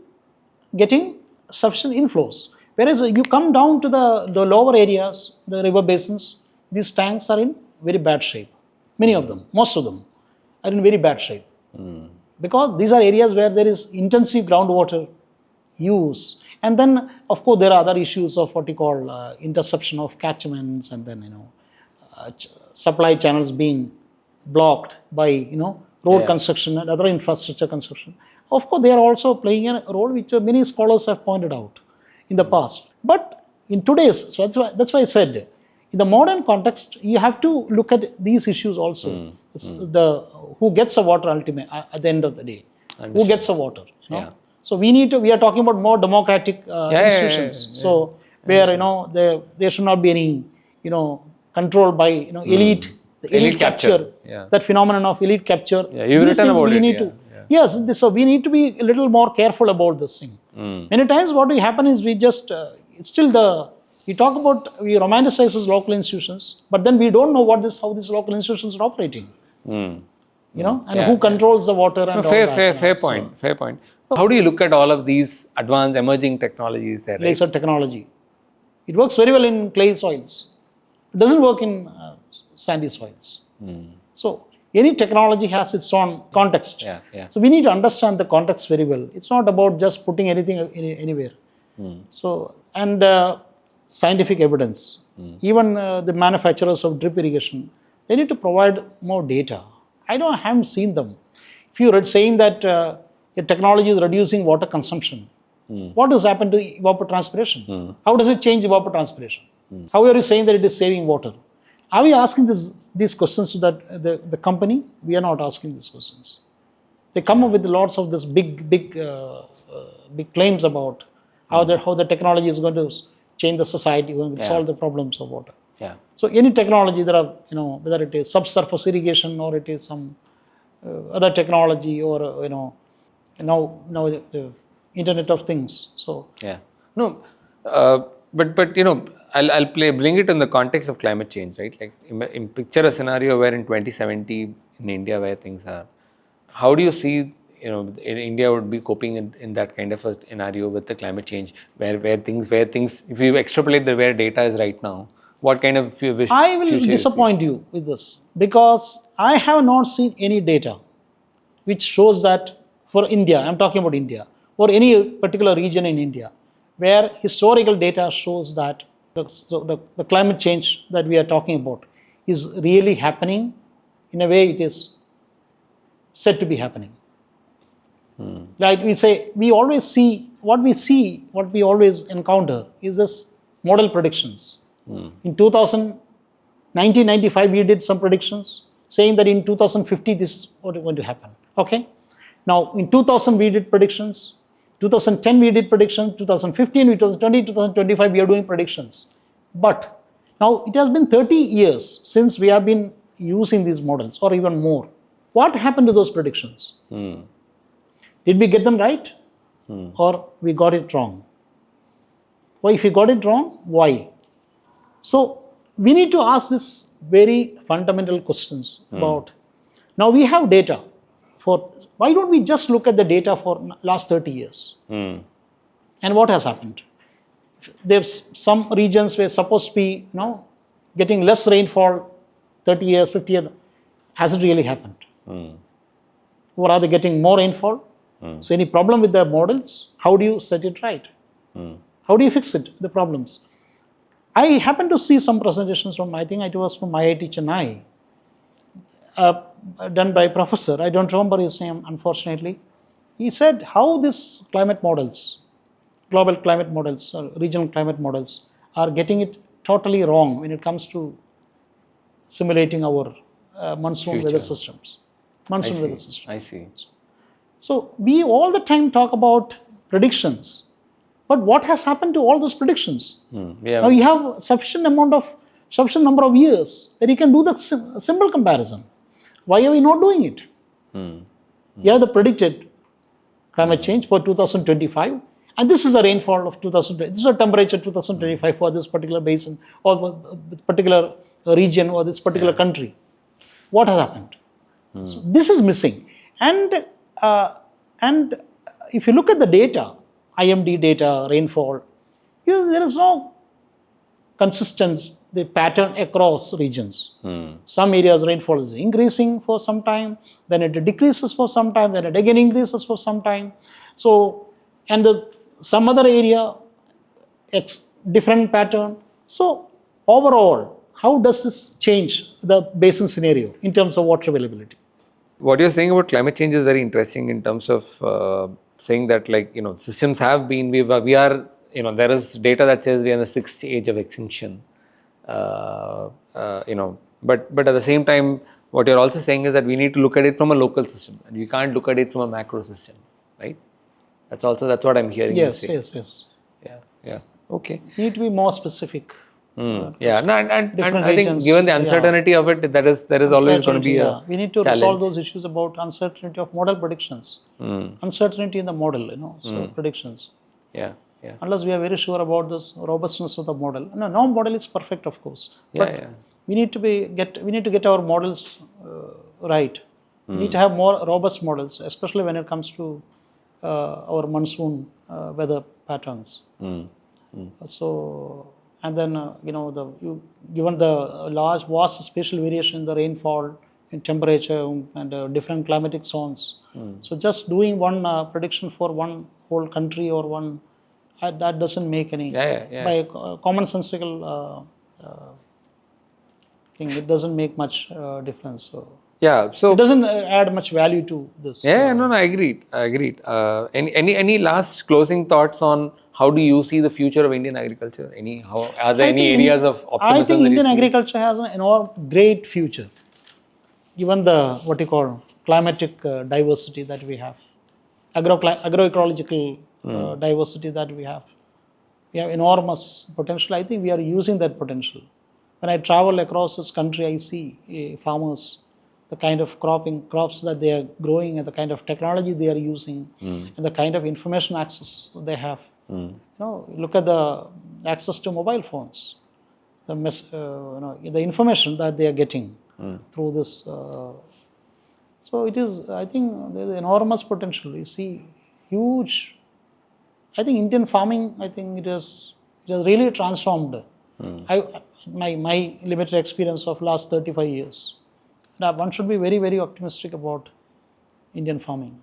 getting sufficient inflows. Whereas you come down to the lower areas, the river basins, these tanks are in very bad shape. Many of them, most of them, are in very bad shape. Because these are areas where there is intensive groundwater use. And then, of course, there are other issues of what you call interception of catchments, and then, supply channels being blocked by, road construction and other infrastructure construction. Of course, they are also playing a role which many scholars have pointed out in the past. But in today's, so that's why I said, in the modern context, you have to look at these issues also. Who gets the water ultimately at the end of the day? Who gets the water? So we are talking about more democratic institutions. So where there should not be any control by elite. The elite capture. That phenomenon of elite capture. You've written about it. Yes, so we need to be a little more careful about this thing. Many times what will happen is we just, it's still we talk about, we romanticize these local institutions, but then we don't know how these local institutions are operating. And who controls the water and all that. Fair point. How do you look at all of these advanced emerging technologies there? Laser technology. It works very well in clay soils. It doesn't work in sandy soils. So any technology has its own context. So we need to understand the context very well. It's not about just putting anything anywhere. So, and scientific evidence. Even the manufacturers of drip irrigation, they need to provide more data. I haven't seen them. If you're saying that a technology is reducing water consumption, what has happened to evapotranspiration? How does it change evapotranspiration? How are you saying that it is saving water? Are we asking these questions to the company? We are not asking these questions. They come up with lots of this big claims about how the technology is going to change the society, going to solve the problems of water. So any technology, there are, whether it is subsurface irrigation or it is some other technology, or now the Internet of Things. So but I'll bring it in the context of climate change, right? Like picture a scenario where in 2070 in India where things are. How do you see India would be coping in that kind of a scenario with the climate change, where things if you extrapolate where data is right now, what kind of I will disappoint you with this, because I have not seen any data which shows that for India, I'm talking about India, or any particular region in India, where historical data shows that the climate change that we are talking about is really happening in a way it is said to be happening. Like we say, we always see, what we always encounter is this model predictions. In 1995, we did some predictions saying that in 2050, this is what is going to happen. Okay. Now, in 2000, we did predictions. 2010, we did predictions. 2015, 2020, 2025, we are doing predictions. But now it has been 30 years since we have been using these models, or even more. What happened to those predictions? Did we get them right? Or we got it wrong? Why, if we got it wrong, why? So we need to ask this very fundamental questions about, now we have data for, why don't we just look at the data for last 30 years? And what has happened? There's some regions where supposed to be, getting less rainfall 30 years, 50 years. Has it really happened? Or are they getting more rainfall? So any problem with the models? How do you set it right? How do you fix it, the problems? I happened to see some presentations from, I think it was from IIT Chennai, done by a professor. I don't remember his name, unfortunately. He said how these climate models, global climate models, or regional climate models, are getting it totally wrong when it comes to simulating our monsoon weather systems. Monsoon weather systems. I see. So we all the time talk about predictions, but what has happened to all those predictions? Now you have sufficient number of years that you can do the simple comparison. Why are we not doing it? You have the predicted climate change for 2025, and this is the rainfall of 2020. This is the temperature 2025 for this particular basin or for this particular region or this particular country. What has happened? So this is missing, and if you look at the data, IMD data, rainfall, there is no consistent pattern across regions. Some areas rainfall is increasing for some time, then it decreases for some time, then it again increases for some time. So, and some other area, different pattern. So overall, how does this change the basin scenario in terms of water availability? What you're saying about climate change is very interesting in terms of saying that, like, systems have been, we are, there is data that says we are in the 6th age of extinction. But at the same time, what you're also saying is that we need to look at it from a local system, and we can't look at it from a macro system, right? That's what I'm hearing you say. Yes. Yeah. Okay. You need to be more specific. Yeah, no, and I think given the uncertainty of it, there is always going to be a we need to challenge. Resolve those issues about uncertainty of model predictions. Uncertainty in the model, so predictions. Yeah. Unless we are very sure about this robustness of the model. No model is perfect, of course. But we need to get our models right. We need to have more robust models, especially when it comes to our monsoon weather patterns. So, and then given the vast spatial variation in the rainfall, in temperature, and different climatic zones. So just doing one prediction for one whole country or one that doesn't make any by commonsensical thing. It doesn't make much difference. So it doesn't add much value to this. I agreed. Any last closing thoughts on how do you see the future of Indian agriculture? Are there any areas of optimism? I think Indian agriculture has an great future, given the what you call climatic diversity that we have, agroecological diversity that we have. We have enormous potential. I think we are using that potential. When I travel across this country, I see farmers, the kind of crops that they are growing, and the kind of technology they are using, and the kind of information access they have. Look at the access to mobile phones, the information that they are getting through this. So it is. I think there is enormous potential. You see, huge. I think Indian farming. I think it has really transformed. My limited experience of last 35 years. Now one should be very, very optimistic about Indian farming.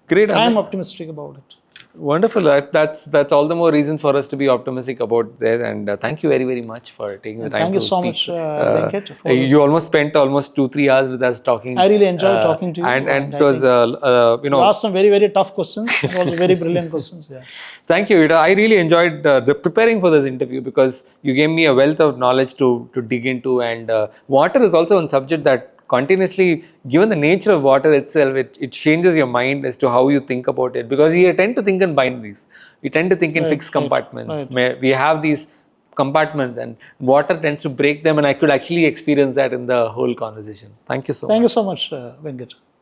Great. I am optimistic about it. Wonderful. That's all the more reason for us to be optimistic about that. And thank you very, very much for taking the time. Thank you so much, Venkat. You almost spent almost 2-3 hours with us talking. I really enjoyed talking to you. And it was you asked some very, very tough questions. It was very brilliant questions. Yeah. Thank you. I really enjoyed preparing for this interview because you gave me a wealth of knowledge to dig into. And water is also a subject that continuously, given the nature of water itself, it changes your mind as to how you think about it, because we tend to think in binaries. We tend to think in fixed compartments. We have these compartments, and water tends to break them, and I could actually experience that in the whole conversation. Thank you so much. Thank you so much, Venkat.